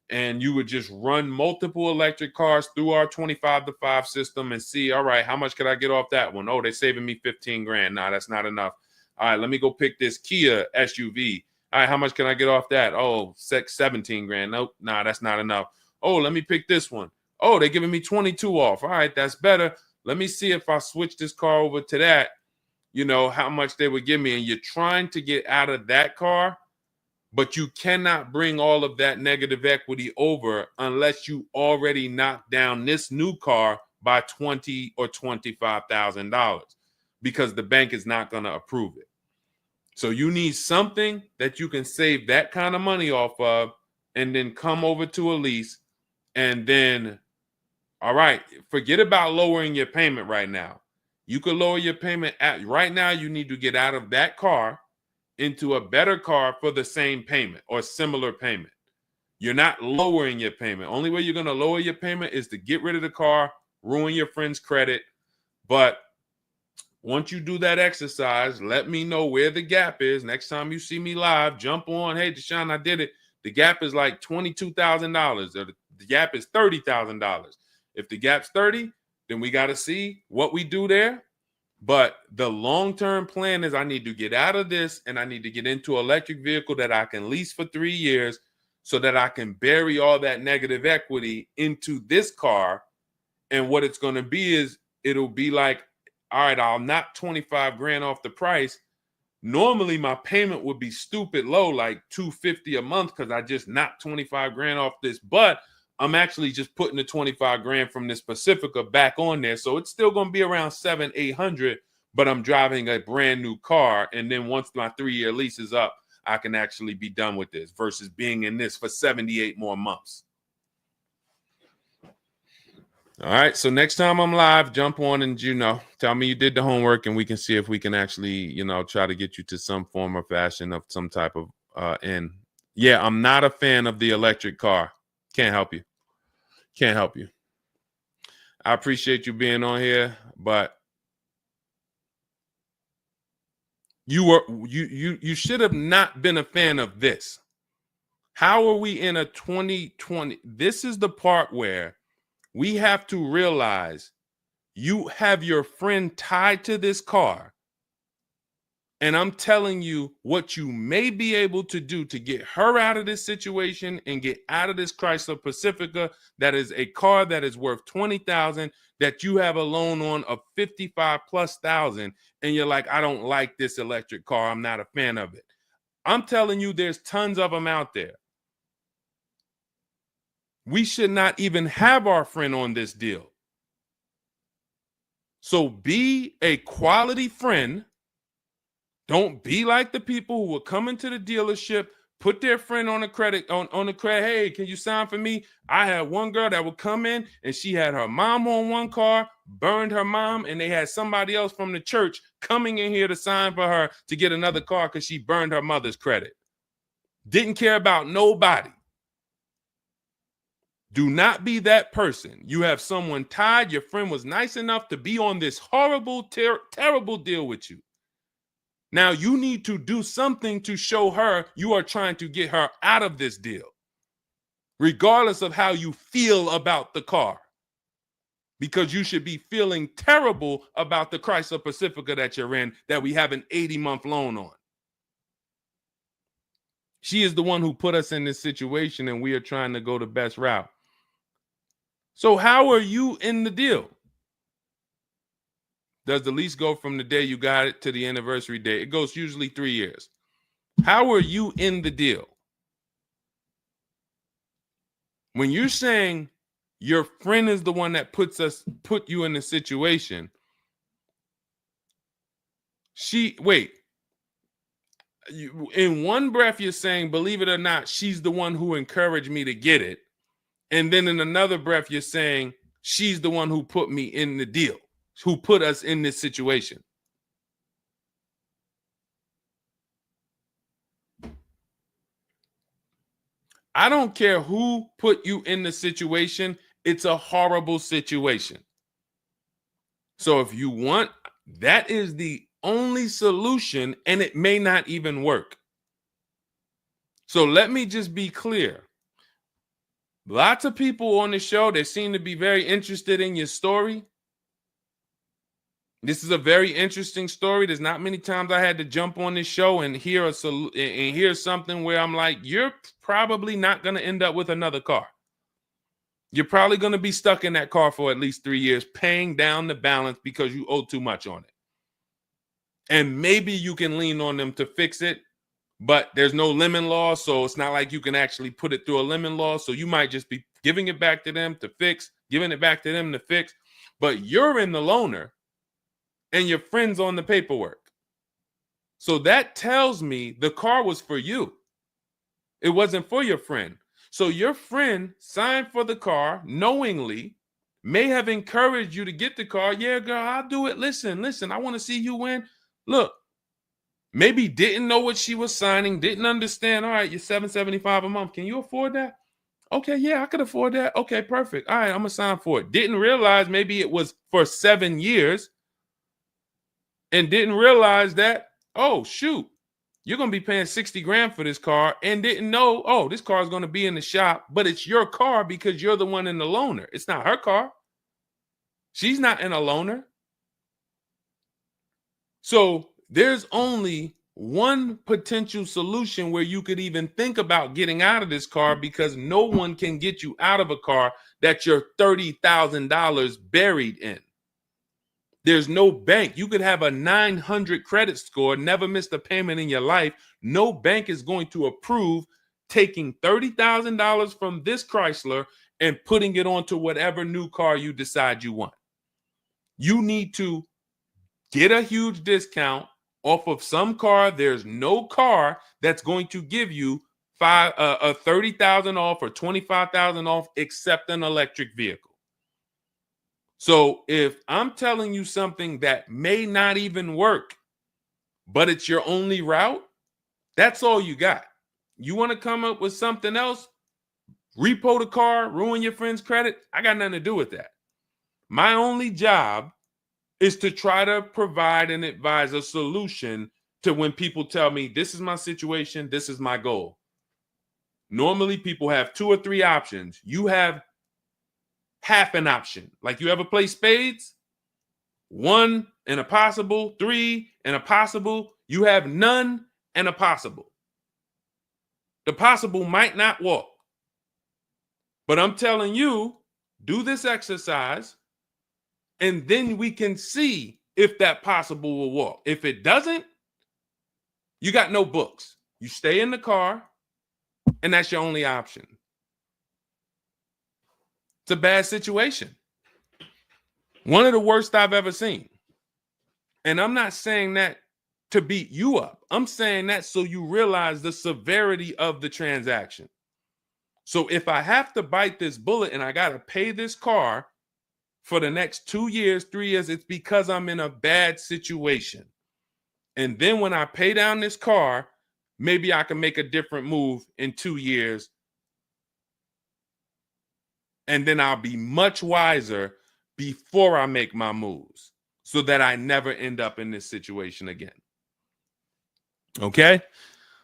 And you would just run multiple electric cars through our 25-to-5 system and see, all right, how much could I get off that one? Oh, they're saving me 15 grand. Nah, that's not enough. All right, let me go pick this Kia SUV. All right, how much can I get off that? Oh, 17 grand. Nope, nah, that's not enough. Oh, let me pick this one. Oh, they're giving me 22 off. All right, that's better. Let me see if I switch this car over to that, how much they would give me. And you're trying to get out of that car, but you cannot bring all of that negative equity over unless you already knock down this new car by $20,000 or $25,000 because the bank is not going to approve it. So you need something that you can save that kind of money off of and then come over to a lease and then, all right, forget about lowering your payment right now. You could lower your payment right now. You need to get out of that car into a better car for the same payment or similar payment. You're not lowering your payment. Only way you're going to lower your payment is to get rid of the car, ruin your friend's credit. But once you do that exercise, let me know where the gap is. Next time you see me live, jump on. Hey, Deshone, I did it. The gap is like $22,000, or the gap is $30,000. If the gap's 30, then we got to see what we do there. But the long-term plan is I need to get out of this and I need to get into an electric vehicle that I can lease for 3 years so that I can bury all that negative equity into this car. And what it's going to be is it'll be like, all right, I'll knock 25 grand off the price. Normally my payment would be stupid low, like $250 a month, because I just knocked 25 grand off this. But I'm actually just putting the 25 grand from this Pacifica back on there. So it's still going to be around 700-800, but I'm driving a brand new car. And then once my 3-year lease is up, I can actually be done with this versus being in this for 78 more months. All right. So next time I'm live, jump on and, tell me you did the homework and we can see if we can actually, try to get you to some form or fashion of some type of end. Yeah, I'm not a fan of the electric car. Can't help you. Can't help you. I appreciate you being on here, but you should have not been a fan of this. How are we in a 2020? This is the part where we have to realize you have your friend tied to this car. And I'm telling you what you may be able to do to get her out of this situation and get out of this Chrysler Pacifica. That is a car that is worth $20,000 that you have a loan on of $55,000+. And you're like, I don't like this electric car. I'm not a fan of it. I'm telling you, there's tons of them out there. We should not even have our friend on this deal. So be a quality friend. Don't be like the people who will come into the dealership, put their friend on the credit, on the credit. Hey, can you sign for me? I had one girl that would come in and she had her mom on one car, burned her mom, and they had somebody else from the church coming in here to sign for her to get another car because she burned her mother's credit. Didn't care about nobody. Do not be that person. You have someone tied. Your friend was nice enough to be on this horrible, terrible deal with you. Now you need to do something to show her you are trying to get her out of this deal, regardless of how you feel about the car, because you should be feeling terrible about the Chrysler Pacifica that you're in that we have an 80-month loan on. She is the one who put us in this situation and we are trying to go the best route. So how are you in the deal? Does the lease go from the day you got it to the anniversary day? It goes usually 3 years. How are you in the deal? When you're saying your friend is the one that put you in the situation, in one breath you're saying, believe it or not, she's the one who encouraged me to get it. And then in another breath, you're saying she's the one who put me in the deal, who put us in this situation. I don't care who put you in the situation. It's a horrible situation. So if you want, that is the only solution, and it may not even work. So let me just be clear. Lots of people on the show, they seem to be very interested in your story. This is a very interesting story. There's not many times I had to jump on this show and hear something where I'm like, you're probably not going to end up with another car. You're probably going to be stuck in that car for at least 3 years, paying down the balance because you owe too much on it. And maybe you can lean on them to fix it, but there's no lemon law, so it's not like you can actually put it through a lemon law. So you might just be giving it back to them to fix, giving it back to them to fix. But you're in the loaner and your friend's on the paperwork. So that tells me the car was for you. It wasn't for your friend. So your friend signed for the car knowingly, may have encouraged you to get the car. Yeah, girl, I'll do it. Listen, I want to see you win. Look, maybe didn't know what she was signing, didn't understand. All right, you're $775 a month. Can you afford that? Okay, yeah, I could afford that. Okay, perfect. All right, I'm going to sign for it. Didn't realize maybe it was for 7 years. and didn't realize that, oh, shoot, you're going to be paying 60 grand for this car, and didn't know, oh, this car is going to be in the shop, but it's your car because you're the one in the loaner. It's not her car. She's not in a loaner. So there's only one potential solution where you could even think about getting out of this car, because no one can get you out of a car that you're $30,000 buried in. There's no bank. You could have a 900 credit score, never missed a payment in your life. No bank is going to approve taking $30,000 from this Chrysler and putting it onto whatever new car you decide you want. You need to get a huge discount off of some car. There's no car that's going to give you 30,000 off or 25,000 off except an electric vehicle. So if I'm telling you something that may not even work, but it's your only route, that's all you got. You want to come up with something else, repo the car, ruin your friend's credit, I got nothing to do with that. My only job is to try to provide and advise a solution to when people tell me, this is my situation, this is my goal. Normally people have 2 or 3 options. You have half an option. Like, you ever play spades? 1 and a possible, 3 and a possible. You have none and a possible. The possible might not walk. But I'm telling you, do this exercise, and then we can see if that possible will walk. If it doesn't, you got no books. You stay in the car, and that's your only option. It's a bad situation. One of the worst I've ever seen. And I'm not saying that to beat you up. I'm saying that so you realize the severity of the transaction. So if I have to bite this bullet and I got to pay this car for the next 2 years, 3 years, it's because I'm in a bad situation. And then when I pay down this car, maybe I can make a different move in 2 years. And then I'll be much wiser before I make my moves, so that I never end up in this situation again. Okay?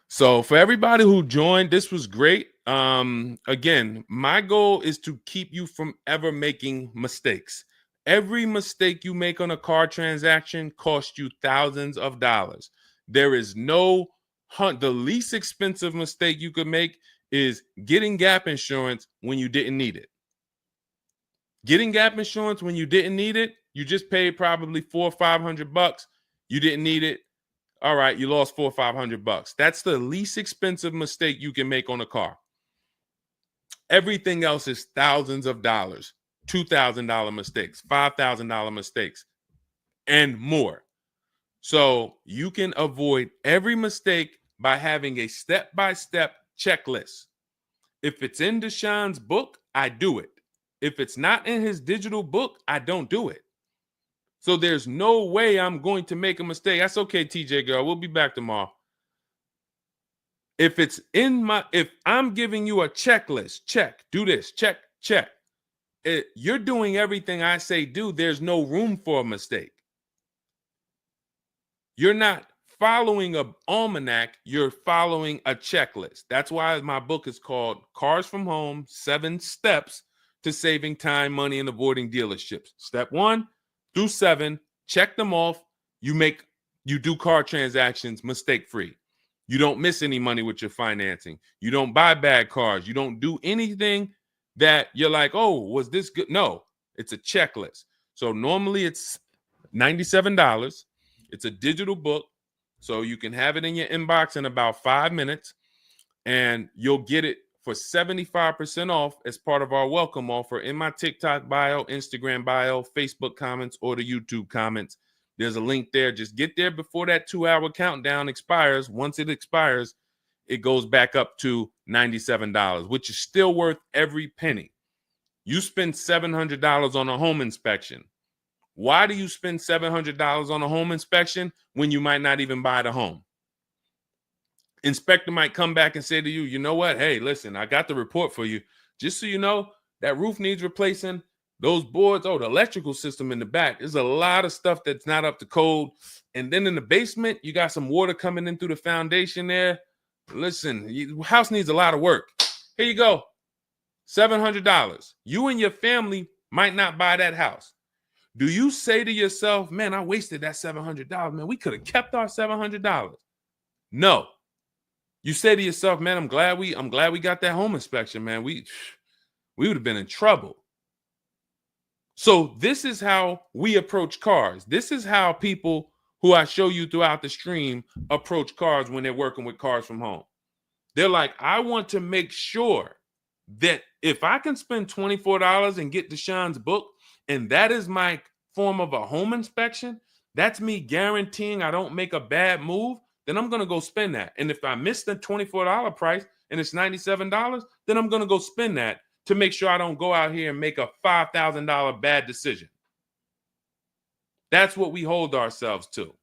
So for everybody who joined, this was great. Again, my goal is to keep you from ever making mistakes. Every mistake you make on a car transaction costs you thousands of dollars. There is no the least expensive mistake you could make is getting gap insurance when you didn't need it. Getting gap insurance when you didn't need it, you just paid probably $400 or $500. You didn't need it. All right, you lost $400 or $500. That's the least expensive mistake you can make on a car. Everything else is thousands of dollars, $2,000 mistakes, $5,000 mistakes, and more. So you can avoid every mistake by having a step-by-step checklist. If it's in Deshone's book, I do it. If it's not in his digital book, I don't do it. So there's no way I'm going to make a mistake. That's okay, TJ girl. We'll be back tomorrow. If I'm giving you a checklist, check, do this, check, check. You're doing everything I say do. There's no room for a mistake. You're not following an almanac. You're following a checklist. That's why my book is called Cars from Home, 7 Steps to Saving Time, Money, and Avoiding Dealerships. Step 1 through 7, check them off. You do car transactions mistake-free. You don't miss any money with your financing. You don't buy bad cars. You don't do anything that you're like, oh, was this good? No, it's a checklist. So normally it's $97. It's a digital book. So you can have it in your inbox in about 5 minutes, and you'll get it for 75% off as part of our welcome offer in my TikTok bio, Instagram bio, Facebook comments, or the YouTube comments. There's a link there. Just get there before that 2-hour countdown expires. Once it expires, it goes back up to $97, which is still worth every penny. You spend $700 on a home inspection. Why do you spend $700 on a home inspection when you might not even buy the home? Inspector might come back and say to you, you know what? Hey, listen, I got the report for you. Just so you know, that roof needs replacing. Those boards, the electrical system in the back, there's a lot of stuff that's not up to code. And then in the basement, you got some water coming in through the foundation there. Listen, house needs a lot of work. Here you go, $700. You and your family might not buy that house. Do you say to yourself, man, I wasted that $700, man, we could have kept our $700? No. You say to yourself, man, I'm glad we got that home inspection, man. We would have been in trouble. So this is how we approach cars. This is how people who I show you throughout the stream approach cars when they're working with cars from home. They're like, I want to make sure that if I can spend $24 and get Deshone's book, and that is my form of a home inspection, that's me guaranteeing I don't make a bad move, then I'm going to go spend that. And if I miss the $24 price and it's $97, then I'm going to go spend that to make sure I don't go out here and make a $5,000 bad decision. That's what we hold ourselves to.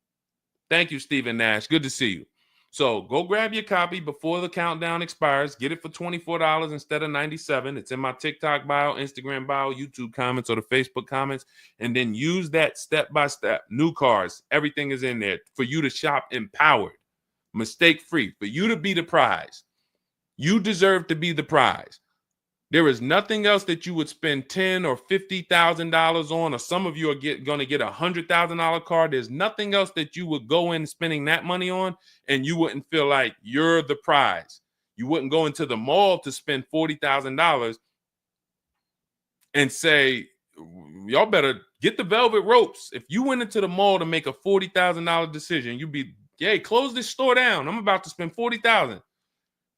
Thank you, Stephen Nash. Good to see you. So go grab your copy before the countdown expires. Get it for $24 instead of $97. It's in my TikTok bio, Instagram bio, YouTube comments, or the Facebook comments. And then use that step-by-step. New cars. Everything is in there for you to shop empowered, mistake-free, for you to be the prize. You deserve to be the prize. There is nothing else that you would spend $10,000 or $50,000 on, or some of you are going to get a $100,000 car. There's nothing else that you would go in spending that money on, and you wouldn't feel like you're the prize. You wouldn't go into the mall to spend $40,000 and say, y'all better get the velvet ropes. If you went into the mall to make a $40,000 decision, you'd be, hey, close this store down. I'm about to spend $40,000.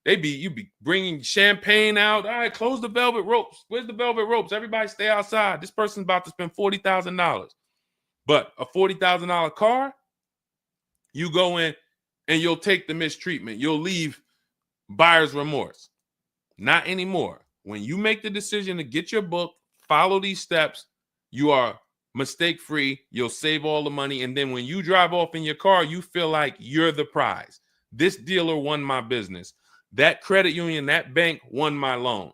You'd be bringing champagne out. All right, close the velvet ropes. Where's the velvet ropes? Everybody stay outside. This person's about to spend $40,000. But a $40,000 car, you go in and you'll take the mistreatment. You'll leave buyer's remorse. Not anymore. When you make the decision to get your book, follow these steps, you are mistake-free. You'll save all the money. And then when you drive off in your car, you feel like you're the prize. This dealer won my business. That credit union, that bank won my loan.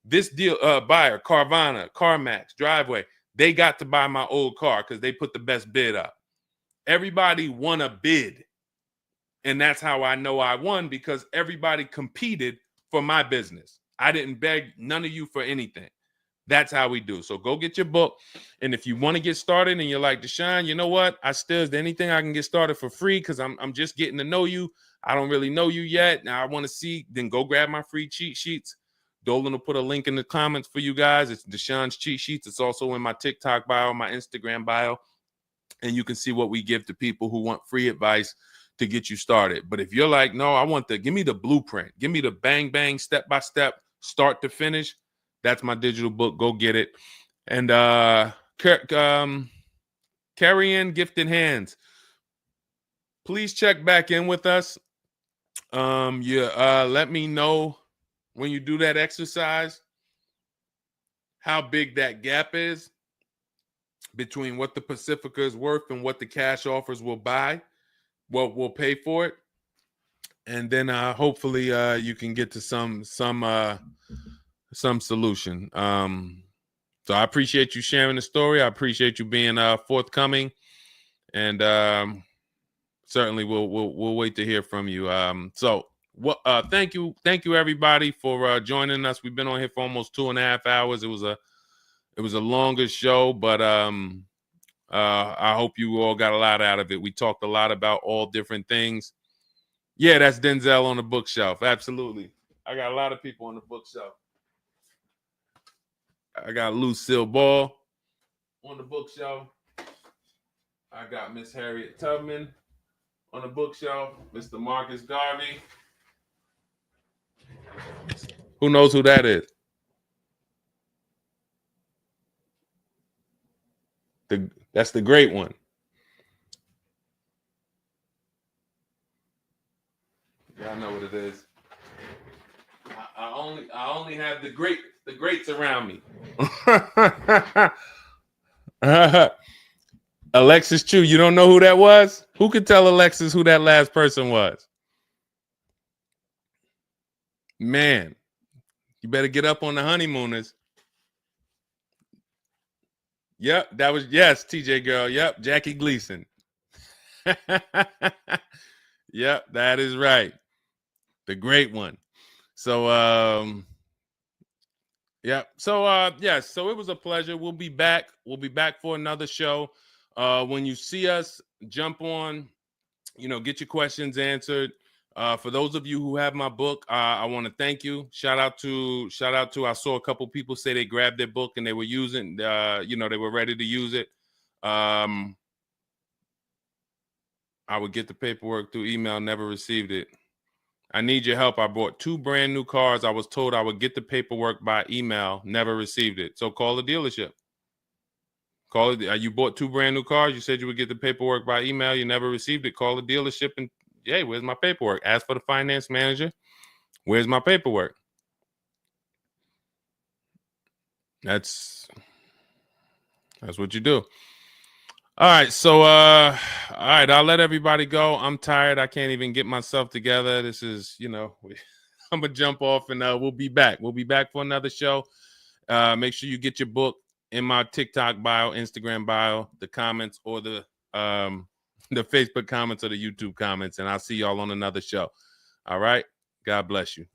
This deal, buyer, Carvana, CarMax, Driveway, they got to buy my old car because they put the best bid up. Everybody won a bid. And that's how I know I won, because everybody competed for my business. I didn't beg none of you for anything. That's how we do. So go get your book. And if you want to get started and you're like, Deshone, you know what? Is there anything I can get started for free? Because I'm just getting to know you. I don't really know you yet. Now I want to see, then go grab my free cheat sheets. Dolan will put a link in the comments for you guys. It's Deshone's cheat sheets. It's also in my TikTok bio, my Instagram bio. And you can see what we give to people who want free advice to get you started. But if you're like, no, give me the blueprint. Give me the bang, bang, step-by-step, start to finish. That's my digital book. Go get it. And carry in gifted hands. Please check back in with us. Let me know when you do that exercise how big that gap is between what the Pacifica is worth and what the cash offers will buy, what will pay for it. And then hopefully you can get to some solution. So I appreciate you sharing the story. I appreciate you being forthcoming, and certainly we'll wait to hear from you. Thank you everybody for joining us. We've been on here for almost 2.5 hours. It was a longer show, but I hope you all got a lot out of it. We talked a lot about all different things. Yeah, that's Denzel on the bookshelf. Absolutely. I got a lot of people on the bookshelf. I got Lucille Ball on the bookshelf. I got Miss Harriet Tubman on the bookshelf. Mr. Marcus Garvey. Who knows who that is? That's the great one. Y'all know what it is. I only have the greats around me. Alexis Chu, you don't know who that was? Who could tell Alexis who that last person was? Man, you better get up on the honeymooners. Yep, that was, yes, TJ girl. Yep, Jackie Gleason. Yep, that is right. The great one. So yeah. So yes, so it was a pleasure. We'll be back. We'll be back for another show. When you see us, jump on, get your questions answered. For those of you who have my book, I want to thank you. Shout out to I saw a couple people say they grabbed their book and they were using they were ready to use it. I would get the paperwork through email, never received it. I need your help. I bought 2 brand new cars. I was told I would get the paperwork by email, never received it. So call the dealership. Call it. You bought 2 brand new cars. You said you would get the paperwork by email. You never received it. Call the dealership and, hey, where's my paperwork? Ask for the finance manager. Where's my paperwork? That's what you do. All right. So, all right. I'll let everybody go. I'm tired. I can't even get myself together. This is, I'm gonna jump off and we'll be back. We'll be back for another show. Make sure you get your book in my TikTok bio, Instagram bio, the comments, or the Facebook comments or the YouTube comments, and I'll see y'all on another show. All right. God bless you.